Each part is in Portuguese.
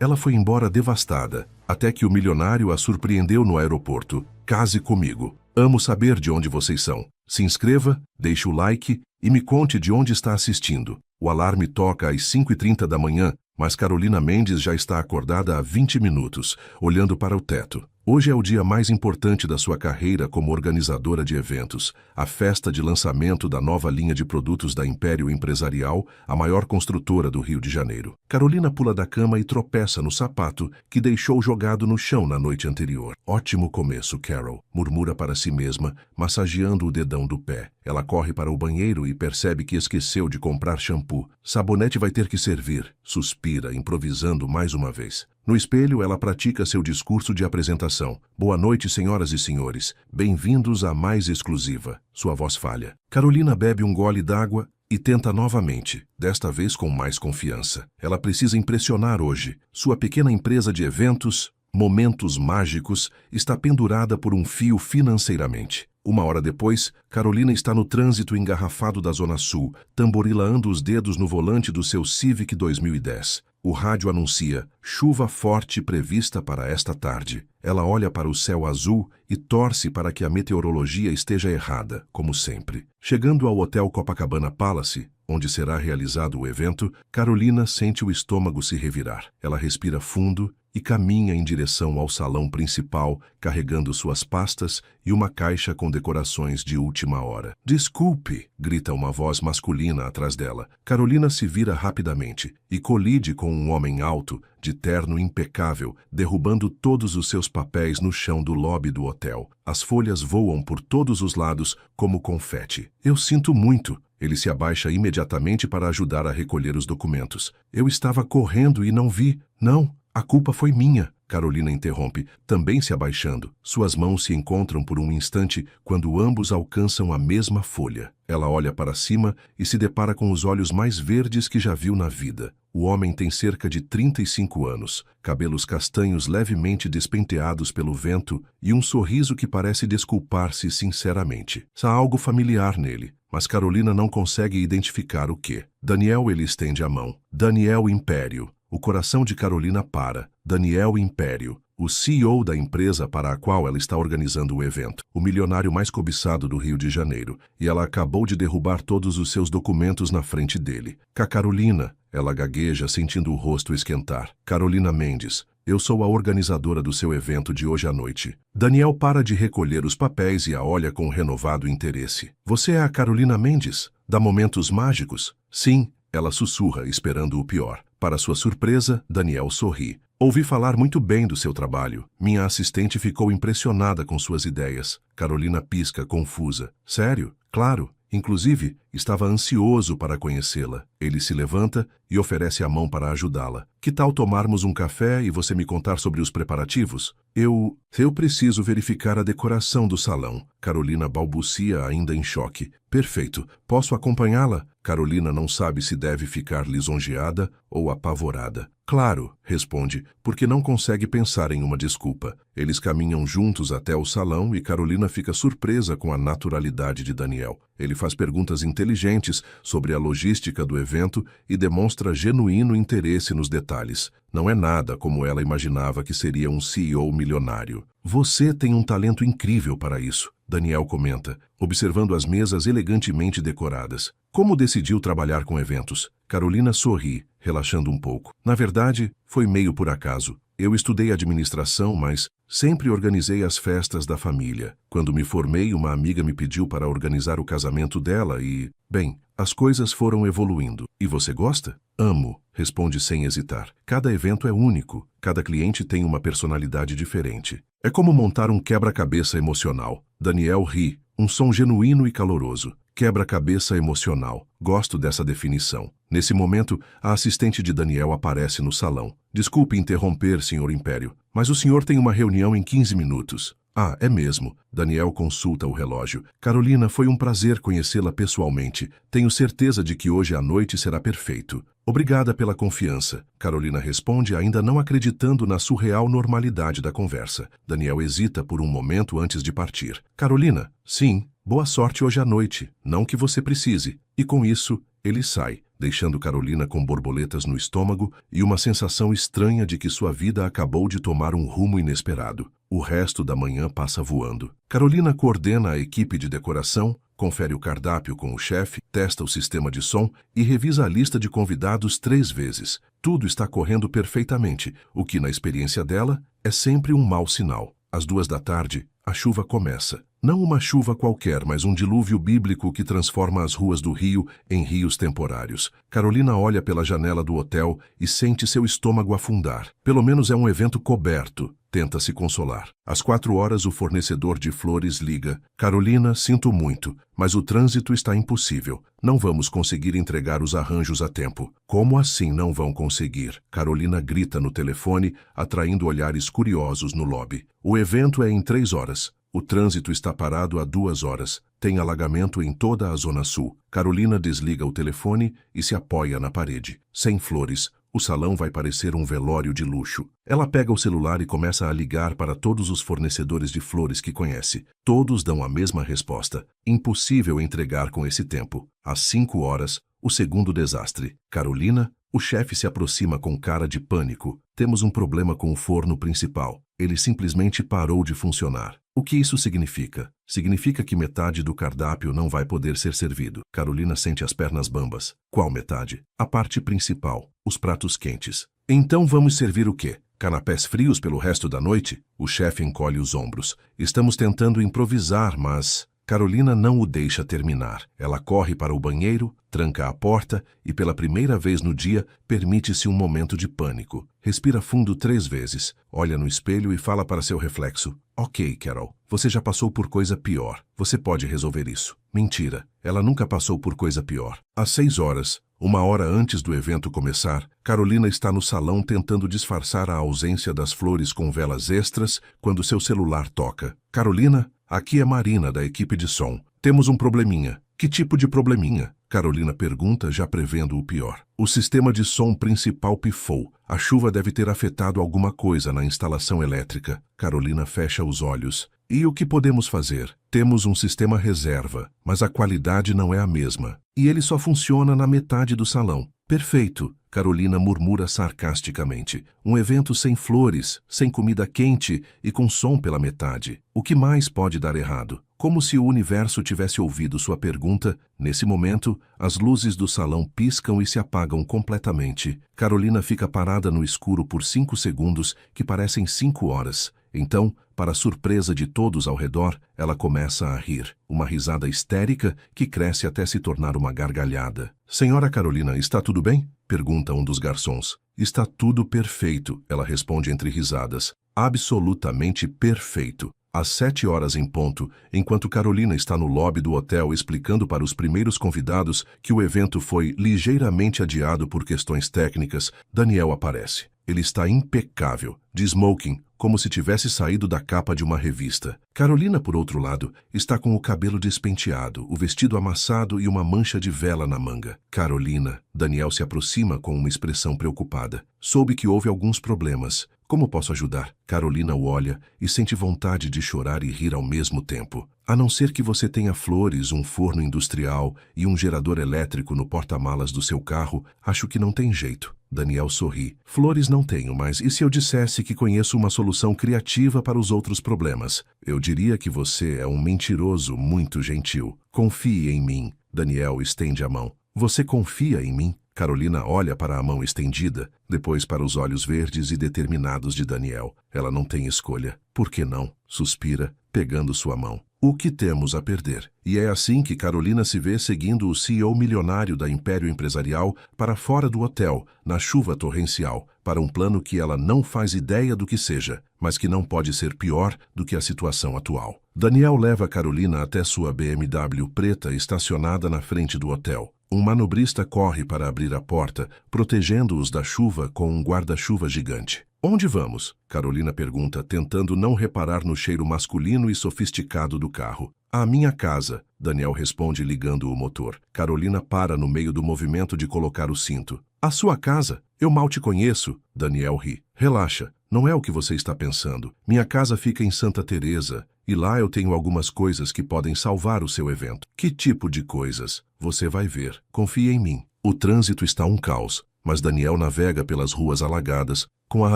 Ela foi embora devastada, até que o milionário a surpreendeu no aeroporto. Case comigo. Amo saber de onde vocês são. Se inscreva, deixe o like e me conte de onde está assistindo. O alarme toca às 5h30 da manhã, mas Carolina Mendes já está acordada há 20 minutos, olhando para o teto. Hoje é o dia mais importante da sua carreira como organizadora de eventos, a festa de lançamento da nova linha de produtos da Império Empresarial, a maior construtora do Rio de Janeiro. Carolina pula da cama e tropeça no sapato que deixou jogado no chão na noite anterior. Ótimo começo, Carol, murmura para si mesma, massageando o dedão do pé. Ela corre para o banheiro e percebe que esqueceu de comprar shampoo. Sabonete vai ter que servir, suspira, improvisando mais uma vez. No espelho, ela pratica seu discurso de apresentação. Boa noite, senhoras e senhores. Bem-vindos à mais exclusiva. Sua voz falha. Carolina bebe um gole d'água e tenta novamente, desta vez com mais confiança. Ela precisa impressionar hoje. Sua pequena empresa de eventos, Momentos Mágicos, está pendurada por um fio financeiramente. Uma hora depois, Carolina está no trânsito engarrafado da Zona Sul, tamborilando os dedos no volante do seu Civic 2010. O rádio anuncia chuva forte prevista para esta tarde. Ela olha para o céu azul e torce para que a meteorologia esteja errada, como sempre. Chegando ao Hotel Copacabana Palace, onde será realizado o evento, Carolina sente o estômago se revirar. Ela respira fundo e caminha em direção ao salão principal, carregando suas pastas e uma caixa com decorações de última hora. "Desculpe", grita uma voz masculina atrás dela. Carolina se vira rapidamente e colide com um homem alto, de terno impecável, derrubando todos os seus papéis no chão do lobby do hotel. As folhas voam por todos os lados como confete. "Eu sinto muito." Ele se abaixa imediatamente para ajudar a recolher os documentos. "Eu estava correndo e não vi." "Não, a culpa foi minha." Carolina interrompe, também se abaixando. Suas mãos se encontram por um instante quando ambos alcançam a mesma folha. Ela olha para cima e se depara com os olhos mais verdes que já viu na vida. O homem tem cerca de 35 anos, cabelos castanhos levemente despenteados pelo vento e um sorriso que parece desculpar-se sinceramente. Há algo familiar nele, mas Carolina não consegue identificar o que. "Daniel", ele estende a mão. "Daniel Império." O coração de Carolina para. Daniel Império, o CEO da empresa para a qual ela está organizando o evento, o milionário mais cobiçado do Rio de Janeiro, e ela acabou de derrubar todos os seus documentos na frente dele. Carolina", ela gagueja, sentindo o rosto esquentar. "Carolina Mendes, eu sou a organizadora do seu evento de hoje à noite." Daniel para de recolher os papéis e a olha com renovado interesse. "Você é a Carolina Mendes, da Momentos Mágicos?" "Sim." Ela sussurra, esperando o pior. Para sua surpresa, Daniel sorri. "Ouvi falar muito bem do seu trabalho. Minha assistente ficou impressionada com suas ideias." Carolina pisca, confusa. "Sério? Claro. Inclusive, estava ansioso para conhecê-la." Ele se levanta e oferece a mão para ajudá-la. "Que tal tomarmos um café e você me contar sobre os preparativos?" Eu preciso verificar a decoração do salão." Carolina balbucia, ainda em choque. "Perfeito. Posso acompanhá-la?" Carolina não sabe se deve ficar lisonjeada ou apavorada. "Claro", responde, porque não consegue pensar em uma desculpa. Eles caminham juntos até o salão e Carolina fica surpresa com a naturalidade de Daniel. Ele faz perguntas inteligentes sobre a logística do evento e demonstra genuíno interesse nos detalhes. Não é nada como ela imaginava que seria um CEO milionário. "Você tem um talento incrível para isso", Daniel comenta, observando as mesas elegantemente decoradas. "Como decidiu trabalhar com eventos?" Carolina sorri, relaxando um pouco. "Na verdade, foi meio por acaso. Eu estudei administração, mas sempre organizei as festas da família. Quando me formei, uma amiga me pediu para organizar o casamento dela e, bem, as coisas foram evoluindo." "E você gosta?" "Amo", responde sem hesitar. "Cada evento é único. Cada cliente tem uma personalidade diferente. É como montar um quebra-cabeça emocional." Daniel ri, um som genuíno e caloroso. "Quebra-cabeça emocional. Gosto dessa definição." Nesse momento, a assistente de Daniel aparece no salão. "Desculpe interromper, Sr. Império, mas o senhor tem uma reunião em 15 minutos. "Ah, é mesmo." Daniel consulta o relógio. "Carolina, foi um prazer conhecê-la pessoalmente. Tenho certeza de que hoje à noite será perfeito." "Obrigada pela confiança." Carolina responde, ainda não acreditando na surreal normalidade da conversa. Daniel hesita por um momento antes de partir. "Carolina, sim, boa sorte hoje à noite. Não que você precise." E com isso, ele sai, deixando Carolina com borboletas no estômago e uma sensação estranha de que sua vida acabou de tomar um rumo inesperado. O resto da manhã passa voando. Carolina coordena a equipe de decoração, confere o cardápio com o chefe, testa o sistema de som e revisa a lista de convidados 3 vezes. Tudo está correndo perfeitamente, o que, na experiência dela, é sempre um mau sinal. Às 2 da tarde, a chuva começa. Não uma chuva qualquer, mas um dilúvio bíblico que transforma as ruas do Rio em rios temporários. Carolina olha pela janela do hotel e sente seu estômago afundar. Pelo menos é um evento coberto. Tenta se consolar. Às 4 horas, o fornecedor de flores liga. Carolina, sinto muito, mas o trânsito está impossível. Não vamos conseguir entregar os arranjos a tempo. Como assim não vão conseguir? Carolina grita no telefone, atraindo olhares curiosos no lobby. O evento é em 3 horas. O trânsito está parado há 2 horas. Tem alagamento em toda a Zona Sul. Carolina desliga o telefone e se apoia na parede. Sem flores, o salão vai parecer um velório de luxo. Ela pega o celular e começa a ligar para todos os fornecedores de flores que conhece. Todos dão a mesma resposta. Impossível entregar com esse tempo. Às 5 horas, o segundo desastre. Carolina, o chefe se aproxima com cara de pânico. Temos um problema com o forno principal. Ele simplesmente parou de funcionar. O que isso significa? Significa que metade do cardápio não vai poder ser servido. Carolina sente as pernas bambas. Qual metade? A parte principal, os pratos quentes. Então vamos servir o quê? Canapés frios pelo resto da noite? O chefe encolhe os ombros. Estamos tentando improvisar, mas... Carolina não o deixa terminar. Ela corre para o banheiro, tranca a porta e, pela primeira vez no dia, permite-se um momento de pânico. Respira fundo 3 vezes, olha no espelho e fala para seu reflexo. Ok, Carol, você já passou por coisa pior. Você pode resolver isso. Mentira, ela nunca passou por coisa pior. Às 6 horas, 1 hora antes do evento começar, Carolina está no salão tentando disfarçar a ausência das flores com velas extras quando seu celular toca. Carolina? Aqui é Marina, da equipe de som. Temos um probleminha. Que tipo de probleminha? Carolina pergunta, já prevendo o pior. O sistema de som principal pifou. A chuva deve ter afetado alguma coisa na instalação elétrica. Carolina fecha os olhos. E o que podemos fazer? Temos um sistema reserva, mas a qualidade não é a mesma. E ele só funciona na metade do salão. Perfeito, Carolina murmura sarcasticamente. Um evento sem flores, sem comida quente e com som pela metade. O que mais pode dar errado? Como se o universo tivesse ouvido sua pergunta, nesse momento, as luzes do salão piscam e se apagam completamente. Carolina fica parada no escuro por 5 segundos, que parecem 5 horas. Então, para surpresa de todos ao redor, ela começa a rir. Uma risada histérica que cresce até se tornar uma gargalhada. Senhora Carolina, está tudo bem? Pergunta um dos garçons. Está tudo perfeito, ela responde entre risadas. Absolutamente perfeito. Às 7 horas em ponto, enquanto Carolina está no lobby do hotel explicando para os primeiros convidados que o evento foi ligeiramente adiado por questões técnicas, Daniel aparece. Ele está impecável, de smoking, como se tivesse saído da capa de uma revista. Carolina, por outro lado, está com o cabelo despenteado, o vestido amassado e uma mancha de vela na manga. Carolina, Daniel se aproxima com uma expressão preocupada. Soube que houve alguns problemas. Como posso ajudar? Carolina o olha e sente vontade de chorar e rir ao mesmo tempo. A não ser que você tenha flores, um forno industrial e um gerador elétrico no porta-malas do seu carro, acho que não tem jeito. Daniel sorri. Flores não tenho, mas e se eu dissesse que conheço uma solução criativa para os outros problemas? Eu diria que você é um mentiroso muito gentil. Confie em mim. Daniel estende a mão. Você confia em mim? Carolina olha para a mão estendida, depois para os olhos verdes e determinados de Daniel. Ela não tem escolha. Por que não? Suspira, pegando sua mão. O que temos a perder? E é assim que Carolina se vê seguindo o CEO milionário da Império Empresarial para fora do hotel, na chuva torrencial, para um plano que ela não faz ideia do que seja, mas que não pode ser pior do que a situação atual. Daniel leva Carolina até sua BMW preta estacionada na frente do hotel. Um manobrista corre para abrir a porta, protegendo-os da chuva com um guarda-chuva gigante. Onde vamos? Carolina pergunta, tentando não reparar no cheiro masculino e sofisticado do carro. À minha casa, Daniel responde ligando o motor. Carolina para no meio do movimento de colocar o cinto. A sua casa? Eu mal te conheço. Daniel ri. Relaxa, não é o que você está pensando. Minha casa fica em Santa Teresa, e lá eu tenho algumas coisas que podem salvar o seu evento. Que tipo de coisas? Você vai ver. Confie em mim. O trânsito está um caos, mas Daniel navega pelas ruas alagadas, com a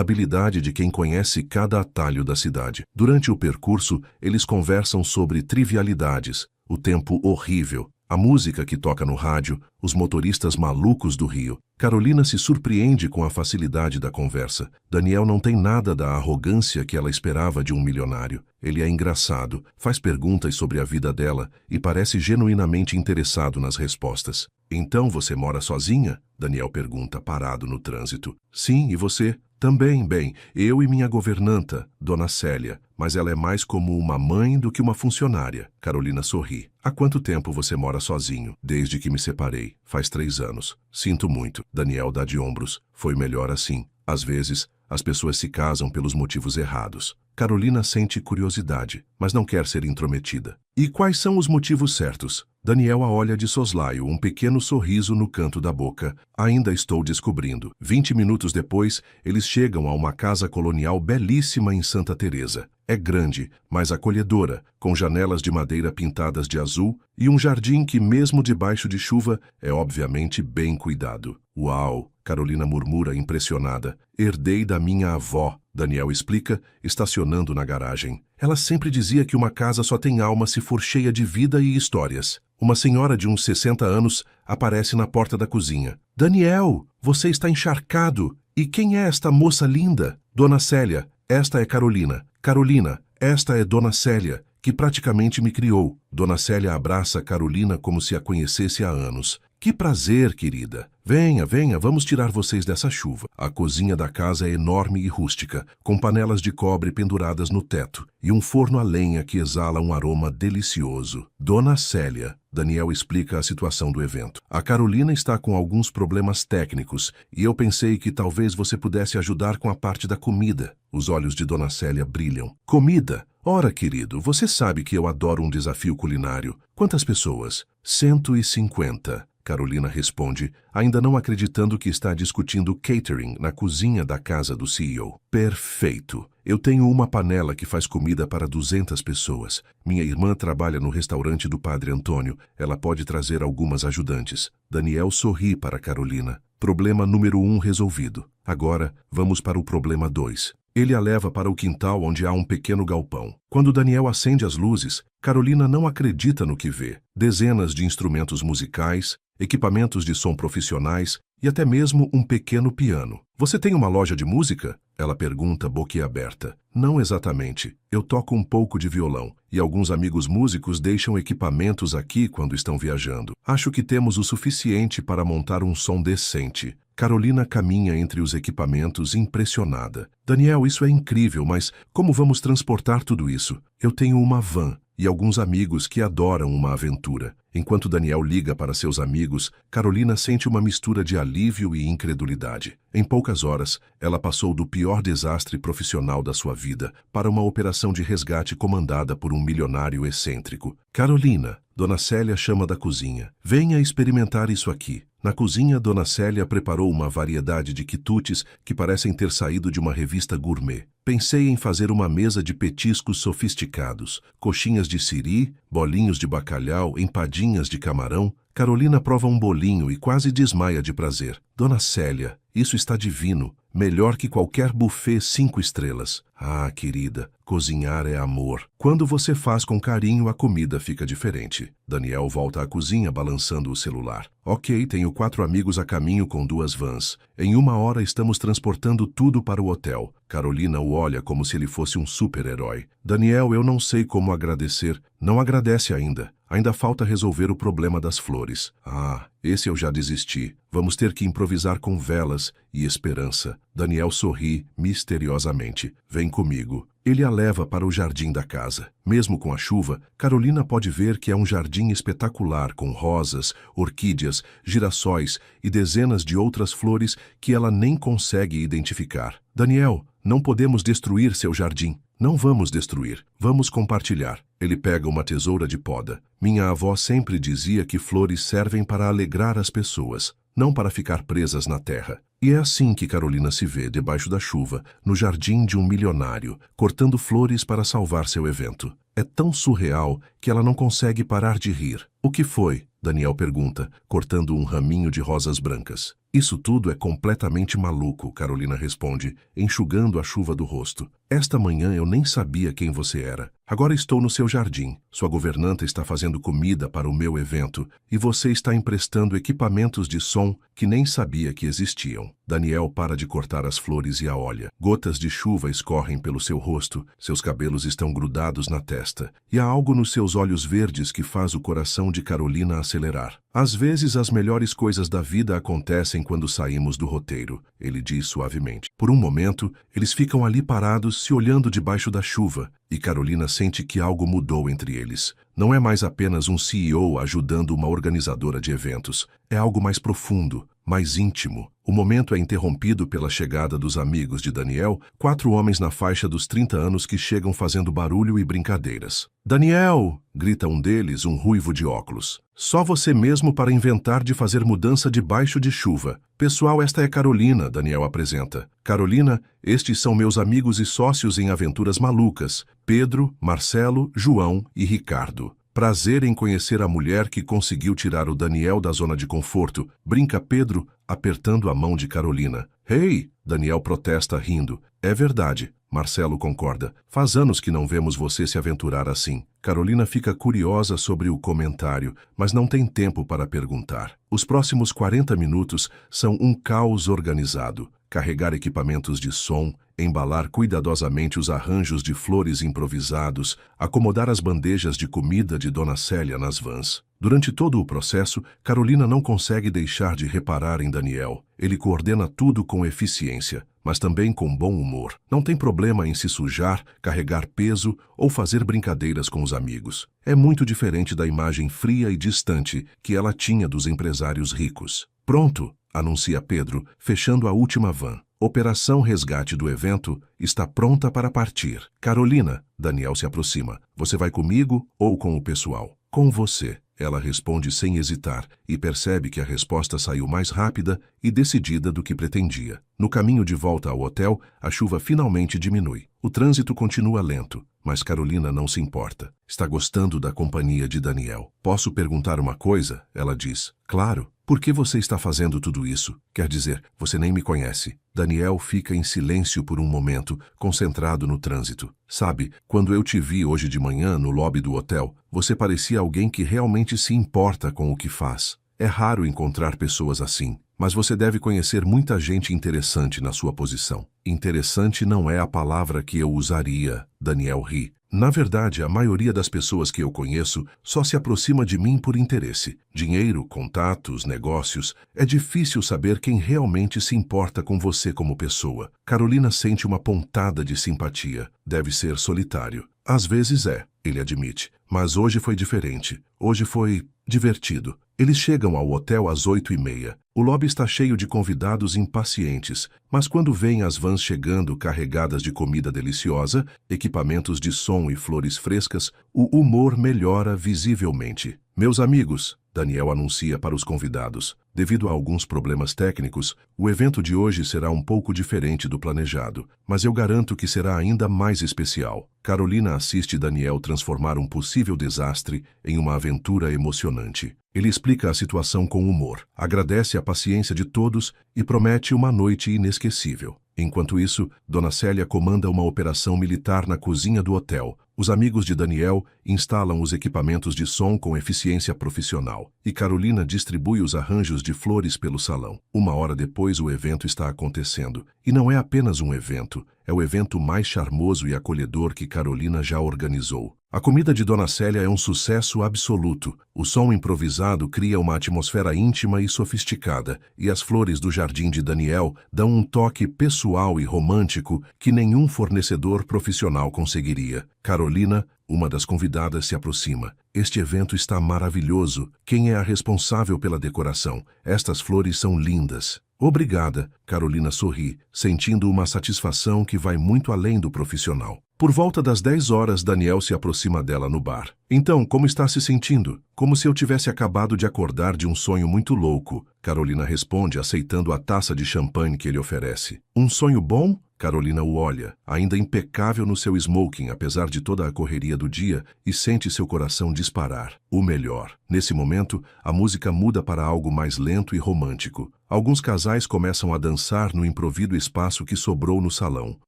habilidade de quem conhece cada atalho da cidade. Durante o percurso, eles conversam sobre trivialidades, o tempo horrível, a música que toca no rádio, os motoristas malucos do Rio. Carolina se surpreende com a facilidade da conversa. Daniel não tem nada da arrogância que ela esperava de um milionário. Ele é engraçado, faz perguntas sobre a vida dela e parece genuinamente interessado nas respostas. Então você mora sozinha? Daniel pergunta, parado no trânsito. Sim, e você? Também, bem, eu e minha governanta, Dona Célia, mas ela é mais como uma mãe do que uma funcionária. Carolina sorri. Há quanto tempo você mora sozinho? Desde que me separei. Faz 3 anos. Sinto muito. Daniel dá de ombros. Foi melhor assim. Às vezes, as pessoas se casam pelos motivos errados. Carolina sente curiosidade, mas não quer ser intrometida. E quais são os motivos certos? Daniel a olha de soslaio, um pequeno sorriso no canto da boca. Ainda estou descobrindo. 20 minutos depois, eles chegam a uma casa colonial belíssima em Santa Teresa. É grande, mas acolhedora, com janelas de madeira pintadas de azul e um jardim que, mesmo debaixo de chuva, é obviamente bem cuidado. Uau! Carolina murmura impressionada. Herdei da minha avó, Daniel explica, estacionando na garagem. Ela sempre dizia que uma casa só tem alma se for cheia de vida e histórias. Uma senhora de uns 60 anos aparece na porta da cozinha. Daniel, você está encharcado. E quem é esta moça linda? Dona Célia, esta é Carolina. Carolina, esta é Dona Célia, que praticamente me criou. Dona Célia abraça Carolina como se a conhecesse há anos. Que prazer, querida. Venha, venha, vamos tirar vocês dessa chuva. A cozinha da casa é enorme e rústica, com panelas de cobre penduradas no teto e um forno a lenha que exala um aroma delicioso. Dona Célia, Daniel explica a situação do evento. A Carolina está com alguns problemas técnicos e eu pensei que talvez você pudesse ajudar com a parte da comida. Os olhos de Dona Célia brilham. Comida? Ora, querido, você sabe que eu adoro um desafio culinário. Quantas pessoas? 150. Carolina responde, ainda não acreditando que está discutindo catering na cozinha da casa do CEO. Perfeito. Eu tenho uma panela que faz comida para 200 pessoas. Minha irmã trabalha no restaurante do Padre Antônio. Ela pode trazer algumas ajudantes. Daniel sorri para Carolina. Problema número 1 resolvido. Agora, vamos para o problema 2. Ele a leva para o quintal onde há um pequeno galpão. Quando Daniel acende as luzes, Carolina não acredita no que vê. Dezenas de instrumentos musicais, equipamentos de som profissionais e até mesmo um pequeno piano. Você tem uma loja de música? Ela pergunta boquiaberta. Não exatamente. Eu toco um pouco de violão e alguns amigos músicos deixam equipamentos aqui quando estão viajando. Acho que temos o suficiente para montar um som decente. Carolina caminha entre os equipamentos impressionada. Daniel, isso é incrível, mas como vamos transportar tudo isso? Eu tenho uma van e alguns amigos que adoram uma aventura. Enquanto Daniel liga para seus amigos, Carolina sente uma mistura de alívio e incredulidade. Em poucas horas, ela passou do pior desastre profissional da sua vida para uma operação de resgate comandada por um milionário excêntrico. Carolina, Dona Célia chama da cozinha. Venha experimentar isso aqui. Na cozinha, Dona Célia preparou uma variedade de quitutes que parecem ter saído de uma revista gourmet. Pensei em fazer uma mesa de petiscos sofisticados, coxinhas de siri, bolinhos de bacalhau, empadinhas de camarão. Carolina prova um bolinho e quase desmaia de prazer. Dona Célia, isso está divino, melhor que qualquer buffet 5 estrelas. Ah, querida, cozinhar é amor. Quando você faz com carinho, a comida fica diferente. Daniel volta à cozinha balançando o celular. Ok, tenho 4 amigos a caminho com 2 vans. Em 1 hora estamos transportando tudo para o hotel. Carolina o olha como se ele fosse um super-herói. Daniel, eu não sei como agradecer. Não agradece ainda. Ainda falta resolver o problema das flores. Ah, esse eu já desisti. Vamos ter que improvisar com velas e esperança. Daniel sorri misteriosamente. Vem comigo. Ele a leva para o jardim da casa. Mesmo com a chuva, Carolina pode ver que é um jardim espetacular com rosas, orquídeas, girassóis e dezenas de outras flores que ela nem consegue identificar. Daniel, não podemos destruir seu jardim. Não vamos destruir, vamos compartilhar. Ele pega uma tesoura de poda. Minha avó sempre dizia que flores servem para alegrar as pessoas, não para ficar presas na terra. E é assim que Carolina se vê debaixo da chuva, no jardim de um milionário, cortando flores para salvar seu evento. É tão surreal que ela não consegue parar de rir. O que foi? Daniel pergunta, cortando um raminho de rosas brancas. Isso tudo é completamente maluco, Carolina responde, enxugando a chuva do rosto. Esta manhã eu nem sabia quem você era. Agora estou no seu jardim. Sua governanta está fazendo comida para o meu evento e você está emprestando equipamentos de som que nem sabia que existiam. Daniel para de cortar as flores e a olha. Gotas de chuva escorrem pelo seu rosto, seus cabelos estão grudados na testa e há algo nos seus olhos verdes que faz o coração de Carolina acelerar. Às vezes as melhores coisas da vida acontecem quando saímos do roteiro, ele diz suavemente. Por um momento, eles ficam ali parados, se olhando debaixo da chuva, e Carolina sente que algo mudou entre eles. Não é mais apenas um CEO ajudando uma organizadora de eventos. É algo mais profundo, mais íntimo. O momento é interrompido pela chegada dos amigos de Daniel, 4 homens na faixa dos 30 anos que chegam fazendo barulho e brincadeiras. Daniel! Grita um deles, um ruivo de óculos. Só você mesmo para inventar de fazer mudança debaixo de chuva. Pessoal, esta é Carolina, Daniel apresenta. Carolina, estes são meus amigos e sócios em aventuras malucas. Pedro, Marcelo, João e Ricardo. Prazer em conhecer a mulher que conseguiu tirar o Daniel da zona de conforto, brinca Pedro, apertando a mão de Carolina. Hey! Daniel protesta rindo. É verdade. Marcelo concorda. Faz anos que não vemos você se aventurar assim. Carolina fica curiosa sobre o comentário, mas não tem tempo para perguntar. Os próximos 40 minutos são um caos organizado. Carregar equipamentos de som, embalar cuidadosamente os arranjos de flores improvisados, acomodar as bandejas de comida de Dona Célia nas vans. Durante todo o processo, Carolina não consegue deixar de reparar em Daniel. Ele coordena tudo com eficiência, mas também com bom humor. Não tem problema em se sujar, carregar peso ou fazer brincadeiras com os amigos. É muito diferente da imagem fria e distante que ela tinha dos empresários ricos. Pronto, anuncia Pedro, fechando a última van. Operação Resgate do evento está pronta para partir. Carolina, Daniel se aproxima. Você vai comigo ou com o pessoal? Com você. Ela responde sem hesitar e percebe que a resposta saiu mais rápida e decidida do que pretendia. No caminho de volta ao hotel, a chuva finalmente diminui. O trânsito continua lento, mas Carolina não se importa. Está gostando da companhia de Daniel. Posso perguntar uma coisa? Ela diz. Claro. Por que você está fazendo tudo isso? Quer dizer, você nem me conhece. Daniel fica em silêncio por um momento, concentrado no trânsito. Sabe, quando eu te vi hoje de manhã no lobby do hotel, você parecia alguém que realmente se importa com o que faz. É raro encontrar pessoas assim, mas você deve conhecer muita gente interessante na sua posição. Interessante não é a palavra que eu usaria, Daniel ri. Na verdade, a maioria das pessoas que eu conheço só se aproxima de mim por interesse. Dinheiro, contatos, negócios. É difícil saber quem realmente se importa com você como pessoa. Carolina sente uma pontada de simpatia. Deve ser solitário. Às vezes é, ele admite. Mas hoje foi diferente. Hoje foi divertido. Eles chegam ao hotel às 8h30. O lobby está cheio de convidados impacientes, mas quando veem as vans chegando carregadas de comida deliciosa, equipamentos de som e flores frescas, o humor melhora visivelmente. Meus amigos, Daniel anuncia para os convidados. Devido a alguns problemas técnicos, o evento de hoje será um pouco diferente do planejado, mas eu garanto que será ainda mais especial. Carolina assiste Daniel transformar um possível desastre em uma aventura emocionante. Ele explica a situação com humor, agradece a paciência de todos e promete uma noite inesquecível. Enquanto isso, Dona Célia comanda uma operação militar na cozinha do hotel. Os amigos de Daniel instalam os equipamentos de som com eficiência profissional e Carolina distribui os arranjos de flores pelo salão. 1 hora depois, o evento está acontecendo. E não é apenas um evento, é o evento mais charmoso e acolhedor que Carolina já organizou. A comida de Dona Célia é um sucesso absoluto. O som improvisado cria uma atmosfera íntima e sofisticada, e as flores do jardim de Daniel dão um toque pessoal e romântico que nenhum fornecedor profissional conseguiria. Carolina, uma das convidadas, se aproxima. Este evento está maravilhoso. Quem é a responsável pela decoração? Estas flores são lindas. Obrigada, Carolina sorri, sentindo uma satisfação que vai muito além do profissional. Por volta das 10 horas, Daniel se aproxima dela no bar. Então, como está se sentindo? Como se eu tivesse acabado de acordar de um sonho muito louco. Carolina responde, aceitando a taça de champanhe que ele oferece. Um sonho bom? Carolina o olha, ainda impecável no seu smoking, apesar de toda a correria do dia, e sente seu coração disparar. O melhor. Nesse momento, a música muda para algo mais lento e romântico. Alguns casais começam a dançar no improvido espaço que sobrou no salão.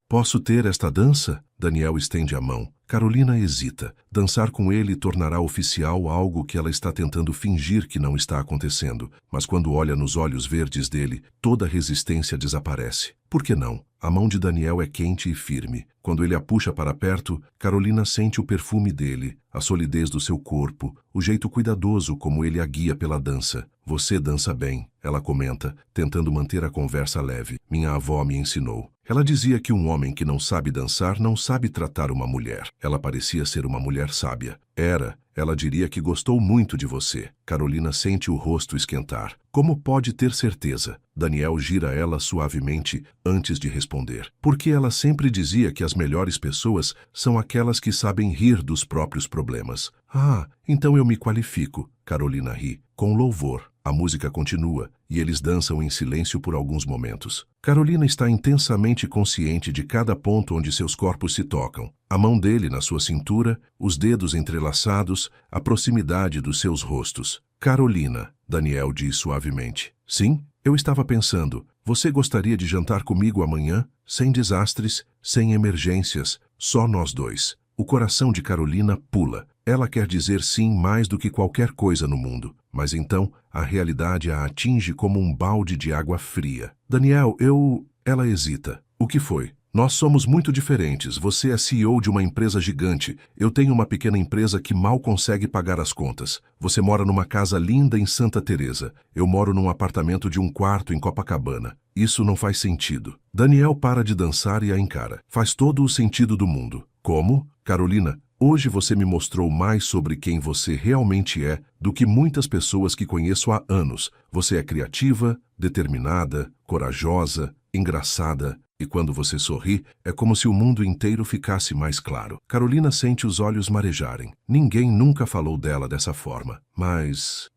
Posso ter esta dança? Daniel estende a mão. Carolina hesita. Dançar com ele tornará oficial algo que ela está tentando fingir que não está acontecendo. Mas quando olha nos olhos verdes dele, toda resistência desaparece. Por que não? A mão de Daniel é quente e firme. Quando ele a puxa para perto, Carolina sente o perfume dele, a solidez do seu corpo, o jeito cuidadoso como ele a guia pela dança. Você dança bem, ela comenta, tentando manter a conversa leve. Minha avó me ensinou. Ela dizia que um homem que não sabe dançar não sabe tratar uma mulher. Ela parecia ser uma mulher sábia. Ela diria que gostou muito de você. Carolina sente o rosto esquentar. Como pode ter certeza? Daniel gira ela suavemente antes de responder. Porque ela sempre dizia que as melhores pessoas são aquelas que sabem rir dos próprios problemas. Ah, então eu me qualifico. Carolina ri, com louvor. A música continua, e eles dançam em silêncio por alguns momentos. Carolina está intensamente consciente de cada ponto onde seus corpos se tocam. A mão dele na sua cintura, os dedos entrelaçados, a proximidade dos seus rostos. Carolina, Daniel diz suavemente. Sim, eu estava pensando, você gostaria de jantar comigo amanhã? Sem desastres, sem emergências, só nós dois. O coração de Carolina pula. Ela quer dizer sim mais do que qualquer coisa no mundo. Mas então, a realidade a atinge como um balde de água fria. Daniel, Ela hesita. O que foi? Nós somos muito diferentes. Você é CEO de uma empresa gigante. Eu tenho uma pequena empresa que mal consegue pagar as contas. Você mora numa casa linda em Santa Teresa. Eu moro num apartamento de um quarto em Copacabana. Isso não faz sentido. Daniel para de dançar e a encara. Faz todo o sentido do mundo. Como? Carolina, hoje você me mostrou mais sobre quem você realmente é do que muitas pessoas que conheço há anos. Você é criativa, determinada, corajosa, engraçada. E quando você sorri, é como se o mundo inteiro ficasse mais claro. Carolina sente os olhos marejarem. Ninguém nunca falou dela dessa forma. Mas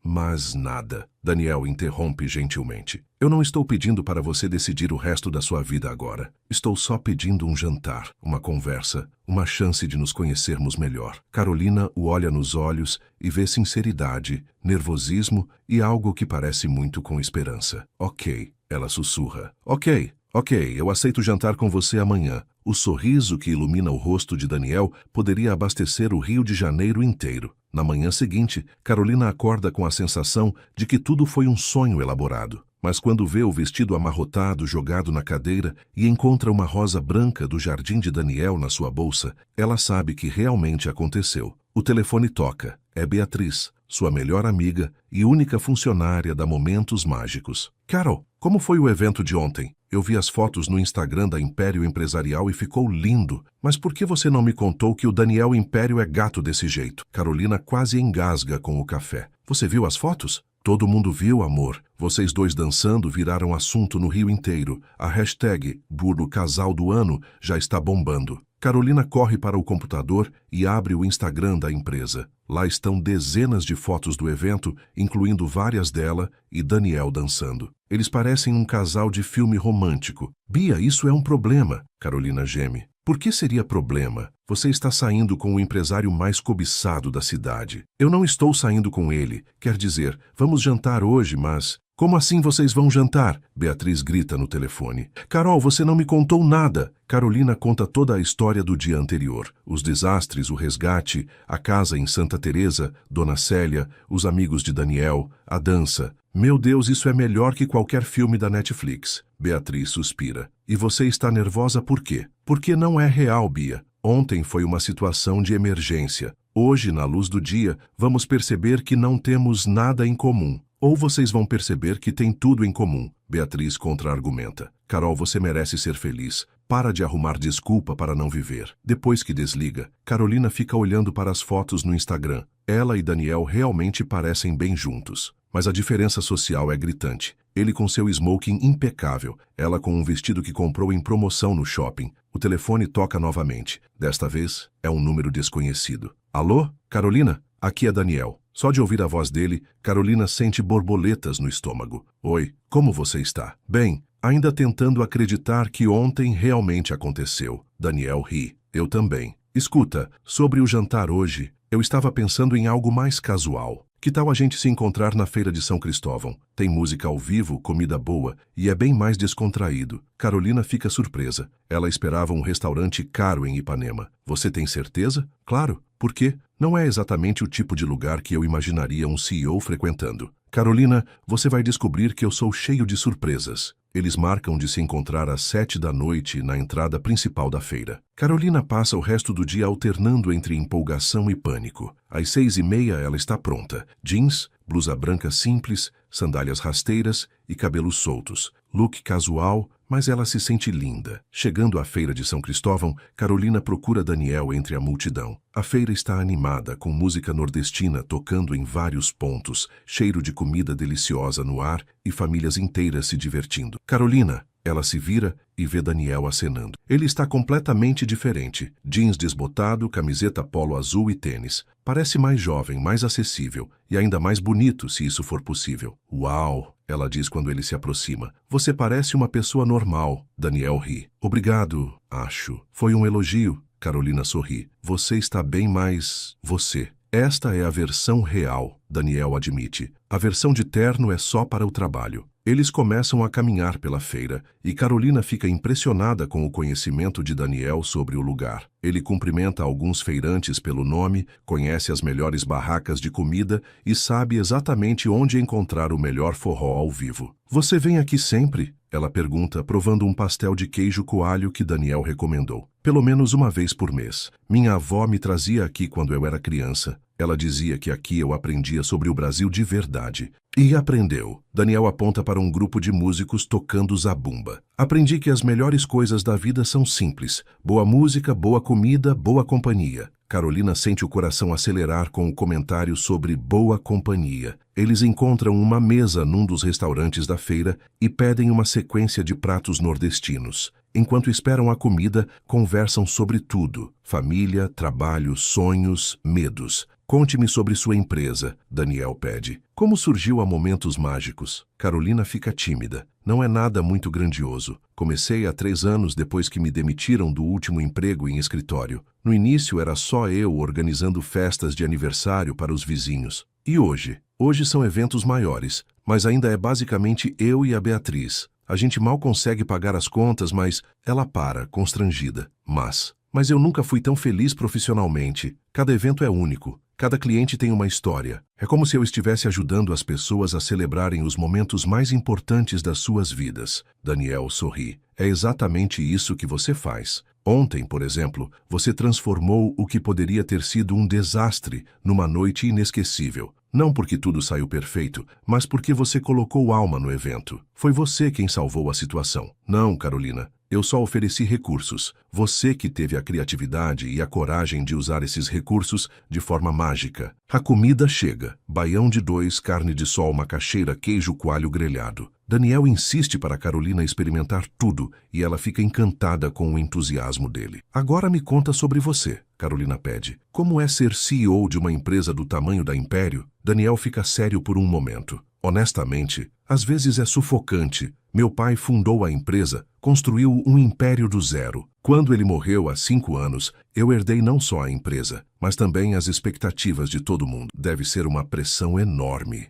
nada. Daniel interrompe gentilmente. Eu não estou pedindo para você decidir o resto da sua vida agora. Estou só pedindo um jantar, uma conversa, uma chance de nos conhecermos melhor. Carolina o olha nos olhos e vê sinceridade, nervosismo e algo que parece muito com esperança. Ok, ela sussurra. Ok, eu aceito jantar com você amanhã. O sorriso que ilumina o rosto de Daniel poderia abastecer o Rio de Janeiro inteiro. Na manhã seguinte, Carolina acorda com a sensação de que tudo foi um sonho elaborado. Mas quando vê o vestido amarrotado jogado na cadeira e encontra uma rosa branca do jardim de Daniel na sua bolsa, ela sabe que realmente aconteceu. O telefone toca. É Beatriz, sua melhor amiga e única funcionária da Momentos Mágicos. Carol, como foi o evento de ontem? Eu vi as fotos no Instagram da Império Empresarial e ficou lindo. Mas por que você não me contou que o Daniel Império é gato desse jeito? Carolina quase engasga com o café. Você viu as fotos? Todo mundo viu, amor. Vocês dois dançando viraram assunto no Rio inteiro. A hashtag Burro Casal do Ano já está bombando. Carolina corre para o computador e abre o Instagram da empresa. Lá estão dezenas de fotos do evento, incluindo várias dela e Daniel dançando. Eles parecem um casal de filme romântico. Bia, isso é um problema. Carolina geme. Por que seria problema? Você está saindo com o empresário mais cobiçado da cidade. Eu não estou saindo com ele. Quer dizer, vamos jantar hoje, mas... Como assim vocês vão jantar? Beatriz grita no telefone. Carol, você não me contou nada. Carolina conta toda a história do dia anterior. Os desastres, o resgate, a casa em Santa Teresa, Dona Célia, os amigos de Daniel, a dança. Meu Deus, isso é melhor que qualquer filme da Netflix. Beatriz suspira. E você está nervosa por quê? Porque não é real, Bia. Ontem foi uma situação de emergência. Hoje, na luz do dia, vamos perceber que não temos nada em comum. Ou vocês vão perceber que tem tudo em comum. Beatriz contra-argumenta. Carol, você merece ser feliz. Para de arrumar desculpa para não viver. Depois que desliga, Carolina fica olhando para as fotos no Instagram. Ela e Daniel realmente parecem bem juntos. mas a diferença social é gritante. Ele com seu smoking impecável, ela com um vestido que comprou em promoção no shopping. O telefone toca novamente. Desta vez, é um número desconhecido. Alô, Carolina? Aqui é Daniel. Só de ouvir a voz dele, Carolina sente borboletas no estômago. Oi, como você está? Bem, ainda tentando acreditar que ontem realmente aconteceu. Daniel ri. Eu também. Escuta, sobre o jantar hoje, eu estava pensando em algo mais casual. Que tal a gente se encontrar na Feira de São Cristóvão? Tem música ao vivo, comida boa e é bem mais descontraído. Carolina fica surpresa. Ela esperava um restaurante caro em Ipanema. Você tem certeza? Claro. Por quê? Não é exatamente o tipo de lugar que eu imaginaria um CEO frequentando. Carolina, você vai descobrir que eu sou cheio de surpresas. Eles marcam de se encontrar às 7 da noite na entrada principal da feira. Carolina passa o resto do dia alternando entre empolgação e pânico. Às 6h30 ela está pronta. Jeans, blusa branca simples, sandálias rasteiras e cabelos soltos. Look casual, mas ela se sente linda. Chegando à Feira de São Cristóvão, Carolina procura Daniel entre a multidão. A feira está animada, com música nordestina tocando em vários pontos, cheiro de comida deliciosa no ar e famílias inteiras se divertindo. Carolina, ela se vira e vê Daniel acenando. Ele está completamente diferente. Jeans desbotado, camiseta polo azul e tênis. Parece mais jovem, mais acessível e ainda mais bonito, se isso for possível. Uau! Ela diz quando ele se aproxima. Você parece uma pessoa normal. Daniel ri. Obrigado, acho. Foi um elogio. Carolina sorri. Você está bem mais... você. Esta é a versão real, Daniel admite. A versão de terno é só para o trabalho. Eles começam a caminhar pela feira e Carolina fica impressionada com o conhecimento de Daniel sobre o lugar. Ele cumprimenta alguns feirantes pelo nome, conhece as melhores barracas de comida e sabe exatamente onde encontrar o melhor forró ao vivo. Você vem aqui sempre? Ela pergunta, provando um pastel de queijo coalho que Daniel recomendou. Pelo menos uma vez por mês. Minha avó me trazia aqui quando eu era criança. Ela dizia que aqui eu aprendia sobre o Brasil de verdade. E aprendeu. Daniel aponta para um grupo de músicos tocando zabumba. Aprendi que as melhores coisas da vida são simples. Boa música, boa comida, boa companhia. Carolina sente o coração acelerar com o comentário sobre boa companhia. Eles encontram uma mesa num dos restaurantes da feira e pedem uma sequência de pratos nordestinos. Enquanto esperam a comida, conversam sobre tudo. Família, trabalho, sonhos, medos. Conte-me sobre sua empresa, Daniel pede. Como surgiu a Momentos Mágicos? Carolina fica tímida. Não é nada muito grandioso. Comecei há 3 anos depois que me demitiram do último emprego em escritório. No início era só eu organizando festas de aniversário para os vizinhos. E hoje? Hoje são eventos maiores, mas ainda é basicamente eu e a Beatriz. A gente mal consegue pagar as contas, mas ela para, constrangida. Mas eu nunca fui tão feliz profissionalmente. Cada evento é único. Cada cliente tem uma história. É como se eu estivesse ajudando as pessoas a celebrarem os momentos mais importantes das suas vidas. Daniel sorri. É exatamente isso que você faz. Ontem, por exemplo, você transformou o que poderia ter sido um desastre numa noite inesquecível. Não porque tudo saiu perfeito, mas porque você colocou alma no evento. Foi você quem salvou a situação. Não, Carolina. Eu só ofereci recursos. Você que teve a criatividade e a coragem de usar esses recursos de forma mágica. A comida chega. Baião de 2, carne de sol, macaxeira, queijo coalho grelhado. Daniel insiste para Carolina experimentar tudo e ela fica encantada com o entusiasmo dele. Agora me conta sobre você, Carolina pede. Como é ser CEO de uma empresa do tamanho da Império? Daniel fica sério por um momento. Honestamente, às vezes é sufocante. Meu pai fundou a empresa, construiu um império do zero. Quando ele morreu há 5 anos, eu herdei não só a empresa, mas também as expectativas de todo mundo. Deve ser uma pressão enorme.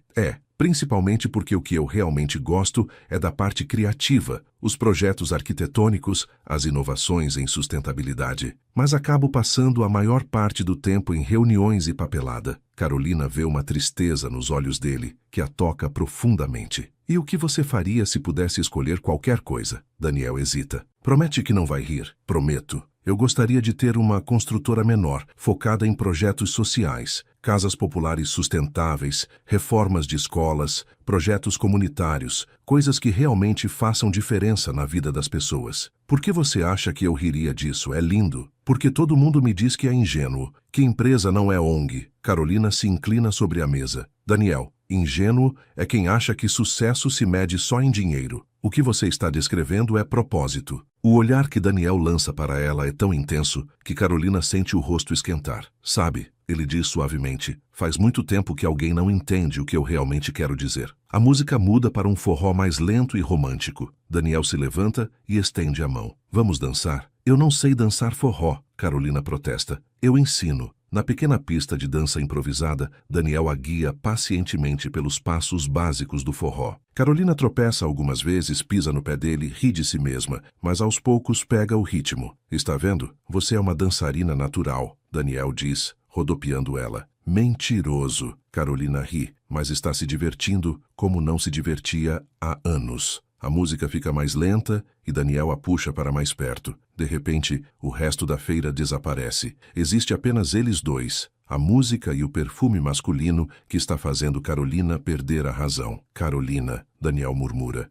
Principalmente porque o que eu realmente gosto é da parte criativa, os projetos arquitetônicos, as inovações em sustentabilidade. Mas acabo passando a maior parte do tempo em reuniões e papelada. Carolina vê uma tristeza nos olhos dele, que a toca profundamente. E o que você faria se pudesse escolher qualquer coisa? Daniel hesita. Promete que não vai rir. Prometo. Eu gostaria de ter uma construtora menor, focada em projetos sociais, casas populares sustentáveis, reformas de escolas, projetos comunitários, coisas que realmente façam diferença na vida das pessoas. Por que você acha que eu riria disso? É lindo. Porque todo mundo me diz que é ingênuo, que empresa não é ONG. Carolina se inclina sobre a mesa. Daniel, Ingênuo é quem acha que sucesso se mede só em dinheiro. O que você está descrevendo é propósito. O olhar que Daniel lança para ela é tão intenso que Carolina sente o rosto esquentar. Sabe, ele diz suavemente, faz muito tempo que alguém não entende o que eu realmente quero dizer. A música muda para um forró mais lento e romântico. Daniel se levanta e estende a mão. Vamos dançar? Eu não sei dançar forró, Carolina protesta. Eu ensino. Na pequena pista de dança improvisada, Daniel a guia pacientemente pelos passos básicos do forró. Carolina tropeça algumas vezes, pisa no pé dele, ri de si mesma, mas aos poucos pega o ritmo. Está vendo? Você é uma dançarina natural, Daniel diz, rodopiando ela. Mentiroso. Carolina ri, mas está se divertindo como não se divertia há anos. A música fica mais lenta e Daniel a puxa para mais perto. De repente, o resto da feira desaparece. Existe apenas eles dois, a música e o perfume masculino que está fazendo Carolina perder a razão. Carolina, Daniel murmura.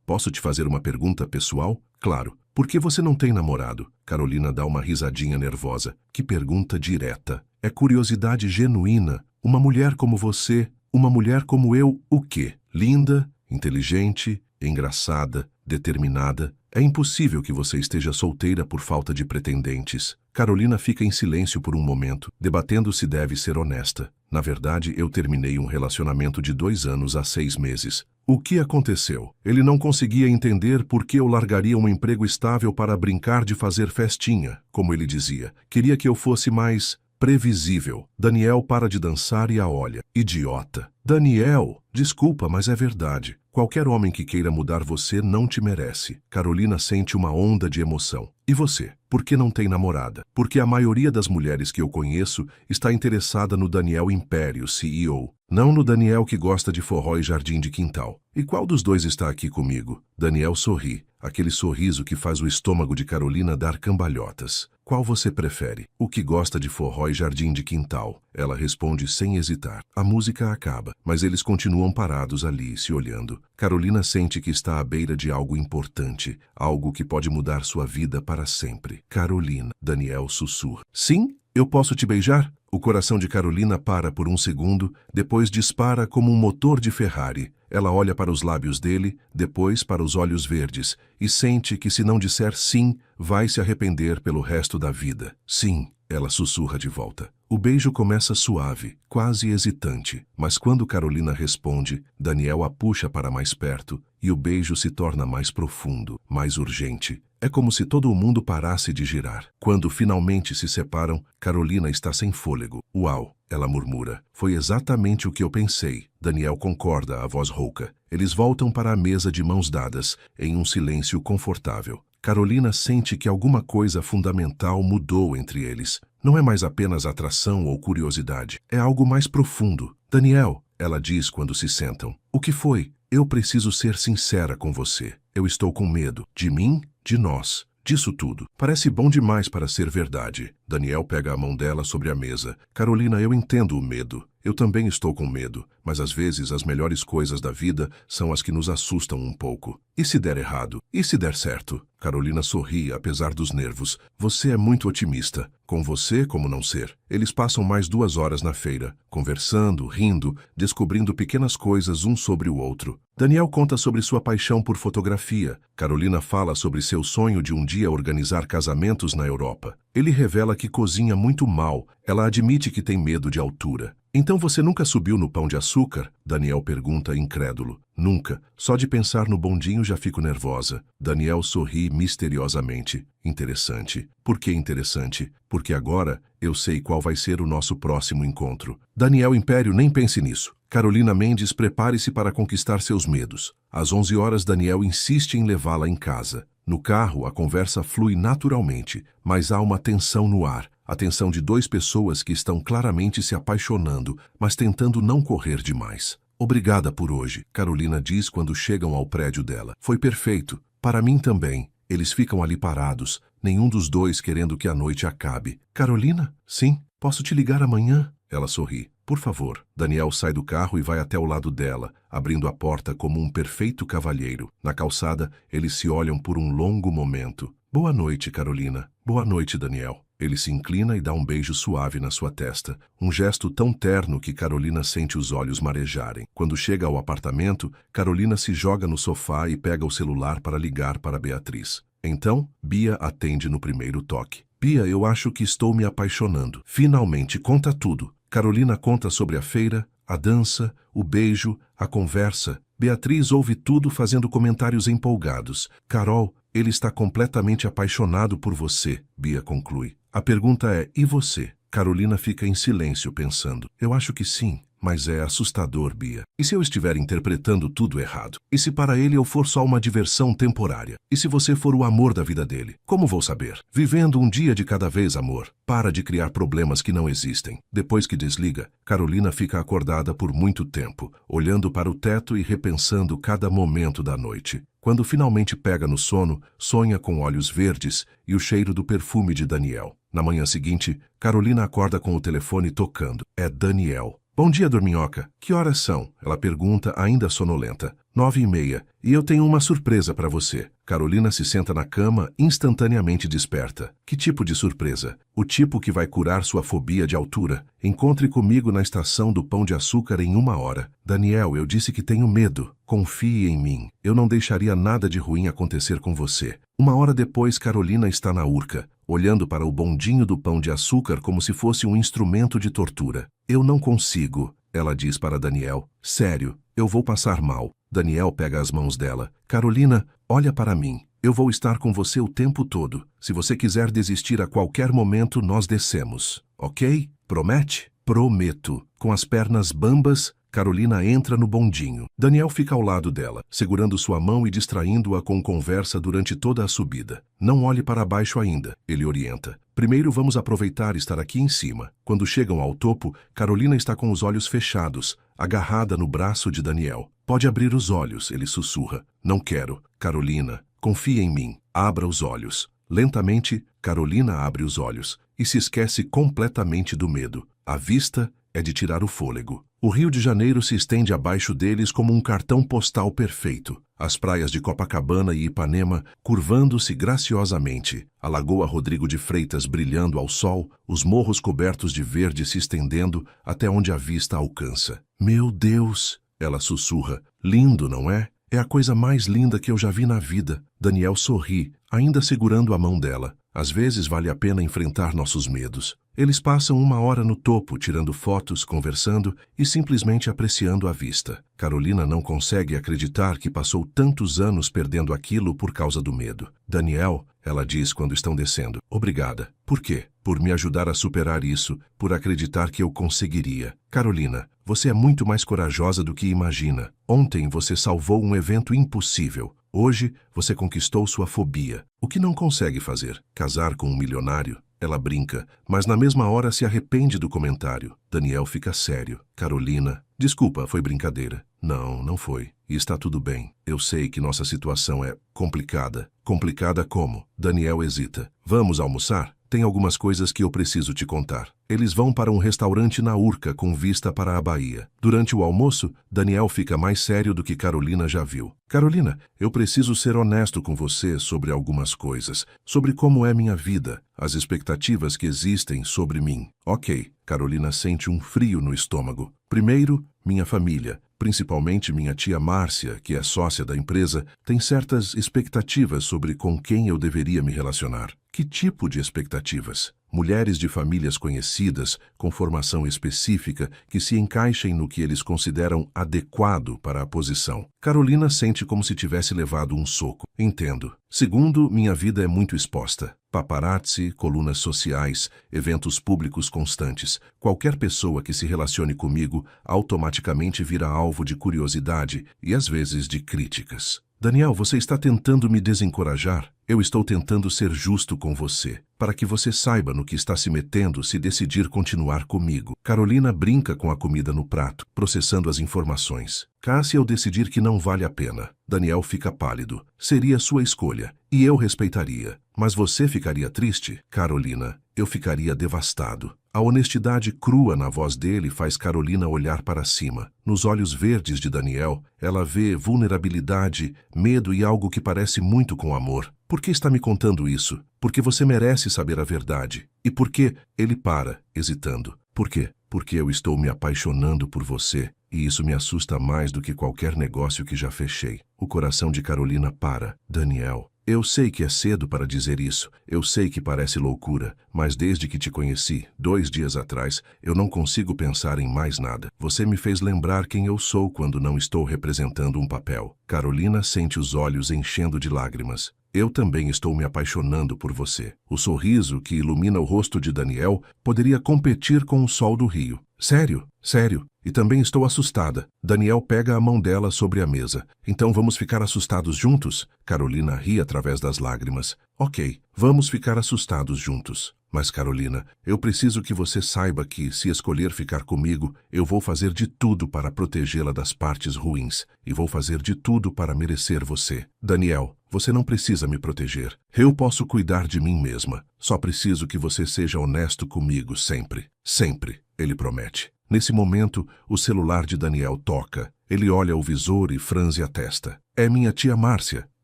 Posso te fazer uma pergunta pessoal? Claro. Por que você não tem namorado? Carolina dá uma risadinha nervosa. Que pergunta direta. É curiosidade genuína. Uma mulher como você, uma mulher como eu, o quê? Linda, inteligente, engraçada, determinada. É impossível que você esteja solteira por falta de pretendentes. Carolina fica em silêncio por um momento, debatendo se deve ser honesta. Na verdade, eu terminei um relacionamento de 2 anos há 6 meses. O que aconteceu? Ele não conseguia entender por que eu largaria um emprego estável para brincar de fazer festinha, como ele dizia. Queria que eu fosse mais previsível. Daniel para de dançar e a olha. Idiota. Daniel, desculpa, mas é verdade. Qualquer homem que queira mudar você não te merece. Carolina sente uma onda de emoção. E você? Por que não tem namorada? Porque a maioria das mulheres que eu conheço está interessada no Daniel Império, CEO. Não no Daniel que gosta de forró e jardim de quintal. E qual dos dois está aqui comigo? Daniel sorri. Aquele sorriso que faz o estômago de Carolina dar cambalhotas. Qual você prefere? O que gosta de forró e jardim de quintal? Ela responde sem hesitar. A música acaba, mas eles continuam parados ali, se olhando. Carolina sente que está à beira de algo importante, algo que pode mudar sua vida para sempre. Carolina, Daniel sussurra. Sim? Eu posso te beijar? O coração de Carolina para por um segundo, depois dispara como um motor de Ferrari. Ela olha para os lábios dele, depois para os olhos verdes, e sente que se não disser sim, vai se arrepender pelo resto da vida. Sim, ela sussurra de volta. O beijo começa suave, quase hesitante, mas quando Carolina responde, Daniel a puxa para mais perto e o beijo se torna mais profundo, mais urgente. É como se todo o mundo parasse de girar. Quando finalmente se separam, Carolina está sem fôlego. Uau, ela murmura. Foi exatamente o que eu pensei. Daniel concorda, a voz rouca. Eles voltam para a mesa de mãos dadas, em um silêncio confortável. Carolina sente que alguma coisa fundamental mudou entre eles. Não é mais apenas atração ou curiosidade. É algo mais profundo. Daniel, ela diz quando se sentam. O que foi? Eu preciso ser sincera com você. Eu estou com medo. De mim? De nós. Disso tudo. Parece bom demais para ser verdade. Daniel pega a mão dela sobre a mesa. Carolina, eu entendo o medo. Eu também estou com medo, mas às vezes as melhores coisas da vida são as que nos assustam um pouco. E se der errado? E se der certo? Carolina sorri, apesar dos nervos. Você é muito otimista. Com você, como não ser? Eles passam mais 2 horas na feira, conversando, rindo, descobrindo pequenas coisas um sobre o outro. Daniel conta sobre sua paixão por fotografia. Carolina fala sobre seu sonho de um dia organizar casamentos na Europa. Ele revela que cozinha muito mal. Ela admite que tem medo de altura. Então você nunca subiu no Pão de Açúcar? Daniel pergunta incrédulo. Nunca. Só de pensar no bondinho já fico nervosa. Daniel sorri misteriosamente. Interessante. Por que interessante? Porque agora eu sei qual vai ser o nosso próximo encontro. Daniel Império, nem pense nisso. Carolina Mendes, prepare-se para conquistar seus medos. Às 11 horas, Daniel insiste em levá-la em casa. No carro, a conversa flui naturalmente, mas há uma tensão no ar. A tensão de 2 pessoas que estão claramente se apaixonando, mas tentando não correr demais. Obrigada por hoje, Carolina diz quando chegam ao prédio dela. Foi perfeito. Para mim também. Eles ficam ali parados, nenhum dos dois querendo que a noite acabe. Carolina? Sim. Posso te ligar amanhã? Ela sorri. Por favor. Daniel sai do carro e vai até o lado dela, abrindo a porta como um perfeito cavalheiro. Na calçada, eles se olham por um longo momento. Boa noite, Carolina. Boa noite, Daniel. Ele se inclina e dá um beijo suave na sua testa, um gesto tão terno que Carolina sente os olhos marejarem. Quando chega ao apartamento, Carolina se joga no sofá e pega o celular para ligar para Beatriz. Então, Bia atende no primeiro toque. Bia, eu acho que estou me apaixonando. Finalmente, conta tudo. Carolina conta sobre a feira, a dança, o beijo, a conversa. Beatriz ouve tudo fazendo comentários empolgados. Carol, ele está completamente apaixonado por você, Bia conclui. A pergunta é, e você? Carolina fica em silêncio pensando. Eu acho que sim, mas é assustador, Bia. E se eu estiver interpretando tudo errado? E se para ele eu for só uma diversão temporária? E se você for o amor da vida dele? Como vou saber? Vivendo um dia de cada vez, amor. Para de criar problemas que não existem. Depois que desliga, Carolina fica acordada por muito tempo, olhando para o teto e repensando cada momento da noite. Quando finalmente pega no sono, sonha com olhos verdes e o cheiro do perfume de Daniel. Na manhã seguinte, Carolina acorda com o telefone tocando. É Daniel. Bom dia, dorminhoca. Que horas são? Ela pergunta, ainda sonolenta. 9h30. E eu tenho uma surpresa para você. Carolina se senta na cama, instantaneamente desperta. Que tipo de surpresa? O tipo que vai curar sua fobia de altura. Encontre comigo na estação do Pão de Açúcar em 1 hora. Daniel, eu disse que tenho medo. Confie em mim. Eu não deixaria nada de ruim acontecer com você. 1 hora depois, Carolina está na Urca, olhando para o bondinho do Pão de Açúcar como se fosse um instrumento de tortura. Eu não consigo, ela diz para Daniel. Sério, eu vou passar mal. Daniel pega as mãos dela. Carolina, olha para mim. Eu vou estar com você o tempo todo. Se você quiser desistir a qualquer momento, nós descemos. Ok? Promete? Prometo. Com as pernas bambas, Carolina entra no bondinho. Daniel fica ao lado dela, segurando sua mão e distraindo-a com conversa durante toda a subida. Não olhe para baixo ainda, ele orienta. Primeiro vamos aproveitar estar aqui em cima. Quando chegam ao topo, Carolina está com os olhos fechados, agarrada no braço de Daniel. Pode abrir os olhos, ele sussurra. Não quero. Carolina, confia em mim. Abra os olhos. Lentamente, Carolina abre os olhos e se esquece completamente do medo. A vista é de tirar o fôlego. O Rio de Janeiro se estende abaixo deles como um cartão postal perfeito. As praias de Copacabana e Ipanema curvando-se graciosamente, a Lagoa Rodrigo de Freitas brilhando ao sol, os morros cobertos de verde se estendendo até onde a vista alcança. Meu Deus! Ela sussurra. Lindo, não é? É a coisa mais linda que eu já vi na vida. Daniel sorri, ainda segurando a mão dela. Às vezes vale a pena enfrentar nossos medos. Eles passam 1 hora no topo, tirando fotos, conversando e simplesmente apreciando a vista. Carolina não consegue acreditar que passou tantos anos perdendo aquilo por causa do medo. Daniel, ela diz quando estão descendo. Obrigada. Por quê? Por me ajudar a superar isso, por acreditar que eu conseguiria. Carolina, você é muito mais corajosa do que imagina. Ontem você salvou um evento impossível. Hoje você conquistou sua fobia. O que não consegue fazer? Casar com um milionário? Ela brinca, mas na mesma hora se arrepende do comentário. Daniel fica sério. Carolina, desculpa, foi brincadeira. Não, não foi. E está tudo bem. Eu sei que nossa situação é complicada. Complicada como? Daniel hesita. Vamos almoçar? Tem algumas coisas que eu preciso te contar. Eles vão para um restaurante na Urca com vista para a Bahia. Durante o almoço, Daniel fica mais sério do que Carolina já viu. Carolina, eu preciso ser honesto com você sobre algumas coisas, sobre como é minha vida, as expectativas que existem sobre mim. Ok, Carolina sente um frio no estômago. Primeiro, minha família, principalmente minha tia Márcia, que é sócia da empresa, tem certas expectativas sobre com quem eu deveria me relacionar. Que tipo de expectativas? Mulheres de famílias conhecidas, com formação específica, que se encaixem no que eles consideram adequado para a posição. Carolina sente como se tivesse levado um soco. Entendo. Segundo, minha vida é muito exposta. Paparazzi, colunas sociais, eventos públicos constantes. Qualquer pessoa que se relacione comigo automaticamente vira alvo de curiosidade e às vezes de críticas. Daniel, você está tentando me desencorajar? Eu estou tentando ser justo com você, para que você saiba no que está se metendo se decidir continuar comigo. Carolina brinca com a comida no prato, processando as informações. Se eu decidir que não vale a pena, Daniel fica pálido. Seria sua escolha, e eu respeitaria. Mas você ficaria triste? Carolina, eu ficaria devastado. A honestidade crua na voz dele faz Carolina olhar para cima. Nos olhos verdes de Daniel, ela vê vulnerabilidade, medo e algo que parece muito com amor. Por que está me contando isso? Porque você merece saber a verdade. E por quê? Ele para, hesitando. Por quê? Porque eu estou me apaixonando por você, e isso me assusta mais do que qualquer negócio que já fechei. O coração de Carolina para. Daniel, eu sei que é cedo para dizer isso, eu sei que parece loucura, mas desde que te conheci, 2 dias atrás, eu não consigo pensar em mais nada. Você me fez lembrar quem eu sou quando não estou representando um papel. Carolina sente os olhos enchendo de lágrimas. Eu também estou me apaixonando por você. O sorriso que ilumina o rosto de Daniel poderia competir com o sol do Rio. Sério, sério. E também estou assustada. Daniel pega a mão dela sobre a mesa. Então vamos ficar assustados juntos? Carolina ri através das lágrimas. Ok, vamos ficar assustados juntos. Mas Carolina, eu preciso que você saiba que, se escolher ficar comigo, eu vou fazer de tudo para protegê-la das partes ruins. E vou fazer de tudo para merecer você. Daniel, você não precisa me proteger. Eu posso cuidar de mim mesma. Só preciso que você seja honesto comigo sempre. Sempre, ele promete. Nesse momento, o celular de Daniel toca. Ele olha o visor e franze a testa. É minha tia Márcia.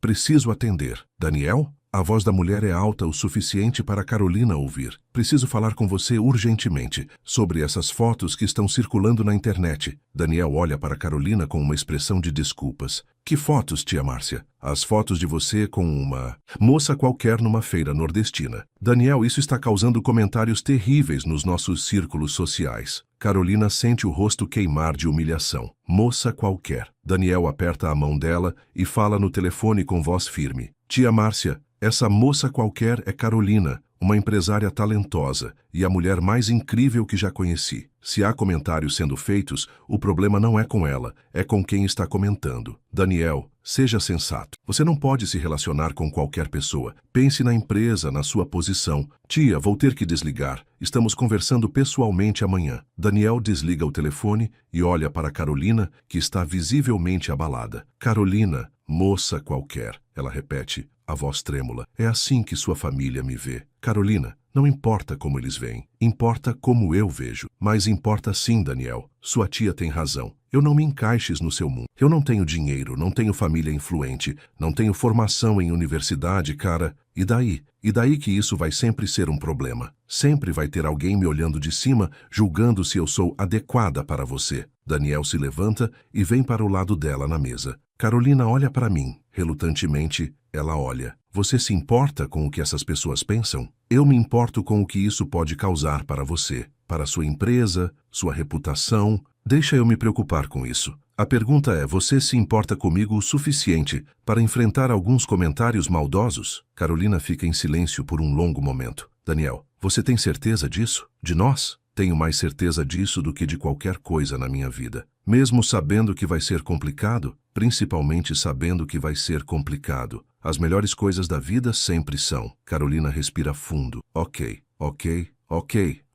Preciso atender. Daniel? A voz da mulher é alta o suficiente para Carolina ouvir. Preciso falar com você urgentemente sobre essas fotos que estão circulando na internet. Daniel olha para Carolina com uma expressão de desculpas. Que fotos, tia Márcia? As fotos de você com uma moça qualquer numa feira nordestina. Daniel, isso está causando comentários terríveis nos nossos círculos sociais. Carolina sente o rosto queimar de humilhação. Moça qualquer. Daniel aperta a mão dela e fala no telefone com voz firme. Tia Márcia, essa moça qualquer é Carolina, uma empresária talentosa e a mulher mais incrível que já conheci. Se há comentários sendo feitos, o problema não é com ela, é com quem está comentando. Daniel, seja sensato. Você não pode se relacionar com qualquer pessoa. Pense na empresa, na sua posição. Tia, vou ter que desligar. Estamos conversando pessoalmente amanhã. Daniel desliga o telefone e olha para Carolina, que está visivelmente abalada. Carolina, moça qualquer, ela repete, a voz trêmula. É assim que sua família me vê. Carolina, não importa como eles veem, importa como eu vejo. Mas importa sim, Daniel. Sua tia tem razão. Eu não me encaixes no seu mundo. Eu não tenho dinheiro, não tenho família influente, não tenho formação em universidade, cara. E daí? E daí que isso vai sempre ser um problema. Sempre vai ter alguém me olhando de cima, julgando se eu sou adequada para você. Daniel se levanta e vem para o lado dela na mesa. Carolina olha para mim. Relutantemente, ela olha. Você se importa com o que essas pessoas pensam? Eu me importo com o que isso pode causar para você, para sua empresa, sua reputação. Deixa eu me preocupar com isso. A pergunta é, você se importa comigo o suficiente para enfrentar alguns comentários maldosos? Carolina fica em silêncio por um longo momento. Daniel, você tem certeza disso? De nós? Tenho mais certeza disso do que de qualquer coisa na minha vida. Mesmo sabendo que vai ser complicado, principalmente sabendo que vai ser complicado. As melhores coisas da vida sempre são. Carolina respira fundo. Ok,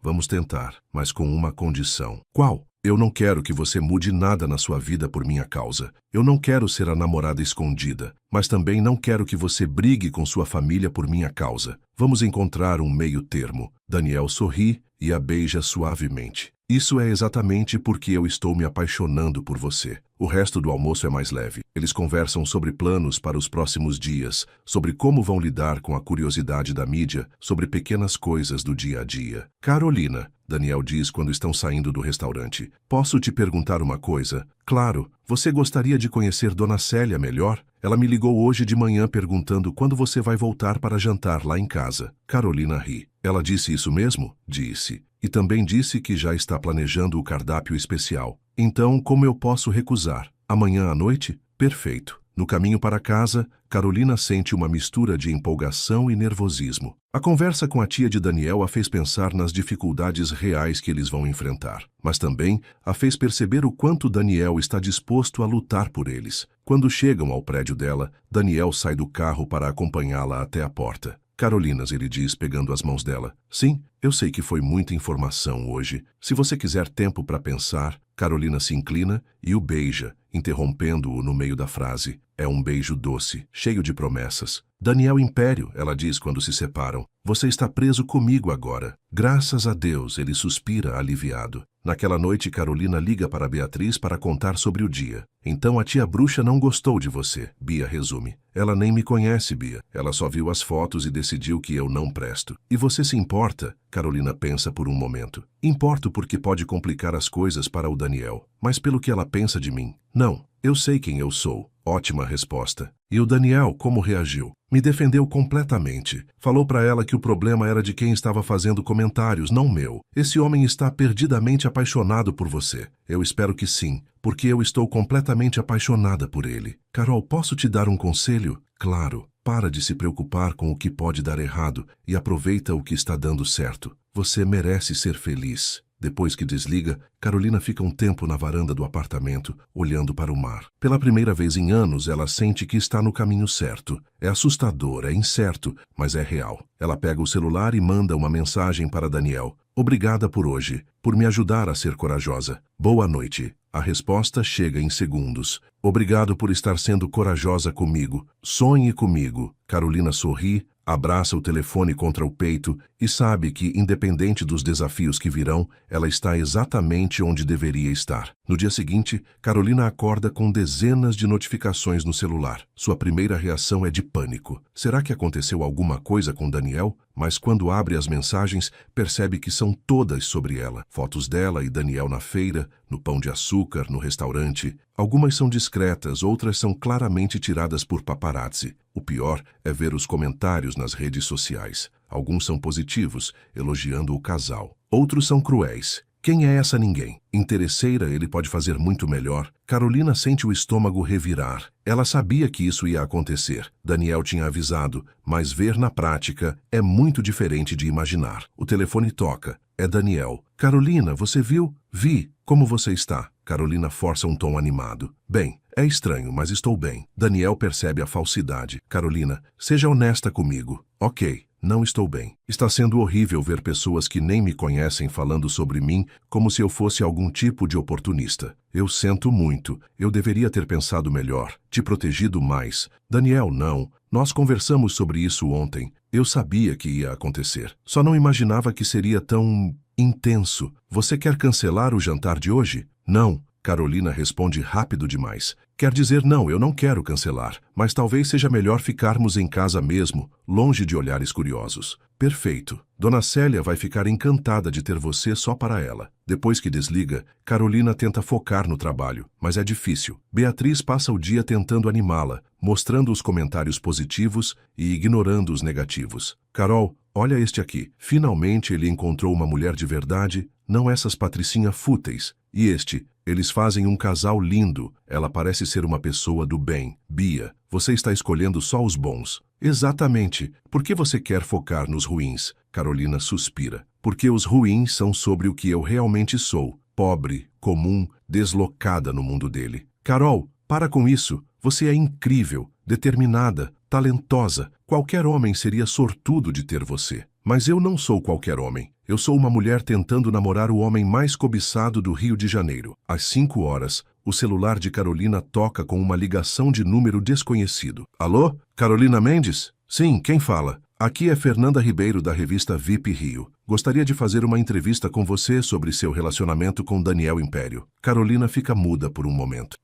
vamos tentar, mas com uma condição. Qual? Eu não quero que você mude nada na sua vida por minha causa. Eu não quero ser a namorada escondida, mas também não quero que você brigue com sua família por minha causa. Vamos encontrar um meio termo. Daniel sorri e a beija suavemente. Isso é exatamente porque eu estou me apaixonando por você. O resto do almoço é mais leve. Eles conversam sobre planos para os próximos dias, sobre como vão lidar com a curiosidade da mídia, sobre pequenas coisas do dia a dia. Carolina, Daniel diz quando estão saindo do restaurante. Posso te perguntar uma coisa? Claro, você gostaria de conhecer Dona Célia melhor? Ela me ligou hoje de manhã perguntando quando você vai voltar para jantar lá em casa. Carolina ri. Ela disse isso mesmo? Disse. E também disse que já está planejando o cardápio especial. Então, como eu posso recusar? Amanhã à noite? Perfeito. No caminho para casa, Carolina sente uma mistura de empolgação e nervosismo. A conversa com a tia de Daniel a fez pensar nas dificuldades reais que eles vão enfrentar, mas também a fez perceber o quanto Daniel está disposto a lutar por eles. Quando chegam ao prédio dela, Daniel sai do carro para acompanhá-la até a porta. Carolinas, ele diz, pegando as mãos dela. Sim, eu sei que foi muita informação hoje. Se você quiser tempo para pensar, Carolina se inclina e o beija, interrompendo-o no meio da frase. É um beijo doce, cheio de promessas. Daniel Império, ela diz quando se separam. Você está preso comigo agora. Graças a Deus, ele suspira aliviado. Naquela noite, Carolina liga para Beatriz para contar sobre o dia. Então a tia bruxa não gostou de você, Bia resume. Ela nem me conhece, Bia. Ela só viu as fotos e decidiu que eu não presto. E você se importa? Carolina pensa por um momento. Importo porque pode complicar as coisas para o Daniel. Mas pelo que ela pensa de mim? Não. Eu sei quem eu sou. Ótima resposta. E o Daniel, como reagiu? Me defendeu completamente. Falou para ela que o problema era de quem estava fazendo comentários, não meu. Esse homem está perdidamente apaixonado por você. Eu espero que sim, porque eu estou completamente apaixonada por ele. Carol, posso te dar um conselho? Claro. Para de se preocupar com o que pode dar errado e aproveita o que está dando certo. Você merece ser feliz. Depois que desliga, Carolina fica um tempo na varanda do apartamento, olhando para o mar. Pela primeira vez em anos, ela sente que está no caminho certo. É assustador, é incerto, mas é real. Ela pega o celular e manda uma mensagem para Daniel. Obrigada por hoje, por me ajudar a ser corajosa. Boa noite. A resposta chega em segundos. Obrigado por estar sendo corajosa comigo. Sonhe comigo. Carolina sorri, abraça o telefone contra o peito e sabe que, independente dos desafios que virão, ela está exatamente onde deveria estar. No dia seguinte, Carolina acorda com dezenas de notificações no celular. Sua primeira reação é de pânico. Será que aconteceu alguma coisa com Daniel? Mas quando abre as mensagens, percebe que são todas sobre ela. Fotos dela e Daniel na feira, no Pão de Açúcar, no restaurante. Algumas são discretas, outras são claramente tiradas por paparazzi. O pior é ver os comentários nas redes sociais. Alguns são positivos, elogiando o casal. Outros são cruéis. Quem é essa ninguém? Interesseira, ele pode fazer muito melhor. Carolina sente o estômago revirar. Ela sabia que isso ia acontecer. Daniel tinha avisado, mas ver na prática é muito diferente de imaginar. O telefone toca. É Daniel. Carolina, você viu? Vi. Como você está? Carolina força um tom animado. Bem, é estranho, mas estou bem. Daniel percebe a falsidade. Carolina, seja honesta comigo. Ok. Não estou bem. Está sendo horrível ver pessoas que nem me conhecem falando sobre mim como se eu fosse algum tipo de oportunista. Eu sinto muito. Eu deveria ter pensado melhor, te protegido mais. Daniel, não. Nós conversamos sobre isso ontem. Eu sabia que ia acontecer. Só não imaginava que seria tão intenso. Você quer cancelar o jantar de hoje? Não. Carolina responde rápido demais. Quer dizer, não, eu não quero cancelar, mas talvez seja melhor ficarmos em casa mesmo, longe de olhares curiosos. Perfeito. Dona Célia vai ficar encantada de ter você só para ela. Depois que desliga, Carolina tenta focar no trabalho, mas é difícil. Beatriz passa o dia tentando animá-la, mostrando os comentários positivos e ignorando os negativos. Carol, olha este aqui. Finalmente ele encontrou uma mulher de verdade, não essas patricinhas fúteis. E este, eles fazem um casal lindo. Ela parece ser uma pessoa do bem. Bia, você está escolhendo só os bons. Exatamente. Por que você quer focar nos ruins? Carolina suspira. Porque os ruins são sobre o que eu realmente sou. Pobre, comum, deslocada no mundo dele. Carol, para com isso. Você é incrível, determinada, talentosa. Qualquer homem seria sortudo de ter você. Mas eu não sou qualquer homem. Eu sou uma mulher tentando namorar o homem mais cobiçado do Rio de Janeiro. Às 5 horas, o celular de Carolina toca com uma ligação de número desconhecido. Alô? Carolina Mendes? Sim, quem fala? Aqui é Fernanda Ribeiro da revista VIP Rio. Gostaria de fazer uma entrevista com você sobre seu relacionamento com Daniel Império. Carolina fica muda por um momento.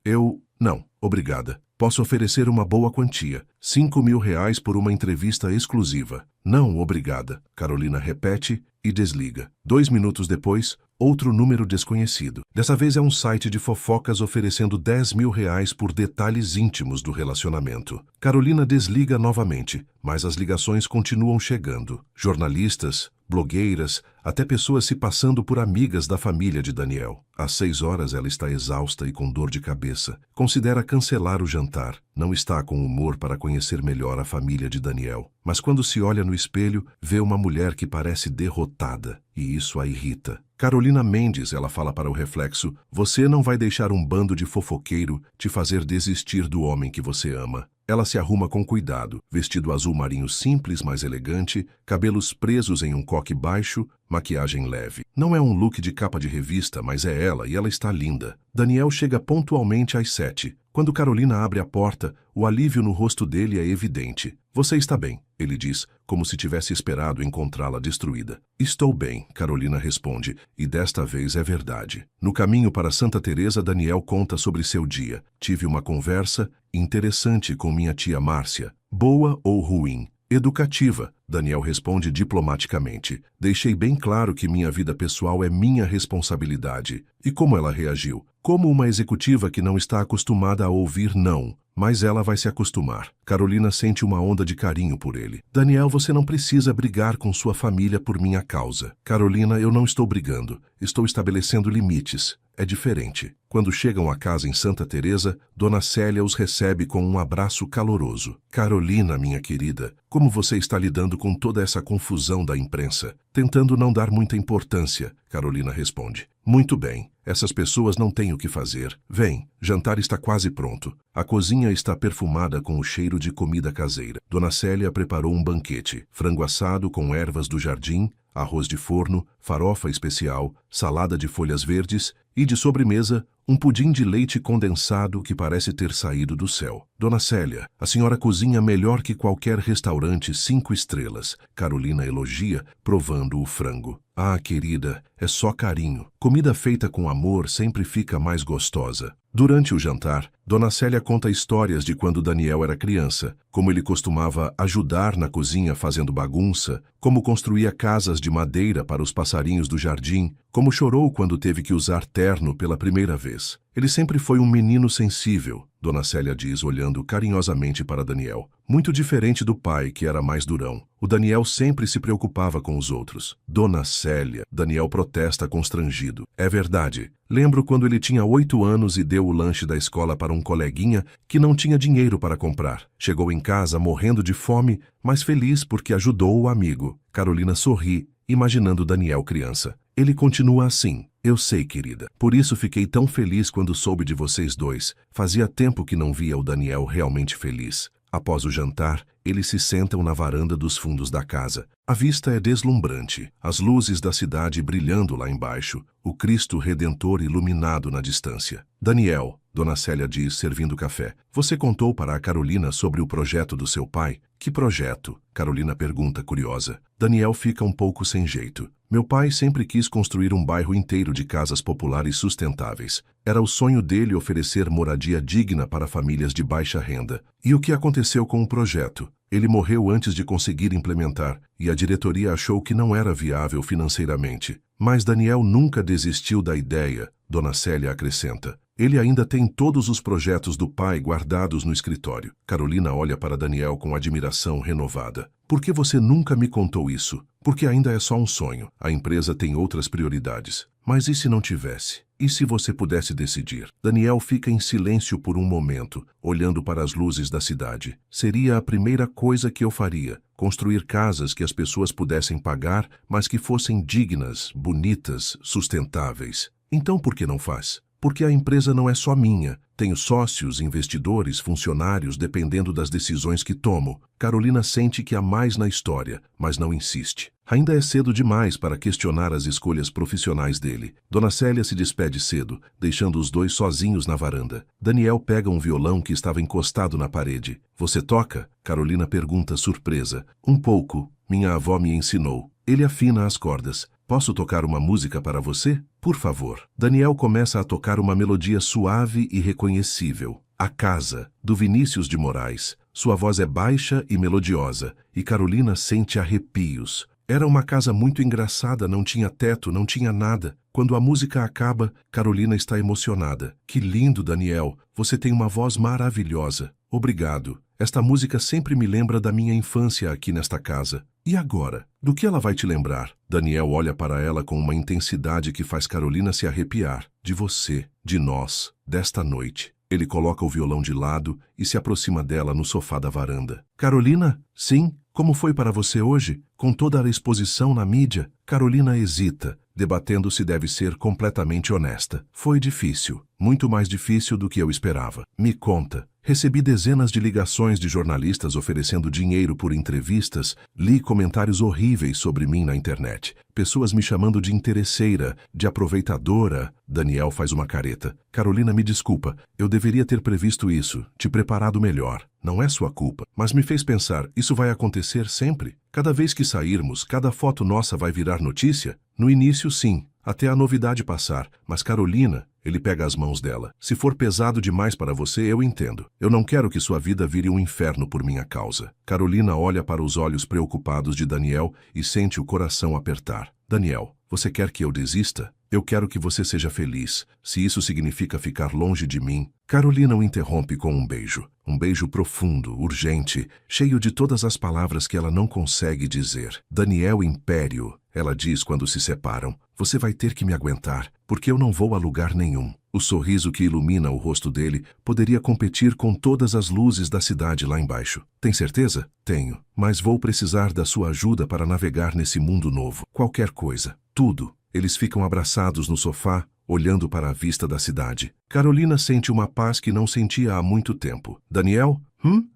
Não, obrigada. Posso oferecer uma boa quantia. R$ 5.000 por uma entrevista exclusiva. Não, obrigada. Carolina repete e desliga. 2 minutos depois, outro número desconhecido. Dessa vez é um site de fofocas oferecendo R$ 10.000 por detalhes íntimos do relacionamento. Carolina desliga novamente, mas as ligações continuam chegando. Jornalistas, blogueiras, até pessoas se passando por amigas da família de Daniel. Às 6 horas ela está exausta e com dor de cabeça. Considera cancelar o jantar. Não está com humor para conhecer melhor a família de Daniel. Mas quando se olha no espelho, vê uma mulher que parece derrotada. E isso a irrita. Carolina Mendes, ela fala para o reflexo, você não vai deixar um bando de fofoqueiro te fazer desistir do homem que você ama. Ela se arruma com cuidado, vestido azul marinho simples, mas elegante, cabelos presos em um coque baixo, maquiagem leve. Não é um look de capa de revista, mas é ela e ela está linda. Daniel chega pontualmente às 7. Quando Carolina abre a porta, o alívio no rosto dele é evidente. Você está bem, ele diz, como se tivesse esperado encontrá-la destruída. Estou bem, Carolina responde, e desta vez é verdade. No caminho para Santa Teresa, Daniel conta sobre seu dia. Tive uma conversa interessante com minha tia Márcia. Boa ou ruim? Educativa, Daniel responde diplomaticamente. Deixei bem claro que minha vida pessoal é minha responsabilidade. E como ela reagiu? Como uma executiva que não está acostumada a ouvir não, mas ela vai se acostumar. Carolina sente uma onda de carinho por ele. Daniel, você não precisa brigar com sua família por minha causa. Carolina, eu não estou brigando. Estou estabelecendo limites. É diferente. Quando chegam à casa em Santa Teresa, Dona Célia os recebe com um abraço caloroso. Carolina, minha querida, como você está lidando com toda essa confusão da imprensa? Tentando não dar muita importância, Carolina responde. Muito bem, essas pessoas não têm o que fazer. Vem, jantar está quase pronto. A cozinha está perfumada com o cheiro de comida caseira. Dona Célia preparou um banquete, frango assado com ervas do jardim, arroz de forno, farofa especial, salada de folhas verdes e, de sobremesa, um pudim de leite condensado que parece ter saído do céu. Dona Célia, a senhora cozinha melhor que qualquer restaurante 5 estrelas. Carolina elogia, provando o frango. Ah, querida, é só carinho. Comida feita com amor sempre fica mais gostosa. Durante o jantar, Dona Célia conta histórias de quando Daniel era criança, como ele costumava ajudar na cozinha fazendo bagunça, como construía casas de madeira para os passarinhos do jardim, como chorou quando teve que usar terno pela primeira vez. Ele sempre foi um menino sensível, Dona Célia diz, olhando carinhosamente para Daniel. Muito diferente do pai, que era mais durão. O Daniel sempre se preocupava com os outros. Dona Célia, Daniel protesta constrangido. É verdade. Lembro quando ele tinha 8 anos e deu o lanche da escola para um coleguinha que não tinha dinheiro para comprar. Chegou em casa morrendo de fome, mas feliz porque ajudou o amigo. Carolina sorri, imaginando Daniel criança. Ele continua assim. Eu sei, querida. Por isso fiquei tão feliz quando soube de vocês dois. Fazia tempo que não via o Daniel realmente feliz. Após o jantar, eles se sentam na varanda dos fundos da casa. A vista é deslumbrante, as luzes da cidade brilhando lá embaixo, o Cristo Redentor iluminado na distância. Daniel, Dona Célia diz, servindo café, você contou para a Carolina sobre o projeto do seu pai? Que projeto? Carolina pergunta, curiosa. Daniel fica um pouco sem jeito. Meu pai sempre quis construir um bairro inteiro de casas populares sustentáveis. Era o sonho dele oferecer moradia digna para famílias de baixa renda. E o que aconteceu com o projeto? Ele morreu antes de conseguir implementar, e a diretoria achou que não era viável financeiramente. Mas Daniel nunca desistiu da ideia, Dona Célia acrescenta. Ele ainda tem todos os projetos do pai guardados no escritório. Carolina olha para Daniel com admiração renovada. Por que você nunca me contou isso? Porque ainda é só um sonho. A empresa tem outras prioridades. Mas e se não tivesse? E se você pudesse decidir? Daniel fica em silêncio por um momento, olhando para as luzes da cidade. Seria a primeira coisa que eu faria. Construir casas que as pessoas pudessem pagar, mas que fossem dignas, bonitas, sustentáveis. Então por que não faz? Porque a empresa não é só minha. Tenho sócios, investidores, funcionários, dependendo das decisões que tomo. Carolina sente que há mais na história, mas não insiste. Ainda é cedo demais para questionar as escolhas profissionais dele. Dona Célia se despede cedo, deixando os dois sozinhos na varanda. Daniel pega um violão que estava encostado na parede. Você toca? Carolina pergunta surpresa. Um pouco. Minha avó me ensinou. Ele afina as cordas. Posso tocar uma música para você? Por favor. Daniel começa a tocar uma melodia suave e reconhecível. A Casa, do Vinícius de Moraes. Sua voz é baixa e melodiosa, e Carolina sente arrepios. Era uma casa muito engraçada, não tinha teto, não tinha nada. Quando a música acaba, Carolina está emocionada. Que lindo, Daniel. Você tem uma voz maravilhosa. Obrigado. Esta música sempre me lembra da minha infância aqui nesta casa. E agora? Do que ela vai te lembrar? Daniel olha para ela com uma intensidade que faz Carolina se arrepiar. De você, de nós, desta noite. Ele coloca o violão de lado e se aproxima dela no sofá da varanda. Carolina? Sim? Como foi para você hoje? Com toda a exposição na mídia? Carolina hesita, debatendo se deve ser completamente honesta. Foi difícil. Muito mais difícil do que eu esperava. Me conta. Recebi dezenas de ligações de jornalistas oferecendo dinheiro por entrevistas, li comentários horríveis sobre mim na internet. Pessoas me chamando de interesseira, de aproveitadora. Daniel faz uma careta. Carolina, me desculpa, eu deveria ter previsto isso, te preparado melhor. Não é sua culpa, mas me fez pensar, isso vai acontecer sempre? Cada vez que sairmos, cada foto nossa vai virar notícia? No início, sim, até a novidade passar, mas Carolina... Ele pega as mãos dela. Se for pesado demais para você, eu entendo. Eu não quero que sua vida vire um inferno por minha causa. Carolina olha para os olhos preocupados de Daniel e sente o coração apertar. Daniel, você quer que eu desista? Eu quero que você seja feliz. Se isso significa ficar longe de mim... Carolina o interrompe com um beijo. Um beijo profundo, urgente, cheio de todas as palavras que ela não consegue dizer. Daniel Império, ela diz quando se separam. Você vai ter que me aguentar, porque eu não vou a lugar nenhum. O sorriso que ilumina o rosto dele poderia competir com todas as luzes da cidade lá embaixo. Tem certeza? Tenho. Mas vou precisar da sua ajuda para navegar nesse mundo novo. Qualquer coisa. Tudo. Eles ficam abraçados no sofá, olhando para a vista da cidade. Carolina sente uma paz que não sentia há muito tempo. Daniel?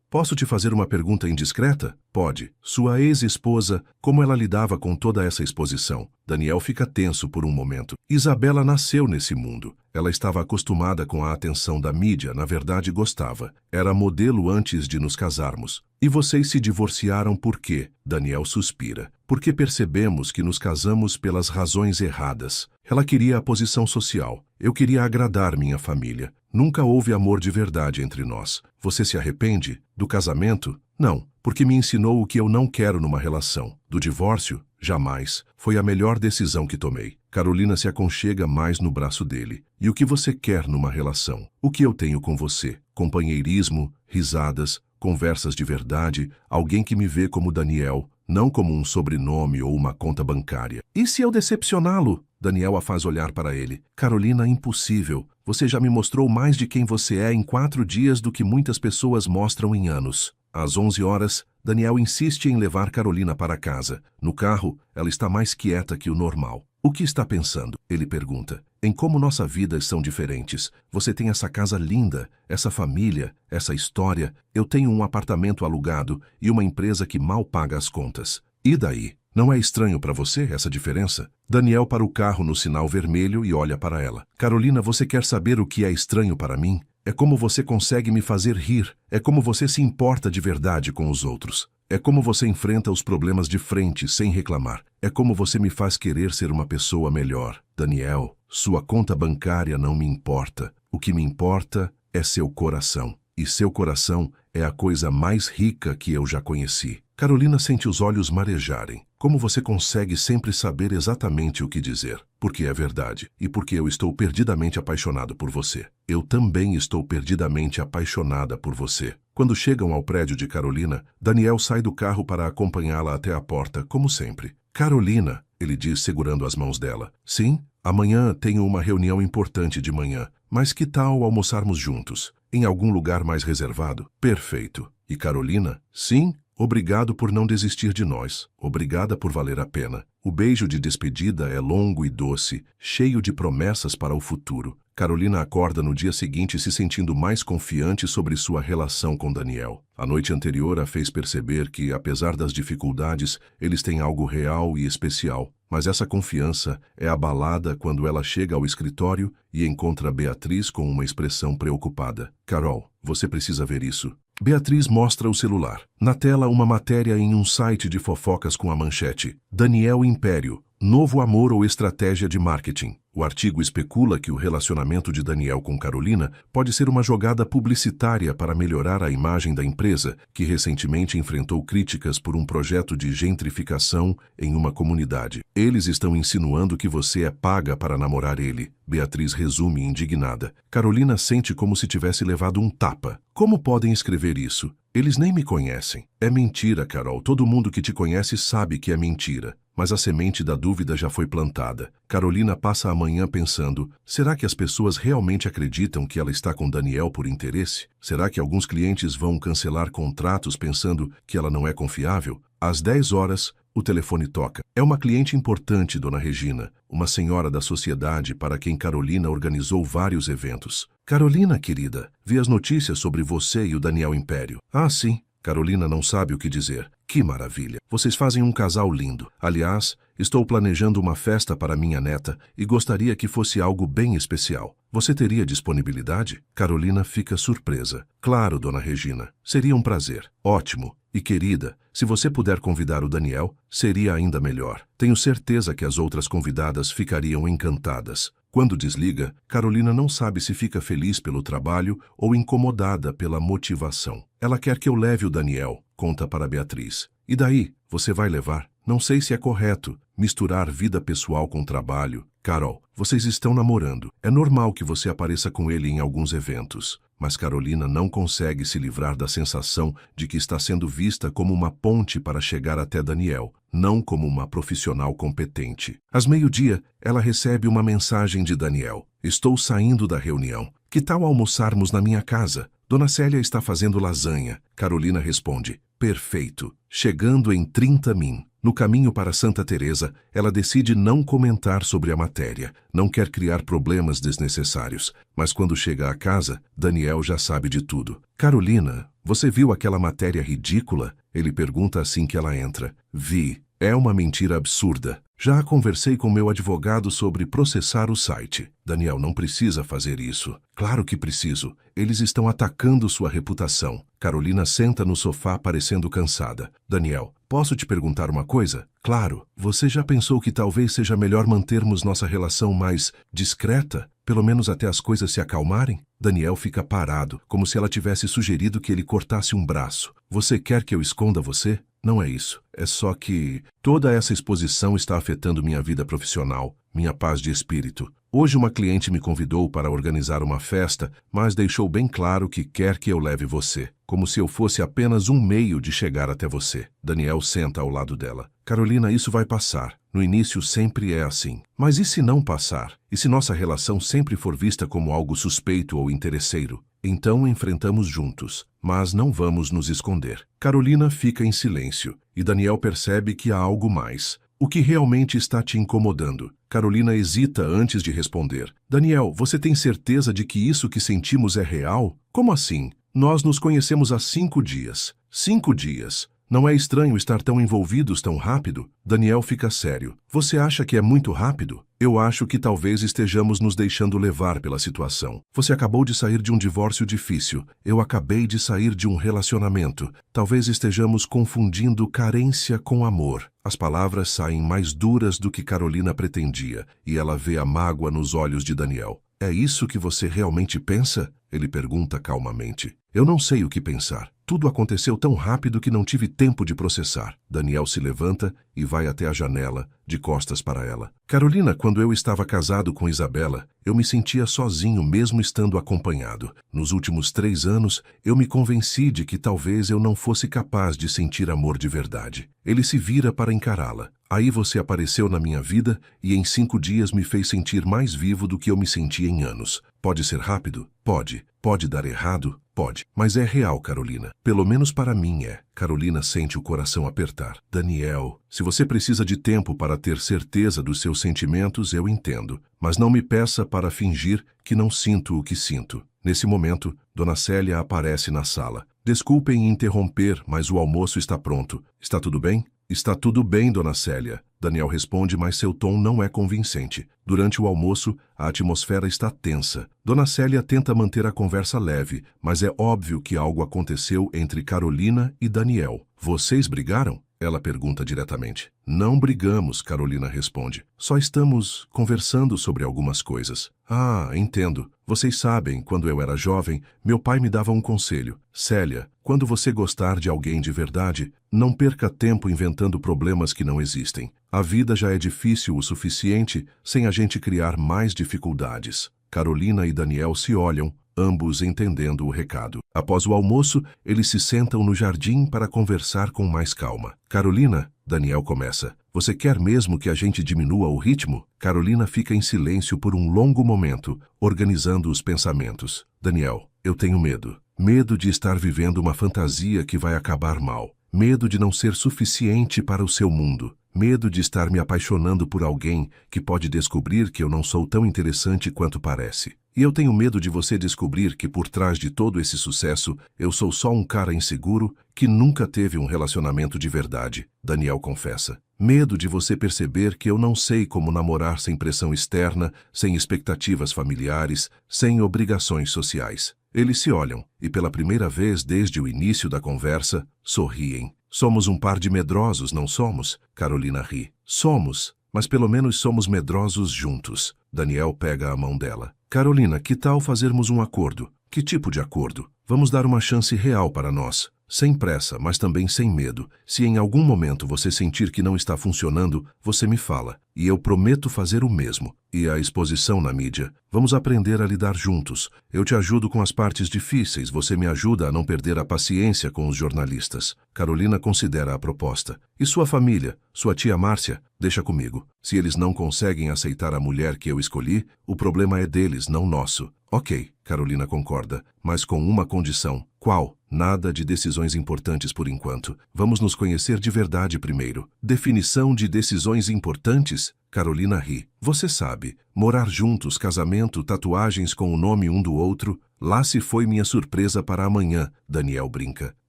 Posso te fazer uma pergunta indiscreta? Pode. Sua ex-esposa, como ela lidava com toda essa exposição? Daniel fica tenso por um momento. Isabela nasceu nesse mundo. Ela estava acostumada com a atenção da mídia, na verdade gostava. Era modelo antes de nos casarmos. E vocês se divorciaram por quê? Daniel suspira. Porque percebemos que nos casamos pelas razões erradas. Ela queria a posição social. Eu queria agradar minha família. Nunca houve amor de verdade entre nós. Você se arrepende? Do casamento? Não, porque me ensinou o que eu não quero numa relação. Do divórcio? Jamais. Foi a melhor decisão que tomei. Carolina se aconchega mais no braço dele. E o que você quer numa relação? O que eu tenho com você? Companheirismo, risadas, conversas de verdade, alguém que me vê como Daniel, não como um sobrenome ou uma conta bancária. E se eu decepcioná-lo? Daniel a faz olhar para ele. Carolina, impossível. Você já me mostrou mais de quem você é em 4 dias do que muitas pessoas mostram em anos. Às 11 horas, Daniel insiste em levar Carolina para casa. No carro, ela está mais quieta que o normal. O que está pensando? Ele pergunta. Em como nossas vidas são diferentes. Você tem essa casa linda, essa família, essa história. Eu tenho um apartamento alugado e uma empresa que mal paga as contas. E daí? Não é estranho para você essa diferença? Daniel para o carro no sinal vermelho e olha para ela. Carolina, você quer saber o que é estranho para mim? É como você consegue me fazer rir. É como você se importa de verdade com os outros. É como você enfrenta os problemas de frente sem reclamar. É como você me faz querer ser uma pessoa melhor. Daniel, sua conta bancária não me importa. O que me importa é seu coração. E seu coração é a coisa mais rica que eu já conheci. Carolina sente os olhos marejarem. Como você consegue sempre saber exatamente o que dizer? Porque é verdade. E porque eu estou perdidamente apaixonado por você. Eu também estou perdidamente apaixonada por você. Quando chegam ao prédio de Carolina, Daniel sai do carro para acompanhá-la até a porta, como sempre. Carolina, ele diz segurando as mãos dela. Sim, amanhã tenho uma reunião importante de manhã. Mas que tal almoçarmos juntos? Em algum lugar mais reservado? Perfeito. E Carolina? Sim. Obrigado por não desistir de nós. Obrigada por valer a pena. O beijo de despedida é longo e doce, cheio de promessas para o futuro. Carolina acorda no dia seguinte se sentindo mais confiante sobre sua relação com Daniel. A noite anterior a fez perceber que, apesar das dificuldades, eles têm algo real e especial. Mas essa confiança é abalada quando ela chega ao escritório e encontra Beatriz com uma expressão preocupada. Carol, você precisa ver isso. Beatriz mostra o celular. Na tela, uma matéria em um site de fofocas com a manchete: Daniel Império, novo amor ou estratégia de marketing. O artigo especula que o relacionamento de Daniel com Carolina pode ser uma jogada publicitária para melhorar a imagem da empresa, que recentemente enfrentou críticas por um projeto de gentrificação em uma comunidade. Eles estão insinuando que você é paga para namorar ele. Beatriz resume indignada. Carolina sente como se tivesse levado um tapa. Como podem escrever isso? Eles nem me conhecem. É mentira, Carol. Todo mundo que te conhece sabe que é mentira. Mas a semente da dúvida já foi plantada. Carolina passa a manhã pensando, será que as pessoas realmente acreditam que ela está com Daniel por interesse? Será que alguns clientes vão cancelar contratos pensando que ela não é confiável? Às 10 horas, O telefone toca. É uma cliente importante, dona Regina, uma senhora da sociedade para quem Carolina organizou vários eventos. Carolina, querida, vi as notícias sobre você e o Daniel Império. Ah, sim. Carolina não sabe o que dizer. Que maravilha! Vocês fazem um casal lindo. Aliás, estou planejando uma festa para minha neta e gostaria que fosse algo bem especial. Você teria disponibilidade? Carolina fica surpresa. Claro, dona Regina. Seria um prazer. Ótimo. E querida, se você puder convidar o Daniel, seria ainda melhor. Tenho certeza que as outras convidadas ficariam encantadas. Quando desliga, Carolina não sabe se fica feliz pelo trabalho ou incomodada pela motivação. Ela quer que eu leve o Daniel, conta para Beatriz. E daí, você vai levar? Não sei se é correto misturar vida pessoal com trabalho. Carol, vocês estão namorando. É normal que você apareça com ele em alguns eventos. Mas Carolina não consegue se livrar da sensação de que está sendo vista como uma ponte para chegar até Daniel, não como uma profissional competente. Às meio-dia, ela recebe uma mensagem de Daniel. Estou saindo da reunião. Que tal almoçarmos na minha casa? Dona Célia está fazendo lasanha. Carolina responde. Perfeito. Chegando em 30 min. No caminho para Santa Teresa, ela decide não comentar sobre a matéria. Não quer criar problemas desnecessários. Mas quando chega à casa, Daniel já sabe de tudo. Carolina, você viu aquela matéria ridícula? Ele pergunta assim que ela entra. Vi. É uma mentira absurda. Já conversei com meu advogado sobre processar o site. Daniel não precisa fazer isso. Claro que preciso. Eles estão atacando sua reputação. Carolina senta no sofá parecendo cansada. Daniel, posso te perguntar uma coisa? Claro. Você já pensou que talvez seja melhor mantermos nossa relação mais discreta? Pelo menos até as coisas se acalmarem? Daniel fica parado, como se ela tivesse sugerido que ele cortasse um braço. Você quer que eu esconda você? Não é isso. É só que toda essa exposição está afetando minha vida profissional, minha paz de espírito. Hoje uma cliente me convidou para organizar uma festa, mas deixou bem claro que quer que eu leve você, como se eu fosse apenas um meio de chegar até você. Daniel senta ao lado dela. Carolina, isso vai passar. No início sempre é assim. Mas e se não passar? E se nossa relação sempre for vista como algo suspeito ou interesseiro? Então enfrentamos juntos, mas não vamos nos esconder. Carolina fica em silêncio, e Daniel percebe que há algo mais. O que realmente está te incomodando? Carolina hesita antes de responder. Daniel, você tem certeza de que isso que sentimos é real? Como assim? Nós nos conhecemos há 5 dias. 5 dias. Não é estranho estar tão envolvidos tão rápido? Daniel fica sério. Você acha que é muito rápido? Eu acho que talvez estejamos nos deixando levar pela situação. Você acabou de sair de um divórcio difícil. Eu acabei de sair de um relacionamento. Talvez estejamos confundindo carência com amor. As palavras saem mais duras do que Carolina pretendia, e ela vê a mágoa nos olhos de Daniel. É isso que você realmente pensa? Ele pergunta calmamente. Eu não sei o que pensar. Tudo aconteceu tão rápido que não tive tempo de processar. Daniel se levanta e vai até a janela, de costas para ela. Carolina, quando eu estava casado com Isabela, eu me sentia sozinho mesmo estando acompanhado. Nos últimos 3 anos, eu me convenci de que talvez eu não fosse capaz de sentir amor de verdade. Ele se vira para encará-la. Aí você apareceu na minha vida e em 5 dias me fez sentir mais vivo do que eu me sentia em anos. Pode ser rápido? Pode. Pode dar errado? Pode. Mas é real, Carolina. Pelo menos para mim é. Carolina sente o coração apertar. Daniel, se você precisa de tempo para ter certeza dos seus sentimentos, eu entendo. Mas não me peça para fingir que não sinto o que sinto. Nesse momento, Dona Célia aparece na sala. Desculpem interromper, mas o almoço está pronto. Está tudo bem? Está tudo bem, Dona Célia. Daniel responde, mas seu tom não é convincente. Durante o almoço, a atmosfera está tensa. Dona Célia tenta manter a conversa leve, mas é óbvio que algo aconteceu entre Carolina e Daniel. Vocês brigaram? Ela pergunta diretamente. Não brigamos, Carolina responde. Só estamos conversando sobre algumas coisas. Ah, entendo. Vocês sabem, quando eu era jovem, meu pai me dava um conselho. Célia, quando você gostar de alguém de verdade, não perca tempo inventando problemas que não existem. A vida já é difícil o suficiente sem a gente criar mais dificuldades. Carolina e Daniel se olham, ambos entendendo o recado. Após o almoço, eles se sentam no jardim para conversar com mais calma. Carolina, Daniel começa. Você quer mesmo que a gente diminua o ritmo? Carolina fica em silêncio por um longo momento, organizando os pensamentos. Daniel, eu tenho medo. Medo de estar vivendo uma fantasia que vai acabar mal. Medo de não ser suficiente para o seu mundo. Medo de estar me apaixonando por alguém que pode descobrir que eu não sou tão interessante quanto parece. E eu tenho medo de você descobrir que por trás de todo esse sucesso, eu sou só um cara inseguro que nunca teve um relacionamento de verdade, Daniel confessa. Medo de você perceber que eu não sei como namorar sem pressão externa, sem expectativas familiares, sem obrigações sociais. Eles se olham e, pela primeira vez desde o início da conversa, sorriem. Somos um par de medrosos, não somos? Carolina ri. Somos, mas pelo menos somos medrosos juntos. Daniel pega a mão dela. Carolina, que tal fazermos um acordo? Que tipo de acordo? Vamos dar uma chance real para nós. Sem pressa, mas também sem medo. Se em algum momento você sentir que não está funcionando, você me fala. E eu prometo fazer o mesmo. E a exposição na mídia. Vamos aprender a lidar juntos. Eu te ajudo com as partes difíceis, você me ajuda a não perder a paciência com os jornalistas. Carolina considera a proposta. E sua família? Sua tia Márcia? Deixa comigo. Se eles não conseguem aceitar a mulher que eu escolhi, o problema é deles, não nosso. Ok, Carolina concorda, mas com uma condição. Qual? Nada de decisões importantes por enquanto. Vamos nos conhecer de verdade primeiro. Definição de decisões importantes? Carolina ri. Você sabe, morar juntos, casamento, tatuagens com o nome um do outro. Lá se foi minha surpresa para amanhã, Daniel brinca.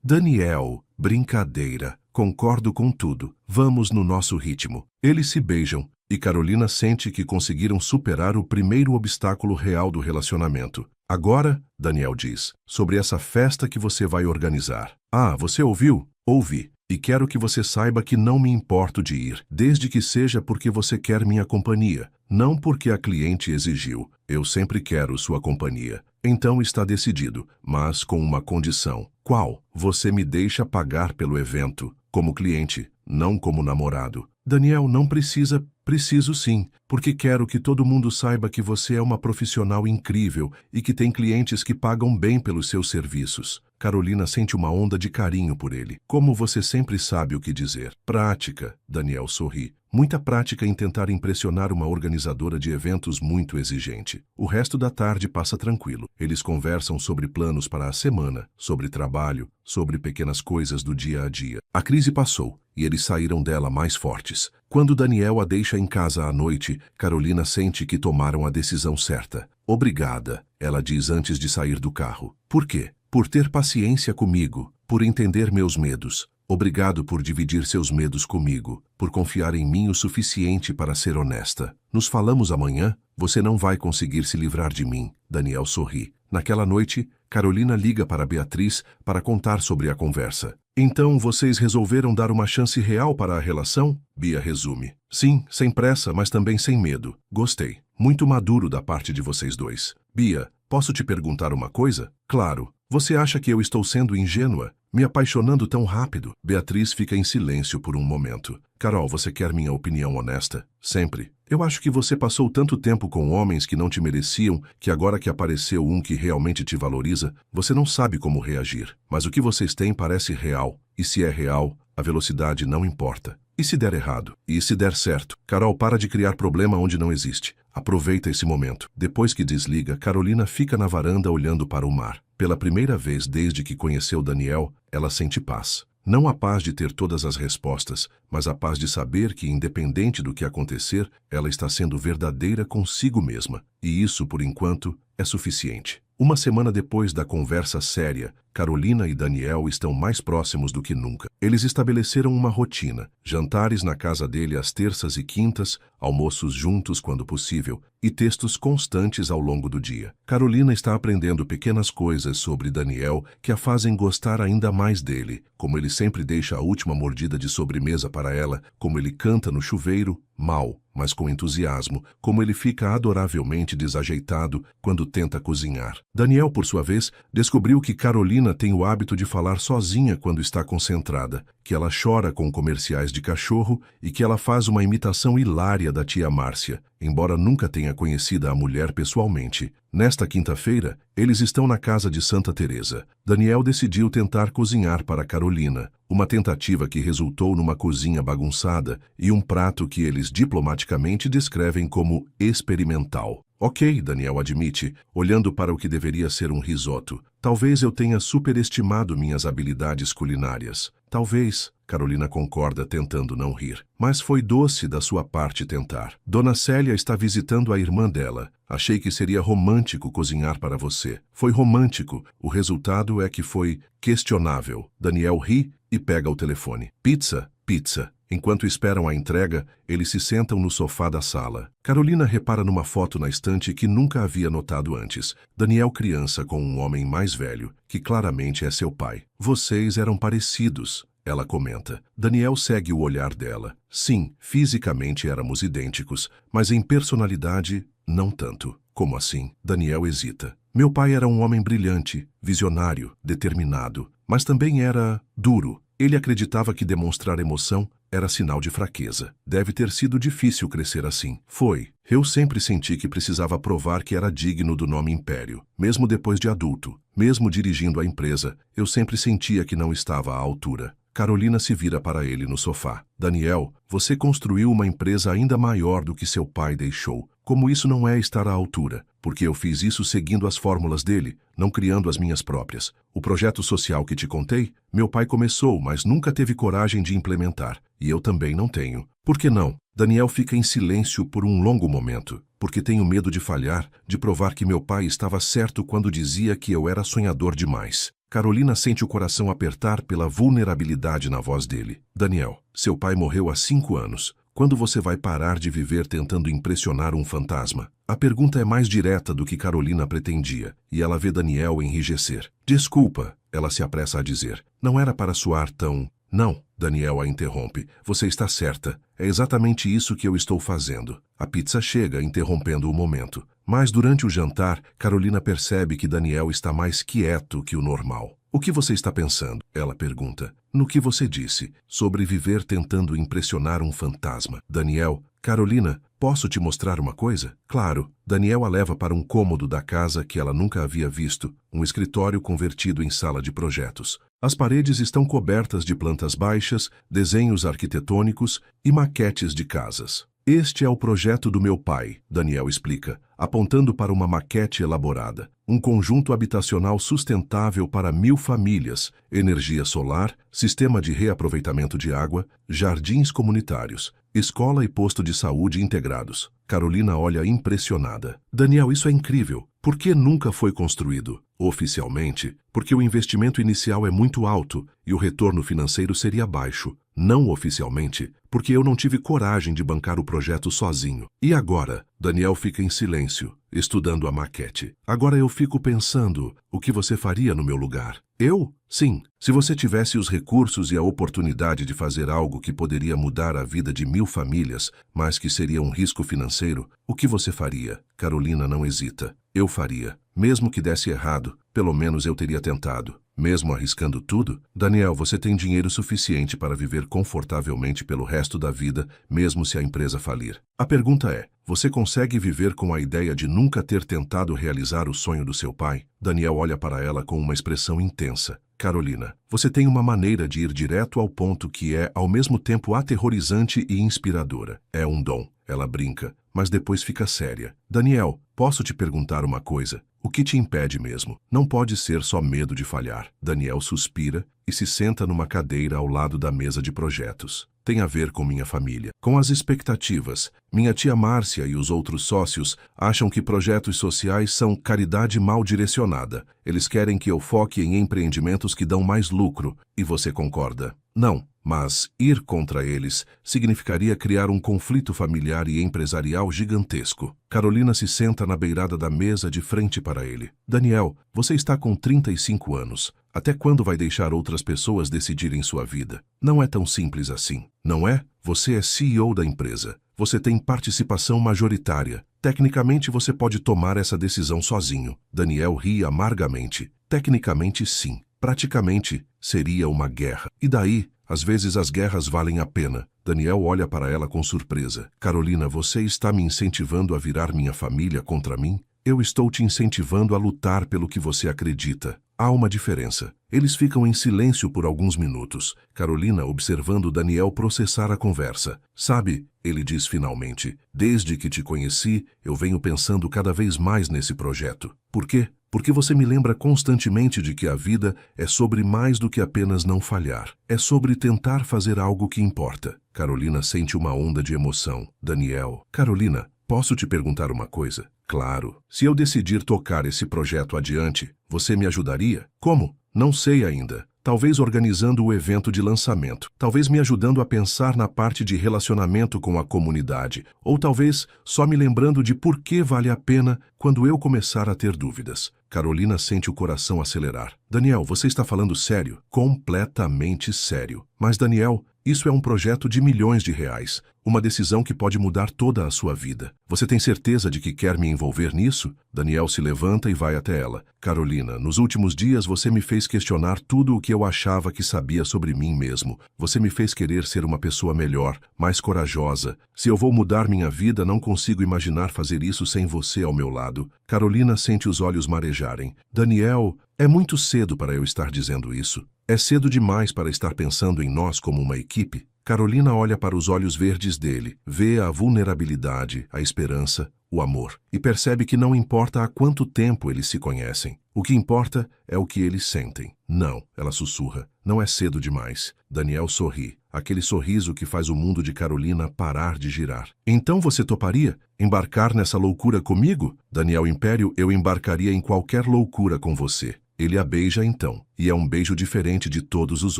Daniel, brincadeira. Concordo com tudo. Vamos no nosso ritmo. Eles se beijam. E Carolina sente que conseguiram superar o primeiro obstáculo real do relacionamento. Agora, Daniel diz, sobre essa festa que você vai organizar. Ah, você ouviu? Ouvi. E quero que você saiba que não me importo de ir, desde que seja porque você quer minha companhia, não porque a cliente exigiu. Eu sempre quero sua companhia. Então está decidido, mas com uma condição. Qual? Você me deixa pagar pelo evento, como cliente, não como namorado. Daniel, não precisa. Preciso sim, porque quero que todo mundo saiba que você é uma profissional incrível e que tem clientes que pagam bem pelos seus serviços. Carolina sente uma onda de carinho por ele. Como você sempre sabe o que dizer. Prática, Daniel sorri. Muita prática em tentar impressionar uma organizadora de eventos muito exigente. O resto da tarde passa tranquilo. Eles conversam sobre planos para a semana, sobre trabalho, sobre pequenas coisas do dia a dia. A crise passou e eles saíram dela mais fortes. Quando Daniel a deixa em casa à noite, Carolina sente que tomaram a decisão certa. Obrigada, ela diz antes de sair do carro. Por quê? Por ter paciência comigo, por entender meus medos. Obrigado por dividir seus medos comigo, por confiar em mim o suficiente para ser honesta. Nos falamos amanhã? Você não vai conseguir se livrar de mim. Daniel sorri. Naquela noite, Carolina liga para Beatriz para contar sobre a conversa. Então vocês resolveram dar uma chance real para a relação? Bia resume. Sim, sem pressa, mas também sem medo. Gostei. Muito maduro da parte de vocês dois. Bia, posso te perguntar uma coisa? Claro. Você acha que eu estou sendo ingênua? Me apaixonando tão rápido? Beatriz fica em silêncio por um momento. Carol, você quer minha opinião honesta? Sempre. Eu acho que você passou tanto tempo com homens que não te mereciam, que agora que apareceu um que realmente te valoriza, você não sabe como reagir. Mas o que vocês têm parece real. E se é real, a velocidade não importa. E se der errado? E se der certo? Carol, para de criar problema onde não existe. Aproveita esse momento. Depois que desliga, Carolina fica na varanda olhando para o mar. Pela primeira vez desde que conheceu Daniel, ela sente paz. Não a paz de ter todas as respostas, mas a paz de saber que, independente do que acontecer, ela está sendo verdadeira consigo mesma. E isso, por enquanto, é suficiente. Uma semana depois da conversa séria, Carolina e Daniel estão mais próximos do que nunca. Eles estabeleceram uma rotina, jantares na casa dele às terças e quintas, almoços juntos quando possível e textos constantes ao longo do dia. Carolina está aprendendo pequenas coisas sobre Daniel que a fazem gostar ainda mais dele, como ele sempre deixa a última mordida de sobremesa para ela, como ele canta no chuveiro, mal, mas com entusiasmo, como ele fica adoravelmente desajeitado quando tenta cozinhar. Daniel, por sua vez, descobriu que Carolina tem o hábito de falar sozinha quando está concentrada, que ela chora com comerciais de cachorro e que ela faz uma imitação hilária da tia Márcia, embora nunca tenha conhecido a mulher pessoalmente. Nesta quinta-feira, eles estão na casa de Santa Teresa. Daniel decidiu tentar cozinhar para Carolina, uma tentativa que resultou numa cozinha bagunçada e um prato que eles diplomaticamente descrevem como experimental. Ok, Daniel admite, olhando para o que deveria ser um risoto. Talvez eu tenha superestimado minhas habilidades culinárias. Talvez, Carolina concorda tentando não rir. Mas foi doce da sua parte tentar. Dona Célia está visitando a irmã dela. Achei que seria romântico cozinhar para você. Foi romântico. O resultado é que foi questionável. Daniel ri e pega o telefone. Pizza, pizza. Enquanto esperam a entrega, eles se sentam no sofá da sala. Carolina repara numa foto na estante que nunca havia notado antes. Daniel criança com um homem mais velho, que claramente é seu pai. Vocês eram parecidos, ela comenta. Daniel segue o olhar dela. Sim, fisicamente éramos idênticos, mas em personalidade, não tanto. Como assim? Daniel hesita. Meu pai era um homem brilhante, visionário, determinado, mas também era duro. Ele acreditava que demonstrar emoção era sinal de fraqueza. Deve ter sido difícil crescer assim. Foi. Eu sempre senti que precisava provar que era digno do nome Império. Mesmo depois de adulto, mesmo dirigindo a empresa, eu sempre sentia que não estava à altura. Carolina se vira para ele no sofá. Daniel, você construiu uma empresa ainda maior do que seu pai deixou. Como isso não é estar à altura? Porque eu fiz isso seguindo as fórmulas dele, não criando as minhas próprias. O projeto social que te contei, meu pai começou, mas nunca teve coragem de implementar. E eu também não tenho. Por que não? Daniel fica em silêncio por um longo momento. Porque tenho medo de falhar, de provar que meu pai estava certo quando dizia que eu era sonhador demais. Carolina sente o coração apertar pela vulnerabilidade na voz dele. Daniel, seu pai morreu há 5 anos. Quando você vai parar de viver tentando impressionar um fantasma? A pergunta é mais direta do que Carolina pretendia, e ela vê Daniel enrijecer. Desculpa, ela se apressa a dizer. Não era para soar tão... Não, Daniel a interrompe. Você está certa. É exatamente isso que eu estou fazendo. A pizza chega, interrompendo o momento. Mas durante o jantar, Carolina percebe que Daniel está mais quieto que o normal. O que você está pensando? Ela pergunta. No que você disse, sobre viver tentando impressionar um fantasma. Daniel, Carolina, posso te mostrar uma coisa? Claro. Daniel a leva para um cômodo da casa que ela nunca havia visto, um escritório convertido em sala de projetos. As paredes estão cobertas de plantas baixas, desenhos arquitetônicos e maquetes de casas. Este é o projeto do meu pai, Daniel explica, apontando para uma maquete elaborada. Um conjunto habitacional sustentável para 1000 famílias, energia solar, sistema de reaproveitamento de água, jardins comunitários, escola e posto de saúde integrados. Carolina olha impressionada. Daniel, isso é incrível. Por que nunca foi construído? Oficialmente, porque o investimento inicial é muito alto e o retorno financeiro seria baixo. Não oficialmente, porque eu não tive coragem de bancar o projeto sozinho. E agora? Daniel fica em silêncio, estudando a maquete. Agora eu fico pensando, o que você faria no meu lugar? Eu? Sim. Se você tivesse os recursos e a oportunidade de fazer algo que poderia mudar a vida de 1000 famílias, mas que seria um risco financeiro, o que você faria? Carolina não hesita. Eu faria. Mesmo que desse errado, pelo menos eu teria tentado. Mesmo arriscando tudo, Daniel, você tem dinheiro suficiente para viver confortavelmente pelo resto da vida, mesmo se a empresa falir. A pergunta é, você consegue viver com a ideia de nunca ter tentado realizar o sonho do seu pai? Daniel olha para ela com uma expressão intensa. Carolina, você tem uma maneira de ir direto ao ponto que é, ao mesmo tempo, aterrorizante e inspiradora. É um dom. Ela brinca, mas depois fica séria. Daniel, posso te perguntar uma coisa? O que te impede mesmo? Não pode ser só medo de falhar. Daniel suspira e se senta numa cadeira ao lado da mesa de projetos. Tem a ver com minha família, com as expectativas. Minha tia Márcia e os outros sócios acham que projetos sociais são caridade mal direcionada. Eles querem que eu foque em empreendimentos que dão mais lucro. E você concorda? Não. Mas ir contra eles significaria criar um conflito familiar e empresarial gigantesco. Carolina se senta na beirada da mesa de frente para ele. Daniel, você está com 35 anos. Até quando vai deixar outras pessoas decidirem sua vida? Não é tão simples assim, não é? Você é CEO da empresa. Você tem participação majoritária. Tecnicamente você pode tomar essa decisão sozinho. Daniel ri amargamente. Tecnicamente sim. Praticamente seria uma guerra. E daí? Às vezes as guerras valem a pena. Daniel olha para ela com surpresa. Carolina, você está me incentivando a virar minha família contra mim? Eu estou te incentivando a lutar pelo que você acredita. Há uma diferença. Eles ficam em silêncio por alguns minutos, Carolina observando Daniel processar a conversa. Sabe, ele diz finalmente, desde que te conheci, eu venho pensando cada vez mais nesse projeto. Por quê? Porque você me lembra constantemente de que a vida é sobre mais do que apenas não falhar. É sobre tentar fazer algo que importa. Carolina sente uma onda de emoção. Daniel, Carolina, posso te perguntar uma coisa? Claro. Se eu decidir tocar esse projeto adiante, você me ajudaria? Como? Não sei ainda. Talvez organizando o evento de lançamento. Talvez me ajudando a pensar na parte de relacionamento com a comunidade. Ou talvez só me lembrando de por que vale a pena quando eu começar a ter dúvidas. Carolina sente o coração acelerar. Daniel, você está falando sério? Completamente sério. Mas Daniel, isso é um projeto de milhões de reais. Uma decisão que pode mudar toda a sua vida. Você tem certeza de que quer me envolver nisso? Daniel se levanta e vai até ela. Carolina, nos últimos dias você me fez questionar tudo o que eu achava que sabia sobre mim mesmo. Você me fez querer ser uma pessoa melhor, mais corajosa. Se eu vou mudar minha vida, não consigo imaginar fazer isso sem você ao meu lado. Carolina sente os olhos marejarem. Daniel, é muito cedo para eu estar dizendo isso. É cedo demais para estar pensando em nós como uma equipe. Carolina olha para os olhos verdes dele, vê a vulnerabilidade, a esperança, o amor, e percebe que não importa há quanto tempo eles se conhecem. O que importa é o que eles sentem. Não, ela sussurra, não é cedo demais. Daniel sorri, aquele sorriso que faz o mundo de Carolina parar de girar. Então você toparia embarcar nessa loucura comigo? Daniel Império, eu embarcaria em qualquer loucura com você. Ele a beija então, e é um beijo diferente de todos os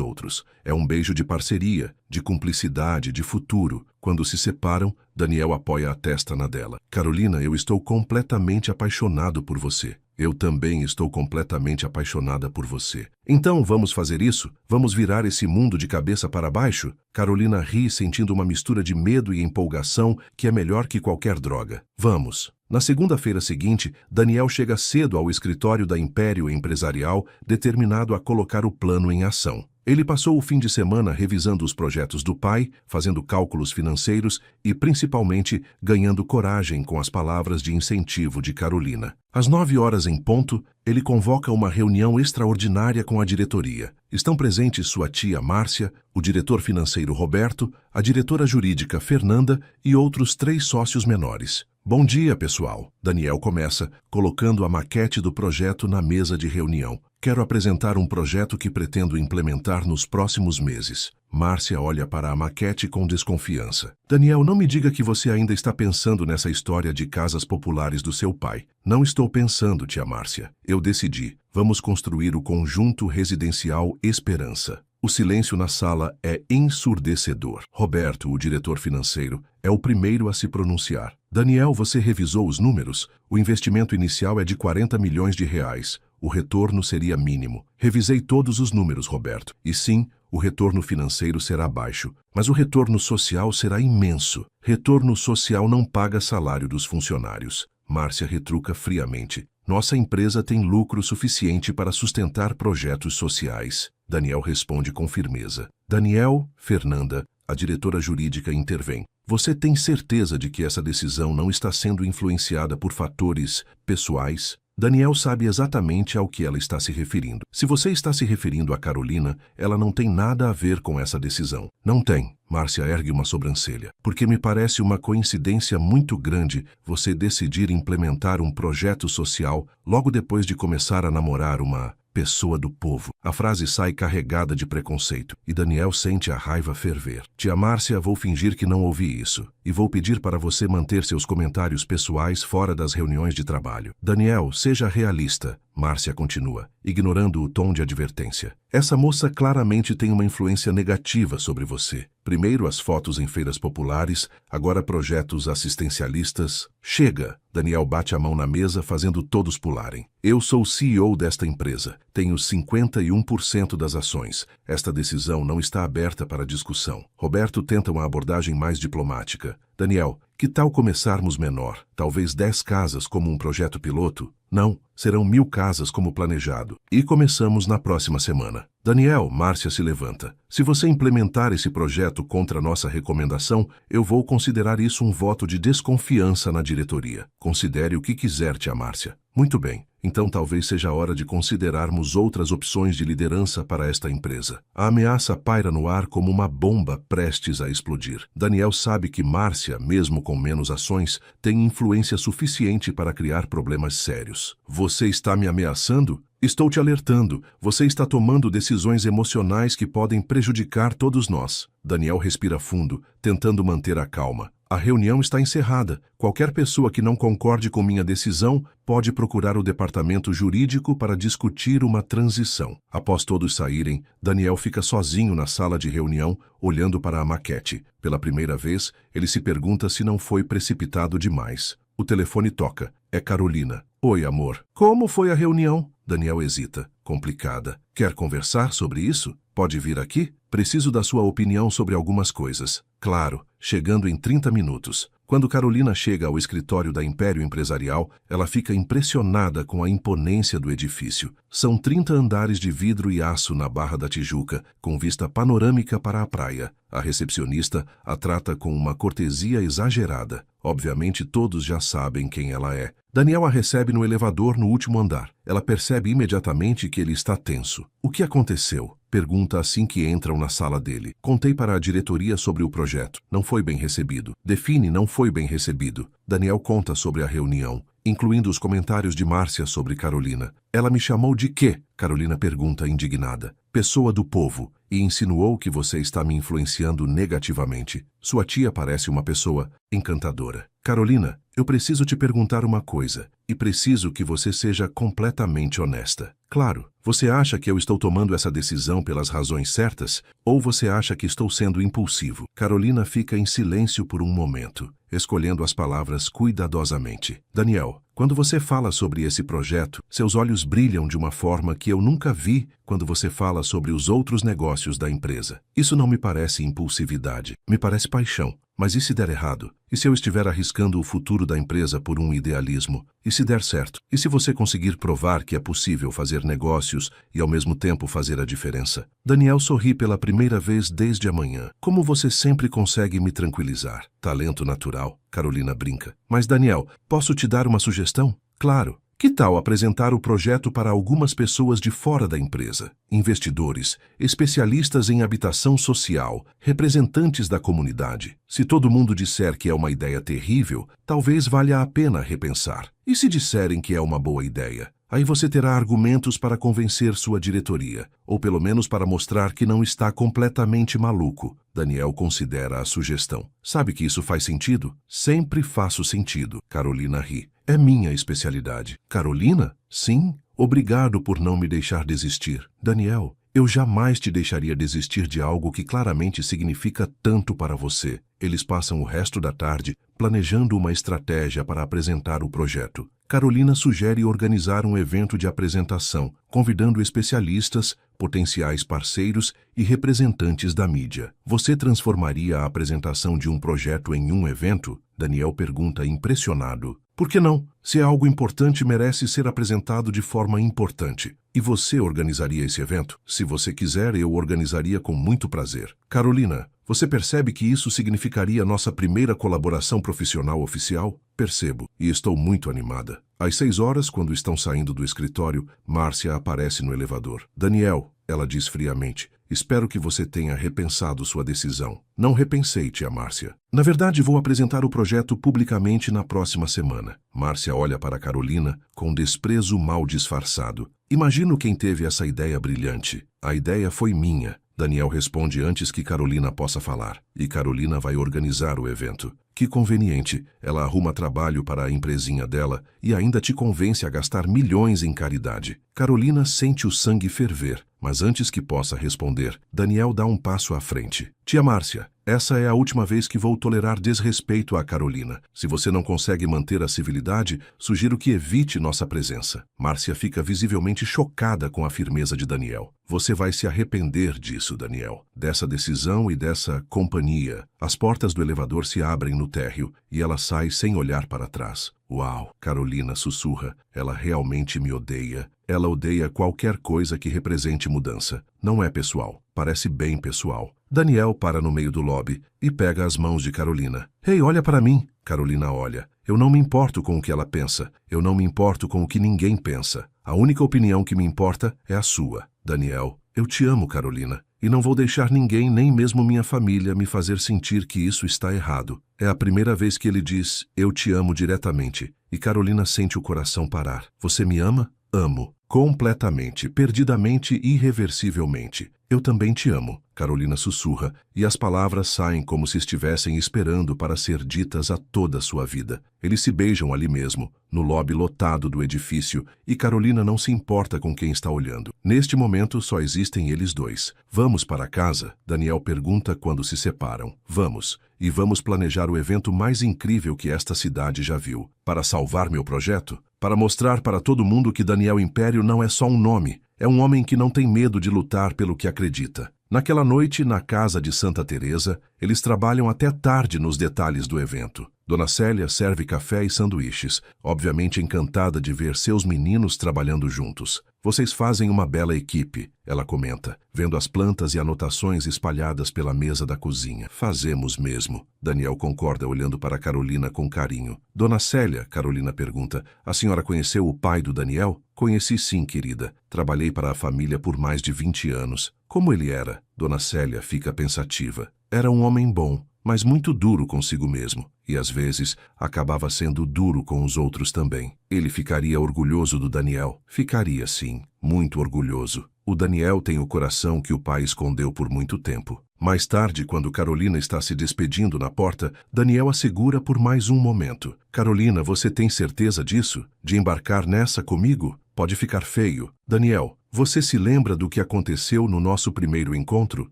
outros. É um beijo de parceria, de cumplicidade, de futuro. Quando se separam, Daniel apoia a testa na dela. Carolina, eu estou completamente apaixonado por você. Eu também estou completamente apaixonada por você. Então vamos fazer isso? Vamos virar esse mundo de cabeça para baixo? Carolina ri sentindo uma mistura de medo e empolgação que é melhor que qualquer droga. Vamos. Na segunda-feira seguinte, Daniel chega cedo ao escritório da Império Empresarial, determinado a colocar o plano em ação. Ele passou o fim de semana revisando os projetos do pai, fazendo cálculos financeiros e, principalmente, ganhando coragem com as palavras de incentivo de Carolina. Às 9 horas em ponto, ele convoca uma reunião extraordinária com a diretoria. Estão presentes sua tia Márcia, o diretor financeiro Roberto, a diretora jurídica Fernanda e outros 3 sócios menores. Bom dia, pessoal. Daniel começa, colocando a maquete do projeto na mesa de reunião. Quero apresentar um projeto que pretendo implementar nos próximos meses. Márcia olha para a maquete com desconfiança. Daniel, não me diga que você ainda está pensando nessa história de casas populares do seu pai. Não estou pensando, tia Márcia. Eu decidi. Vamos construir o conjunto residencial Esperança. O silêncio na sala é ensurdecedor. Roberto, o diretor financeiro, é o primeiro a se pronunciar. Daniel, você revisou os números? O investimento inicial é de 40 milhões de reais. O retorno seria mínimo. Revisei todos os números, Roberto. E sim, o retorno financeiro será baixo. Mas o retorno social será imenso. Retorno social não paga salário dos funcionários. Márcia retruca friamente. Nossa empresa tem lucro suficiente para sustentar projetos sociais. Daniel responde com firmeza. Daniel, Fernanda, a diretora jurídica intervém. Você tem certeza de que essa decisão não está sendo influenciada por fatores pessoais? Daniel sabe exatamente ao que ela está se referindo. Se você está se referindo a Carolina, ela não tem nada a ver com essa decisão. Não tem. Márcia ergue uma sobrancelha. Porque me parece uma coincidência muito grande você decidir implementar um projeto social logo depois de começar a namorar uma pessoa do povo. A frase sai carregada de preconceito e Daniel sente a raiva ferver. Tia Márcia, vou fingir que não ouvi isso e vou pedir para você manter seus comentários pessoais fora das reuniões de trabalho. Daniel, seja realista. Márcia continua, ignorando o tom de advertência. Essa moça claramente tem uma influência negativa sobre você. Primeiro as fotos em feiras populares, agora projetos assistencialistas. Chega! Daniel bate a mão na mesa, fazendo todos pularem. Eu sou o CEO desta empresa. Tenho 51% das ações. Esta decisão não está aberta para discussão. Roberto tenta uma abordagem mais diplomática. Daniel, que tal começarmos menor? Talvez 10 casas como um projeto piloto? Não, serão 1000 casas como planejado. E começamos na próxima semana. Daniel, Márcia se levanta. Se você implementar esse projeto contra nossa recomendação, eu vou considerar isso um voto de desconfiança na diretoria. Considere o que quiser, tia Márcia. Muito bem. Então talvez seja a hora de considerarmos outras opções de liderança para esta empresa. A ameaça paira no ar como uma bomba prestes a explodir. Daniel sabe que Márcia, mesmo com menos ações, tem influência suficiente para criar problemas sérios. Você está me ameaçando? Estou te alertando. Você está tomando decisões emocionais que podem prejudicar todos nós. Daniel respira fundo, tentando manter a calma. A reunião está encerrada. Qualquer pessoa que não concorde com minha decisão pode procurar o departamento jurídico para discutir uma transição. Após todos saírem, Daniel fica sozinho na sala de reunião, olhando para a maquete. Pela primeira vez, ele se pergunta se não foi precipitado demais. O telefone toca. É Carolina. Oi, amor. Como foi a reunião? Daniel hesita. Complicada. Quer conversar sobre isso? Pode vir aqui? Preciso da sua opinião sobre algumas coisas. Claro, chegando em 30 minutos. Quando Carolina chega ao escritório da Império Empresarial, ela fica impressionada com a imponência do edifício. São 30 andares de vidro e aço na Barra da Tijuca, com vista panorâmica para a praia. A recepcionista a trata com uma cortesia exagerada. Obviamente todos já sabem quem ela é. Daniel a recebe no elevador no último andar. Ela percebe imediatamente que ele está tenso. O que aconteceu? Pergunta assim que entram na sala dele. Contei para a diretoria sobre o projeto. Não foi bem recebido. Define não foi bem recebido. Daniel conta sobre a reunião, incluindo os comentários de Márcia sobre Carolina. Ela me chamou de quê? Carolina pergunta indignada. Pessoa do povo. E insinuou que você está me influenciando negativamente. Sua tia parece uma pessoa encantadora. Carolina, eu preciso te perguntar uma coisa, e preciso que você seja completamente honesta. Claro, você acha que eu estou tomando essa decisão pelas razões certas, ou você acha que estou sendo impulsivo? Carolina fica em silêncio por um momento, escolhendo as palavras cuidadosamente. Daniel, quando você fala sobre esse projeto, seus olhos brilham de uma forma que eu nunca vi quando você fala sobre os outros negócios da empresa. Isso não me parece impulsividade, me parece paixão. Mas e se der errado? E se eu estiver arriscando o futuro da empresa por um idealismo? E se der certo? E se você conseguir provar que é possível fazer negócios e ao mesmo tempo fazer a diferença? Daniel sorri pela primeira vez desde a manhã. Como você sempre consegue me tranquilizar? Talento natural, Carolina brinca. Mas Daniel, posso te dar uma sugestão? Claro. Que tal apresentar o projeto para algumas pessoas de fora da empresa? Investidores, especialistas em habitação social, representantes da comunidade. Se todo mundo disser que é uma ideia terrível, talvez valha a pena repensar. E se disserem que é uma boa ideia? Aí você terá argumentos para convencer sua diretoria, ou pelo menos para mostrar que não está completamente maluco. Daniel considera a sugestão. Sabe que isso faz sentido? Sempre faço sentido. Carolina ri. É minha especialidade. Carolina? Sim. Obrigado por não me deixar desistir. Daniel, eu jamais te deixaria desistir de algo que claramente significa tanto para você. Eles passam o resto da tarde planejando uma estratégia para apresentar o projeto. Carolina sugere organizar um evento de apresentação, convidando especialistas, potenciais parceiros e representantes da mídia. Você transformaria a apresentação de um projeto em um evento? Daniel pergunta impressionado. Por que não? Se é algo importante, merece ser apresentado de forma importante. E você organizaria esse evento? Se você quiser, eu organizaria com muito prazer. Carolina, você percebe que isso significaria nossa primeira colaboração profissional oficial? Percebo, e estou muito animada. Às 6 horas, quando estão saindo do escritório, Márcia aparece no elevador. Daniel, ela diz friamente, espero que você tenha repensado sua decisão. Não repensei, tia Márcia. Na verdade, vou apresentar o projeto publicamente na próxima semana. Márcia olha para Carolina com desprezo mal disfarçado. Imagino quem teve essa ideia brilhante. A ideia foi minha. Daniel responde antes que Carolina possa falar. E Carolina vai organizar o evento. Que conveniente, ela arruma trabalho para a empresinha dela e ainda te convence a gastar milhões em caridade. Carolina sente o sangue ferver, mas antes que possa responder, Daniel dá um passo à frente. Tia Márcia, essa é a última vez que vou tolerar desrespeito a Carolina. Se você não consegue manter a civilidade, sugiro que evite nossa presença. Márcia fica visivelmente chocada com a firmeza de Daniel. Você vai se arrepender disso, Daniel. Dessa decisão e dessa companhia. As portas do elevador se abrem no térreo e ela sai sem olhar para trás. Uau, Carolina sussurra. Ela realmente me odeia. Ela odeia qualquer coisa que represente mudança. Não é pessoal. Parece bem pessoal. Daniel para no meio do lobby e pega as mãos de Carolina. Ei, olha para mim. Carolina olha. Eu não me importo com o que ela pensa. Eu não me importo com o que ninguém pensa. A única opinião que me importa é a sua. Daniel, eu te amo, Carolina. E não vou deixar ninguém, nem mesmo minha família, me fazer sentir que isso está errado. É a primeira vez que ele diz, eu te amo diretamente. E Carolina sente o coração parar. Você me ama? Amo. Completamente, perdidamente, irreversivelmente. Eu também te amo. Carolina sussurra, e as palavras saem como se estivessem esperando para ser ditas a toda a sua vida. Eles se beijam ali mesmo, no lobby lotado do edifício, e Carolina não se importa com quem está olhando. Neste momento, só existem eles dois. Vamos para casa? Daniel pergunta quando se separam. Vamos. E vamos planejar o evento mais incrível que esta cidade já viu. Para salvar meu projeto? Para mostrar para todo mundo que Daniel Império não é só um nome. É um homem que não tem medo de lutar pelo que acredita. Naquela noite, na casa de Santa Teresa, eles trabalham até tarde nos detalhes do evento. Dona Célia serve café e sanduíches, obviamente encantada de ver seus meninos trabalhando juntos. Vocês fazem uma bela equipe, ela comenta, vendo as plantas e anotações espalhadas pela mesa da cozinha. Fazemos mesmo. Daniel concorda olhando para Carolina com carinho. Dona Célia, Carolina pergunta, a senhora conheceu o pai do Daniel? Conheci sim, querida. Trabalhei para a família por mais de 20 anos. Como ele era? Dona Célia fica pensativa. Era um homem bom, mas muito duro consigo mesmo. E às vezes acabava sendo duro com os outros também. Ele ficaria orgulhoso do Daniel? Ficaria sim, muito orgulhoso. O Daniel tem o coração que o pai escondeu por muito tempo. Mais tarde, quando Carolina está se despedindo na porta, Daniel a segura por mais um momento. Carolina, você tem certeza disso? De embarcar nessa comigo? Pode ficar feio. Daniel, você se lembra do que aconteceu no nosso primeiro encontro?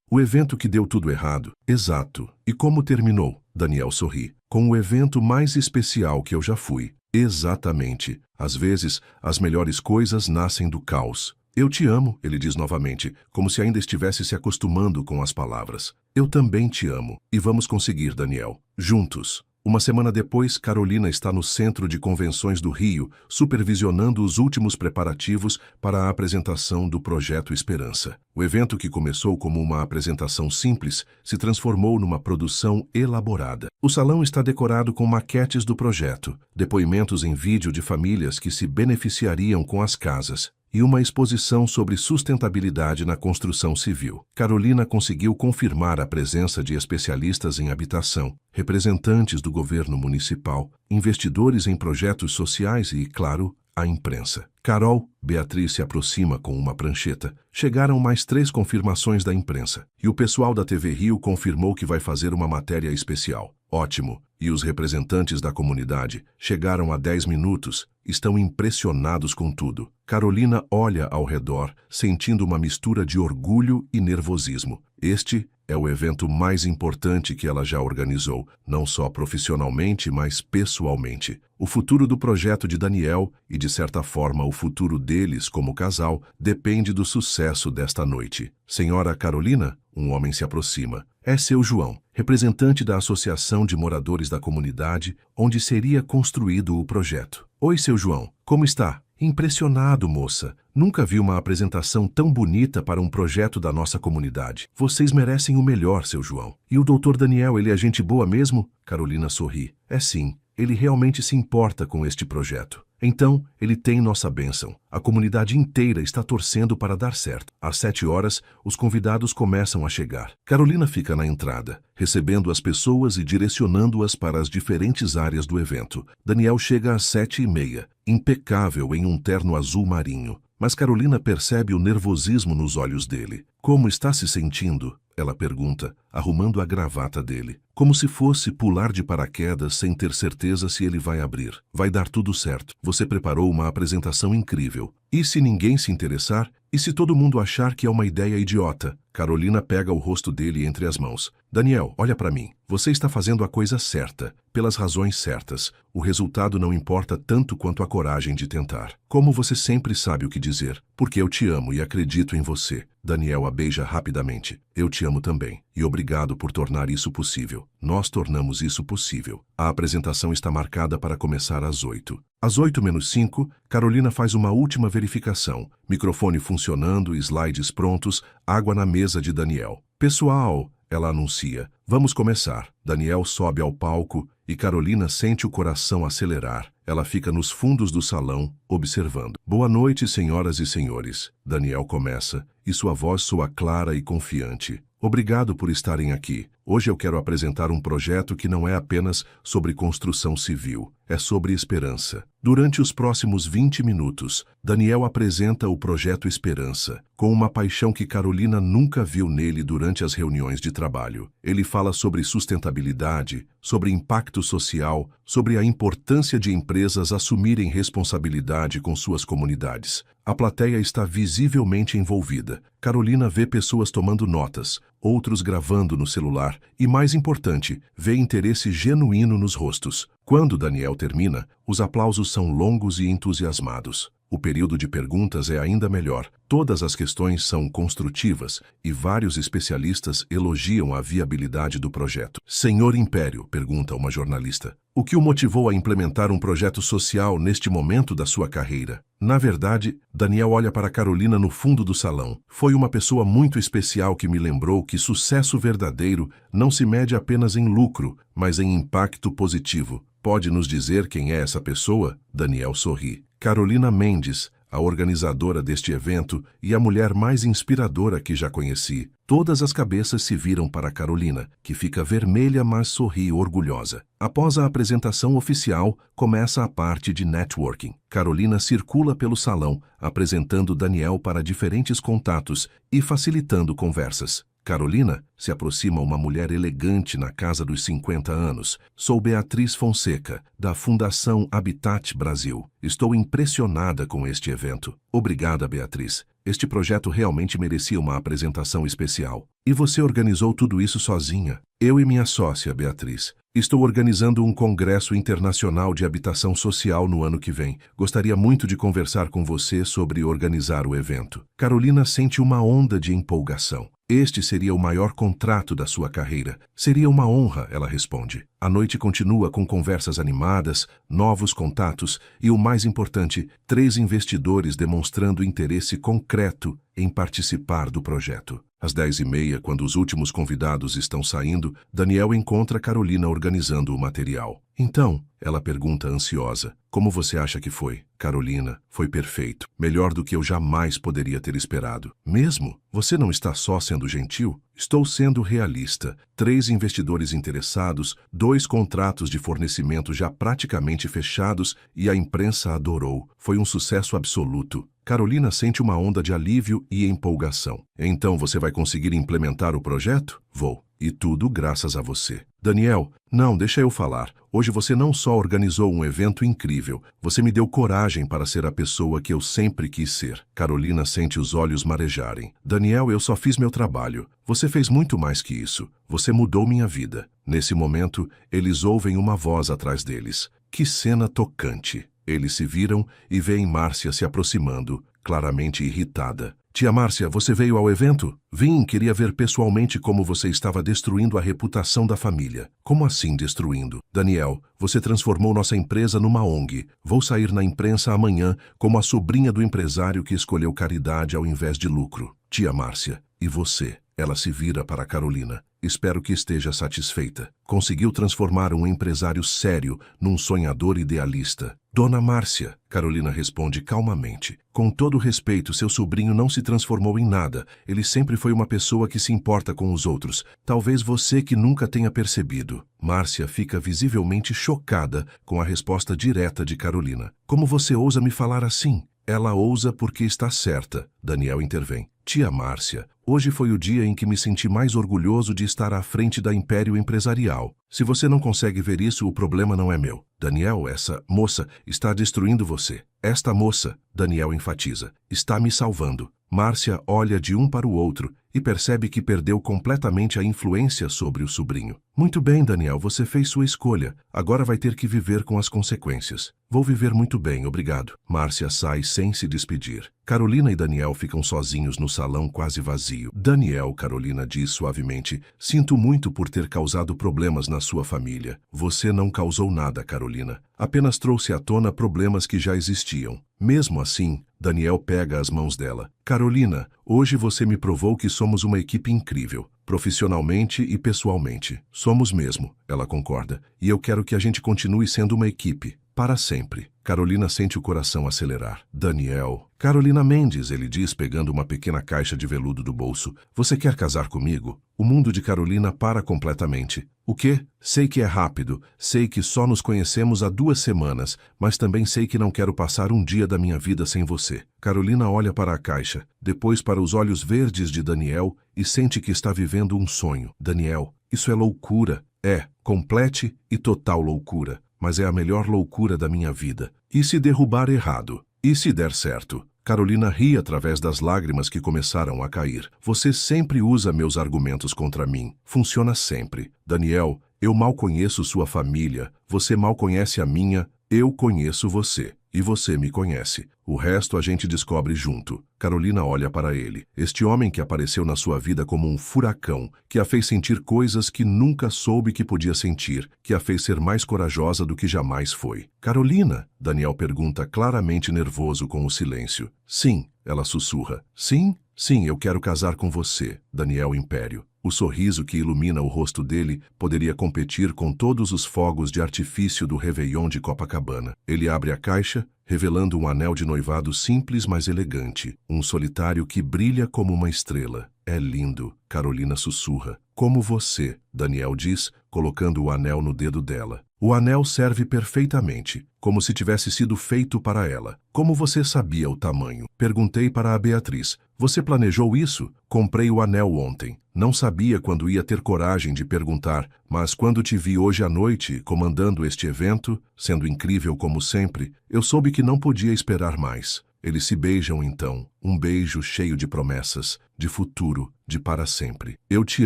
O evento que deu tudo errado. Exato. E como terminou? Daniel sorri. Com o evento mais especial que eu já fui. Exatamente. Às vezes, as melhores coisas nascem do caos. Eu te amo, ele diz novamente, como se ainda estivesse se acostumando com as palavras. Eu também te amo. E vamos conseguir, Daniel. Juntos. Uma semana depois, Carolina está no Centro de Convenções do Rio, supervisionando os últimos preparativos para a apresentação do Projeto Esperança. O evento, que começou como uma apresentação simples, se transformou numa produção elaborada. O salão está decorado com maquetes do projeto, depoimentos em vídeo de famílias que se beneficiariam com as casas, e uma exposição sobre sustentabilidade na construção civil. Carolina conseguiu confirmar a presença de especialistas em habitação, representantes do governo municipal, investidores em projetos sociais e, claro, a imprensa. Carol, Beatriz se aproxima com uma prancheta. Chegaram mais 3 confirmações da imprensa. E o pessoal da TV Rio confirmou que vai fazer uma matéria especial. Ótimo. E os representantes da comunidade chegaram há 10 minutos. Estão impressionados com tudo. Carolina olha ao redor, sentindo uma mistura de orgulho e nervosismo. Este é o evento mais importante que ela já organizou, não só profissionalmente, mas pessoalmente. O futuro do projeto de Daniel e, de certa forma, o futuro deles como casal depende do sucesso desta noite. Senhora Carolina, um homem se aproxima. É seu João, representante da Associação de Moradores da Comunidade, onde seria construído o projeto. Oi, seu João, como está? Impressionado, moça. Nunca vi uma apresentação tão bonita para um projeto da nossa comunidade. Vocês merecem o melhor, seu João. E o Dr. Daniel, ele é gente boa mesmo? Carolina sorri. É sim, ele realmente se importa com este projeto. Então, ele tem nossa bênção. A comunidade inteira está torcendo para dar certo. Às 7 horas, os convidados começam a chegar. Carolina fica na entrada, recebendo as pessoas e direcionando-as para as diferentes áreas do evento. Daniel chega às 7h30, impecável em um terno azul marinho. Mas Carolina percebe o nervosismo nos olhos dele. Como está se sentindo? Ela pergunta, arrumando a gravata dele. Como se fosse pular de paraquedas sem ter certeza se ele vai abrir. Vai dar tudo certo. Você preparou uma apresentação incrível. E se ninguém se interessar? E se todo mundo achar que é uma ideia idiota? Carolina pega o rosto dele entre as mãos. Daniel, olha para mim. Você está fazendo a coisa certa, pelas razões certas. O resultado não importa tanto quanto a coragem de tentar. Como você sempre sabe o que dizer, porque eu te amo e acredito em você. Daniel a beija rapidamente. Eu te amo também. E obrigado por tornar isso possível. Nós tornamos isso possível. A apresentação está marcada para começar às 8. Às 8h-5, Carolina faz uma última verificação. Microfone funcionando, slides prontos, água na mesa de Daniel. Pessoal, ela anuncia. Vamos começar. Daniel sobe ao palco e Carolina sente o coração acelerar. Ela fica nos fundos do salão, observando. Boa noite, senhoras e senhores. Daniel começa, e sua voz soa clara e confiante. Obrigado por estarem aqui. Hoje eu quero apresentar um projeto que não é apenas sobre construção civil, é sobre esperança. Durante os próximos 20 minutos, Daniel apresenta o projeto Esperança, com uma paixão que Carolina nunca viu nele durante as reuniões de trabalho. Ele fala sobre sustentabilidade, sobre impacto social, sobre a importância de empresas assumirem responsabilidade com suas comunidades. A plateia está visivelmente envolvida. Carolina vê pessoas tomando notas, outros gravando no celular e, mais importante, vê interesse genuíno nos rostos. Quando Daniel termina, os aplausos são longos e entusiasmados. O período de perguntas é ainda melhor. Todas as questões são construtivas e vários especialistas elogiam a viabilidade do projeto. Senhor Império, pergunta uma jornalista, o que o motivou a implementar um projeto social neste momento da sua carreira? Na verdade, Daniel olha para Carolina no fundo do salão. Foi uma pessoa muito especial que me lembrou que sucesso verdadeiro não se mede apenas em lucro, mas em impacto positivo. Pode nos dizer quem é essa pessoa? Daniel sorri. Carolina Mendes, a organizadora deste evento e a mulher mais inspiradora que já conheci. Todas as cabeças se viram para Carolina, que fica vermelha, mas sorri orgulhosa. Após a apresentação oficial, começa a parte de networking. Carolina circula pelo salão, apresentando Daniel para diferentes contatos e facilitando conversas. Carolina se aproxima uma mulher elegante na casa dos 50 anos. Sou Beatriz Fonseca, da Fundação Habitat Brasil. Estou impressionada com este evento. Obrigada, Beatriz. Este projeto realmente merecia uma apresentação especial. E você organizou tudo isso sozinha? Eu e minha sócia, Beatriz. Estou organizando um congresso internacional de habitação social no ano que vem. Gostaria muito de conversar com você sobre organizar o evento. Carolina sente uma onda de empolgação. Este seria o maior contrato da sua carreira. Seria uma honra, ela responde. A noite continua com conversas animadas, novos contatos e, o mais importante, 3 investidores demonstrando interesse concreto em participar do projeto. Às 10h30, quando os últimos convidados estão saindo, Daniel encontra Carolina organizando o material. Então, ela pergunta ansiosa, como você acha que foi? Carolina, foi perfeito. Melhor do que eu jamais poderia ter esperado. Mesmo? Você não está só sendo gentil? Estou sendo realista. 3 investidores interessados, 2 contratos de fornecimento já praticamente fechados e a imprensa adorou. Foi um sucesso absoluto. Carolina sente uma onda de alívio e empolgação. Então você vai conseguir implementar o projeto? Vou. E tudo graças a você. Daniel, não, deixa eu falar. Hoje você não só organizou um evento incrível, você me deu coragem para ser a pessoa que eu sempre quis ser. Carolina sente os olhos marejarem. Daniel, eu só fiz meu trabalho. Você fez muito mais que isso. Você mudou minha vida. Nesse momento, eles ouvem uma voz atrás deles. Que cena tocante. Eles se viram e veem Márcia se aproximando, claramente irritada. Tia Márcia, você veio ao evento? Vim, queria ver pessoalmente como você estava destruindo a reputação da família. Como assim destruindo? Daniel, você transformou nossa empresa numa ONG. Vou sair na imprensa amanhã como a sobrinha do empresário que escolheu caridade ao invés de lucro. Tia Márcia, e você? Ela se vira para Carolina. Espero que esteja satisfeita. Conseguiu transformar um empresário sério num sonhador idealista. Dona Márcia, Carolina responde calmamente. Com todo respeito, seu sobrinho não se transformou em nada. Ele sempre foi uma pessoa que se importa com os outros. Talvez você que nunca tenha percebido. Márcia fica visivelmente chocada com a resposta direta de Carolina. Como você ousa me falar assim? Ela ousa porque está certa. Daniel intervém. Tia Márcia, hoje foi o dia em que me senti mais orgulhoso de estar à frente da Império Empresarial. Se você não consegue ver isso, o problema não é meu. Daniel, essa moça está destruindo você. Esta moça, Daniel enfatiza, está me salvando. Márcia olha de um para o outro e percebe que perdeu completamente a influência sobre o sobrinho. Muito bem, Daniel, você fez sua escolha. Agora vai ter que viver com as consequências. Vou viver muito bem, obrigado. Márcia sai sem se despedir. Carolina e Daniel ficam sozinhos no salão quase vazio. Daniel, Carolina diz suavemente, sinto muito por ter causado problemas na sua família. Você não causou nada, Carolina. Apenas trouxe à tona problemas que já existiam. Mesmo assim, Daniel pega as mãos dela. Carolina, hoje você me provou que somos uma equipe incrível, profissionalmente e pessoalmente. Somos mesmo, ela concorda. E eu quero que a gente continue sendo uma equipe, para sempre. Carolina sente o coração acelerar. Daniel. Carolina Mendes, ele diz, pegando uma pequena caixa de veludo do bolso. Você quer casar comigo? O mundo de Carolina para completamente. O quê? Sei que é rápido, sei que só nos conhecemos há 2 semanas, mas também sei que não quero passar um dia da minha vida sem você. Carolina olha para a caixa, depois para os olhos verdes de Daniel e sente que está vivendo um sonho. Daniel, isso é loucura. É, complete e total loucura. Mas é a melhor loucura da minha vida. E se derrubar errado? E se der certo? Carolina ri através das lágrimas que começaram a cair. Você sempre usa meus argumentos contra mim. Funciona sempre. Daniel, eu mal conheço sua família. Você mal conhece a minha. Eu conheço você. E você me conhece. O resto a gente descobre junto. Carolina olha para ele. Este homem que apareceu na sua vida como um furacão, que a fez sentir coisas que nunca soube que podia sentir, que a fez ser mais corajosa do que jamais foi. Carolina? Daniel pergunta, claramente nervoso com o silêncio. Sim, ela sussurra. Sim? Sim, eu quero casar com você, Daniel Império. O sorriso que ilumina o rosto dele poderia competir com todos os fogos de artifício do Réveillon de Copacabana. Ele abre a caixa, revelando um anel de noivado simples, mas elegante. Um solitário que brilha como uma estrela. É lindo, Carolina sussurra. Como você, Daniel diz, colocando o anel no dedo dela. O anel serve perfeitamente, como se tivesse sido feito para ela. Como você sabia o tamanho? Perguntei para a Beatriz. Você planejou isso? Comprei o anel ontem. Não sabia quando ia ter coragem de perguntar, mas quando te vi hoje à noite, comandando este evento, sendo incrível como sempre, eu soube que não podia esperar mais. Eles se beijam então, um beijo cheio de promessas, de futuro, de para sempre. Eu te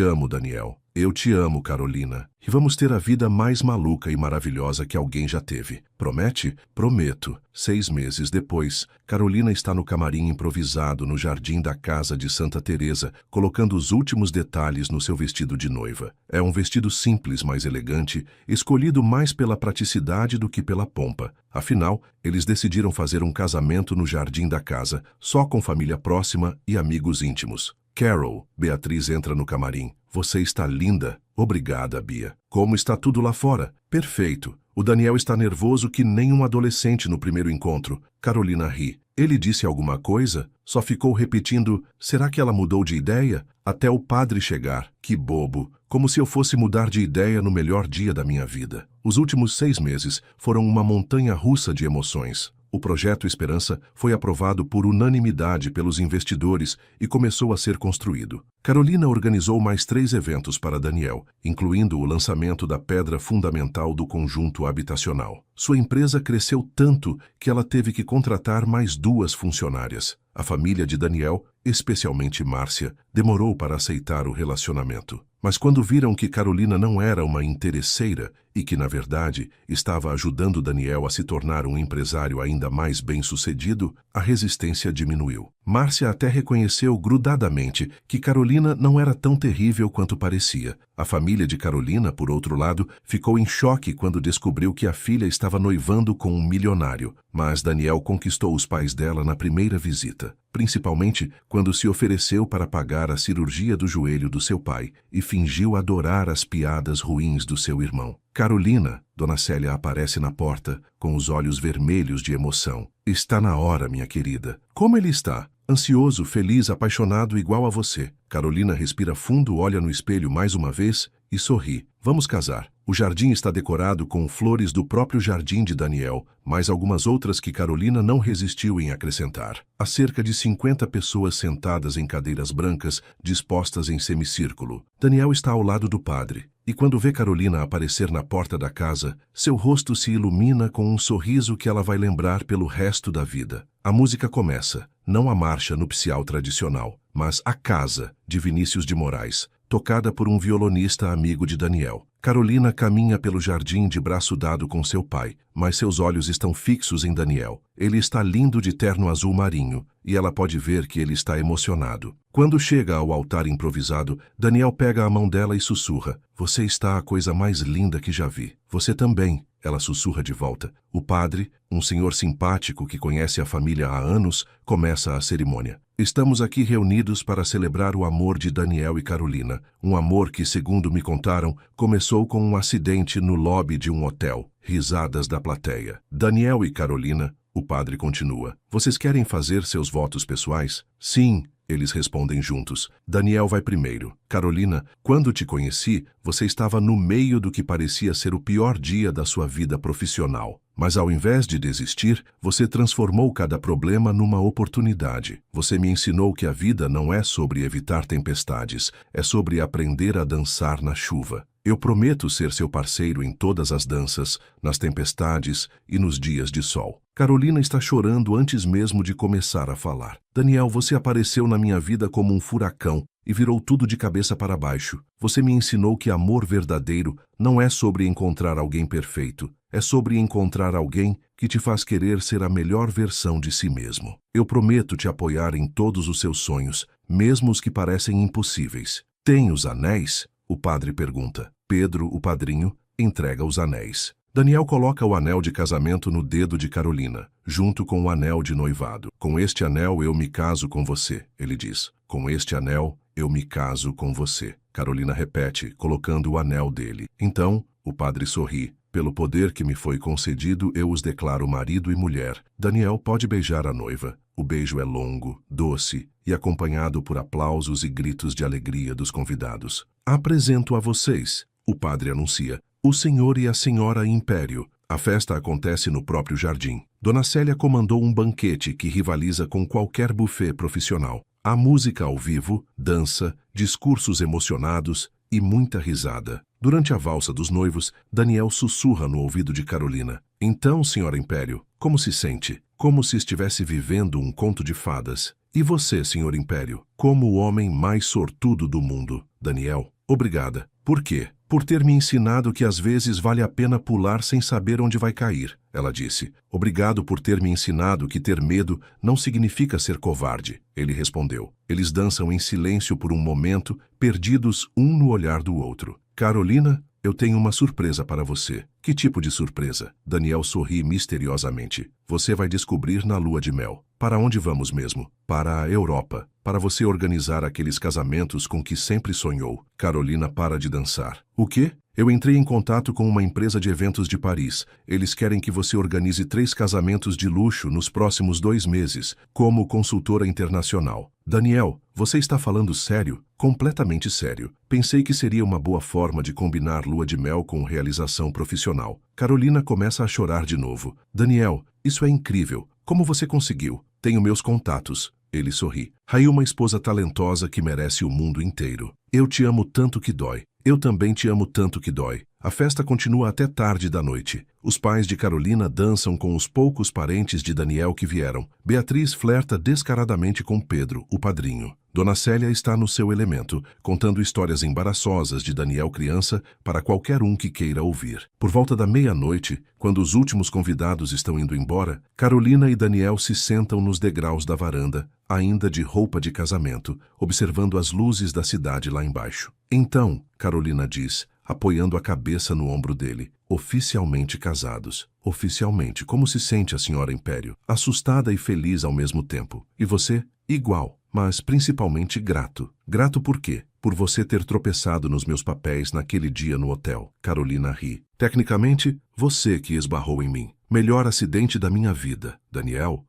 amo, Daniel. Eu te amo, Carolina. E vamos ter a vida mais maluca e maravilhosa que alguém já teve. Promete? Prometo. 6 meses depois, Carolina está no camarim improvisado no jardim da casa de Santa Teresa, colocando os últimos detalhes no seu vestido de noiva. É um vestido simples, mas elegante, escolhido mais pela praticidade do que pela pompa. Afinal, eles decidiram fazer um casamento no jardim da casa, só com família próxima e amigos íntimos. Carol, Beatriz entra no camarim. Você está linda. Obrigada, Bia. Como está tudo lá fora? Perfeito. O Daniel está nervoso que nem um adolescente no primeiro encontro. Carolina ri. Ele disse alguma coisa? Só ficou repetindo, será que ela mudou de ideia? Até o padre chegar. Que bobo. Como se eu fosse mudar de ideia no melhor dia da minha vida. Os últimos 6 meses foram uma montanha-russa de emoções. O projeto Esperança foi aprovado por unanimidade pelos investidores e começou a ser construído. Carolina organizou mais 3 eventos para Daniel, incluindo o lançamento da pedra fundamental do conjunto habitacional. Sua empresa cresceu tanto que ela teve que contratar mais 2 funcionárias. A família de Daniel, especialmente Márcia, demorou para aceitar o relacionamento. Mas quando viram que Carolina não era uma interesseira e que, na verdade, estava ajudando Daniel a se tornar um empresário ainda mais bem-sucedido, a resistência diminuiu. Márcia até reconheceu grudadamente que Carolina não era tão terrível quanto parecia. A família de Carolina, por outro lado, ficou em choque quando descobriu que a filha estava noivando com um milionário. Mas Daniel conquistou os pais dela na primeira visita, principalmente quando se ofereceu para pagar a cirurgia do joelho do seu pai e fingiu adorar as piadas ruins do seu irmão. Carolina, Dona Célia aparece na porta, com os olhos vermelhos de emoção. Está na hora, minha querida. Como ele está? Ansioso, feliz, apaixonado igual a você. Carolina respira fundo, olha no espelho mais uma vez e sorri. Vamos casar. O jardim está decorado com flores do próprio jardim de Daniel, mais algumas outras que Carolina não resistiu em acrescentar. Há cerca de 50 pessoas sentadas em cadeiras brancas, dispostas em semicírculo. Daniel está ao lado do padre. E quando vê Carolina aparecer na porta da casa, seu rosto se ilumina com um sorriso que ela vai lembrar pelo resto da vida. A música começa, não a marcha nupcial tradicional, mas A Casa, de Vinícius de Moraes, tocada por um violonista amigo de Daniel. Carolina caminha pelo jardim de braço dado com seu pai, mas seus olhos estão fixos em Daniel. Ele está lindo de terno azul marinho, e ela pode ver que ele está emocionado. Quando chega ao altar improvisado, Daniel pega a mão dela e sussurra, "Você está a coisa mais linda que já vi. Você também." Ela sussurra de volta. O padre, um senhor simpático que conhece a família há anos, começa a cerimônia. Estamos aqui reunidos para celebrar o amor de Daniel e Carolina, um amor que, segundo me contaram, começou com um acidente no lobby de um hotel. Risadas da plateia. Daniel e Carolina, o padre continua. Vocês querem fazer seus votos pessoais? Sim, eles respondem juntos. Daniel vai primeiro. Carolina, quando te conheci, você estava no meio do que parecia ser o pior dia da sua vida profissional. Mas ao invés de desistir, você transformou cada problema numa oportunidade. Você me ensinou que a vida não é sobre evitar tempestades, é sobre aprender a dançar na chuva. Eu prometo ser seu parceiro em todas as danças, nas tempestades e nos dias de sol. Carolina está chorando antes mesmo de começar a falar. Daniel, você apareceu na minha vida como um furacão e virou tudo de cabeça para baixo. Você me ensinou que amor verdadeiro não é sobre encontrar alguém perfeito, é sobre encontrar alguém que te faz querer ser a melhor versão de si mesmo. Eu prometo te apoiar em todos os seus sonhos, mesmo os que parecem impossíveis. Tem os anéis? O padre pergunta. Pedro, o padrinho, entrega os anéis. Daniel coloca o anel de casamento no dedo de Carolina, junto com o anel de noivado. Com este anel eu me caso com você, ele diz. Com este anel eu me caso com você. Carolina repete, colocando o anel dele. Então, o padre sorri. Pelo poder que me foi concedido, eu os declaro marido e mulher. Daniel pode beijar a noiva. O beijo é longo, doce e acompanhado por aplausos e gritos de alegria dos convidados. Apresento a vocês, o padre anuncia, o senhor e a senhora Império. A festa acontece no próprio jardim. Dona Célia comandou um banquete que rivaliza com qualquer buffet profissional. Há música ao vivo, dança, discursos emocionados e muita risada. Durante a valsa dos noivos, Daniel sussurra no ouvido de Carolina. Então, senhora Império, como se sente? Como se estivesse vivendo um conto de fadas. E você, senhor Império, como o homem mais sortudo do mundo? Daniel, obrigada. Por quê? Por ter me ensinado que às vezes vale a pena pular sem saber onde vai cair, ela disse. Obrigado por ter me ensinado que ter medo não significa ser covarde, ele respondeu. Eles dançam em silêncio por um momento, perdidos um no olhar do outro. Carolina, eu tenho uma surpresa para você. Que tipo de surpresa? Daniel sorri misteriosamente. Você vai descobrir na lua de mel. Para onde vamos mesmo? Para a Europa. Para você organizar aqueles casamentos com que sempre sonhou. Carolina para de dançar. O quê? Eu entrei em contato com uma empresa de eventos de Paris. Eles querem que você organize 3 casamentos de luxo nos próximos 2 meses, como consultora internacional. Daniel, você está falando sério? Completamente sério. Pensei que seria uma boa forma de combinar lua de mel com realização profissional. Carolina começa a chorar de novo. Daniel, isso é incrível. Como você conseguiu? Tenho meus contatos. Ele sorri. Raí, uma esposa talentosa que merece o mundo inteiro. Eu te amo tanto que dói. Eu também te amo tanto que dói. A festa continua até tarde da noite. Os pais de Carolina dançam com os poucos parentes de Daniel que vieram. Beatriz flerta descaradamente com Pedro, o padrinho. Dona Célia está no seu elemento, contando histórias embaraçosas de Daniel criança para qualquer um que queira ouvir. Por volta da meia-noite, quando os últimos convidados estão indo embora, Carolina e Daniel se sentam nos degraus da varanda, ainda de roupa de casamento, observando as luzes da cidade lá embaixo. Então, Carolina diz, apoiando a cabeça no ombro dele, oficialmente casados. Oficialmente, como se sente a senhora Império? Assustada e feliz ao mesmo tempo. E você? Igual, mas principalmente grato. Grato por quê? Por você ter tropeçado nos meus papéis naquele dia no hotel. Carolina ri. Tecnicamente, você que esbarrou em mim. Melhor acidente da minha vida. Daniel?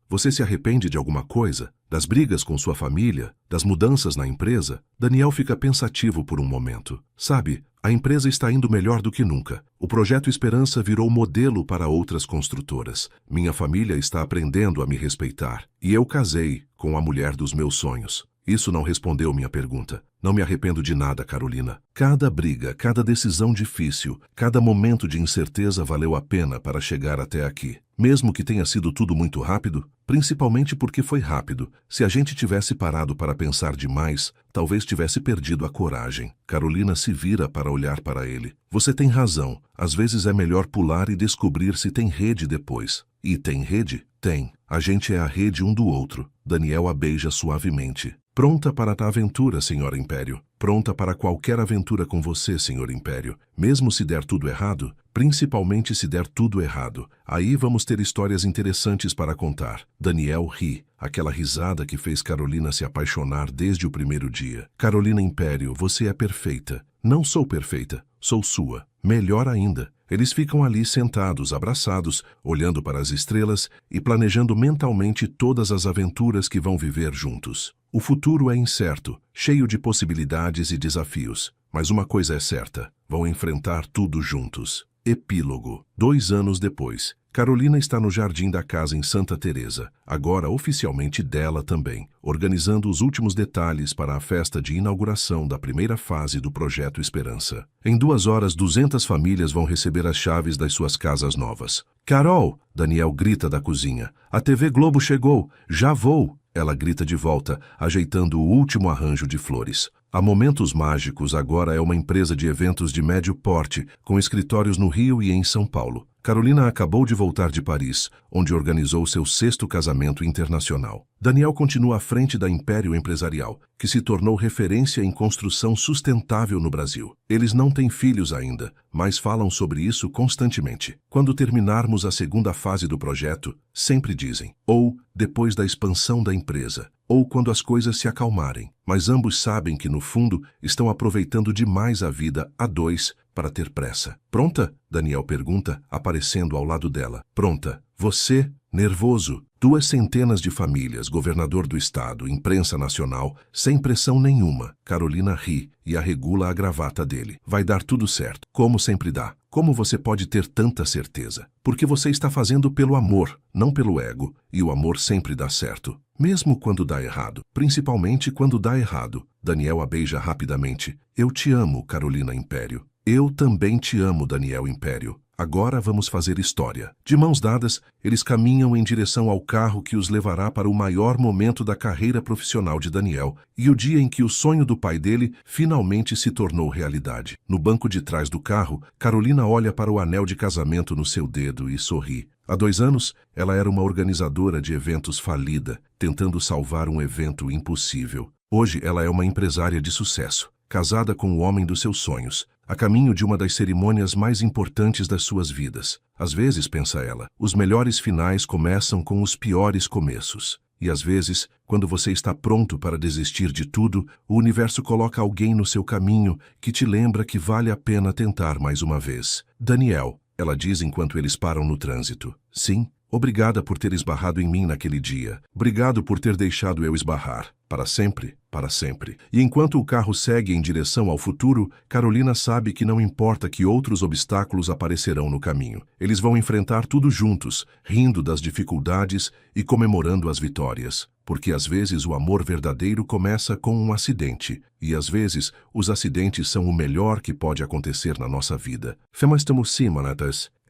Você se arrepende de alguma coisa? Das brigas com sua família? Das mudanças na empresa? Daniel fica pensativo por um momento. Sabe, a empresa está indo melhor do que nunca. O Projeto Esperança virou modelo para outras construtoras. Minha família está aprendendo a me respeitar. E eu casei com a mulher dos meus sonhos. Isso não respondeu minha pergunta. Não me arrependo de nada, Carolina. Cada briga, cada decisão difícil, cada momento de incerteza valeu a pena para chegar até aqui. Mesmo que tenha sido tudo muito rápido, principalmente porque foi rápido. Se a gente tivesse parado para pensar demais, talvez tivesse perdido a coragem. Carolina se vira para olhar para ele. Você tem razão. Às vezes é melhor pular e descobrir se tem rede depois. E tem rede? Tem. A gente é a rede um do outro. Daniel a beija suavemente. Pronta para a aventura, senhora Império. Pronta para qualquer aventura com você, senhor Império. Mesmo se der tudo errado, principalmente se der tudo errado. Aí vamos ter histórias interessantes para contar. Daniel ri, aquela risada que fez Carolina se apaixonar desde o primeiro dia. Carolina Império, você é perfeita. Não sou perfeita, sou sua. Melhor ainda. Eles ficam ali sentados, abraçados, olhando para as estrelas e planejando mentalmente todas as aventuras que vão viver juntos. O futuro é incerto, cheio de possibilidades e desafios. Mas uma coisa é certa, vão enfrentar tudo juntos. Epílogo. 2 anos depois, Carolina está no jardim da casa em Santa Teresa, agora oficialmente dela também, organizando os últimos detalhes para a festa de inauguração da primeira fase do Projeto Esperança. Em 2 horas, 200 famílias vão receber as chaves das suas casas novas. Carol! Daniel grita da cozinha. A TV Globo chegou! Já vou! Ela grita de volta, ajeitando o último arranjo de flores. A Momentos Mágicos agora é uma empresa de eventos de médio porte, com escritórios no Rio e em São Paulo. Carolina acabou de voltar de Paris, onde organizou seu 6º casamento internacional. Daniel continua à frente da Império Empresarial, que se tornou referência em construção sustentável no Brasil. Eles não têm filhos ainda, mas falam sobre isso constantemente. Quando terminarmos a 2ª fase do projeto, sempre dizem, ou depois da expansão da empresa, ou quando as coisas se acalmarem. Mas ambos sabem que, no fundo, estão aproveitando demais a vida a 2 para ter pressa. Pronta? Daniel pergunta, aparecendo ao lado dela. Pronta. Você, nervoso. 2 centenas de famílias, governador do estado, imprensa nacional, sem pressão nenhuma. Carolina ri e arregula a gravata dele. Vai dar tudo certo, como sempre dá. Como você pode ter tanta certeza? Porque você está fazendo pelo amor, não pelo ego, e o amor sempre dá certo. Mesmo quando dá errado, principalmente quando dá errado. Daniel a beija rapidamente. Eu te amo, Carolina Império. Eu também te amo, Daniel Império. Agora vamos fazer história. De mãos dadas, eles caminham em direção ao carro que os levará para o maior momento da carreira profissional de Daniel e o dia em que o sonho do pai dele finalmente se tornou realidade. No banco de trás do carro, Carolina olha para o anel de casamento no seu dedo e sorri. Há 2 anos, ela era uma organizadora de eventos falida, tentando salvar um evento impossível. Hoje, ela é uma empresária de sucesso, casada com o homem dos seus sonhos, a caminho de uma das cerimônias mais importantes das suas vidas. Às vezes, pensa ela, os melhores finais começam com os piores começos. E às vezes, quando você está pronto para desistir de tudo, o universo coloca alguém no seu caminho que te lembra que vale a pena tentar mais uma vez. Daniel, ela diz enquanto eles param no trânsito. Sim, obrigada por ter esbarrado em mim naquele dia. Obrigado por ter deixado eu esbarrar. Para sempre, para sempre. E enquanto o carro segue em direção ao futuro, Carolina sabe que não importa que outros obstáculos aparecerão no caminho. Eles vão enfrentar tudo juntos, rindo das dificuldades e comemorando as vitórias. Porque às vezes o amor verdadeiro começa com um acidente, e às vezes os acidentes são o melhor que pode acontecer na nossa vida. Femastamos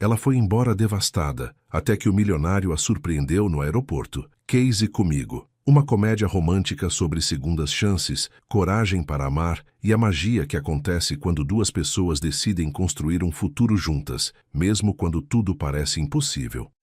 ela foi embora devastada, até que o milionário a surpreendeu no aeroporto. Case comigo. Uma comédia romântica sobre segundas chances, coragem para amar e a magia que acontece quando 2 pessoas decidem construir um futuro juntas, mesmo quando tudo parece impossível.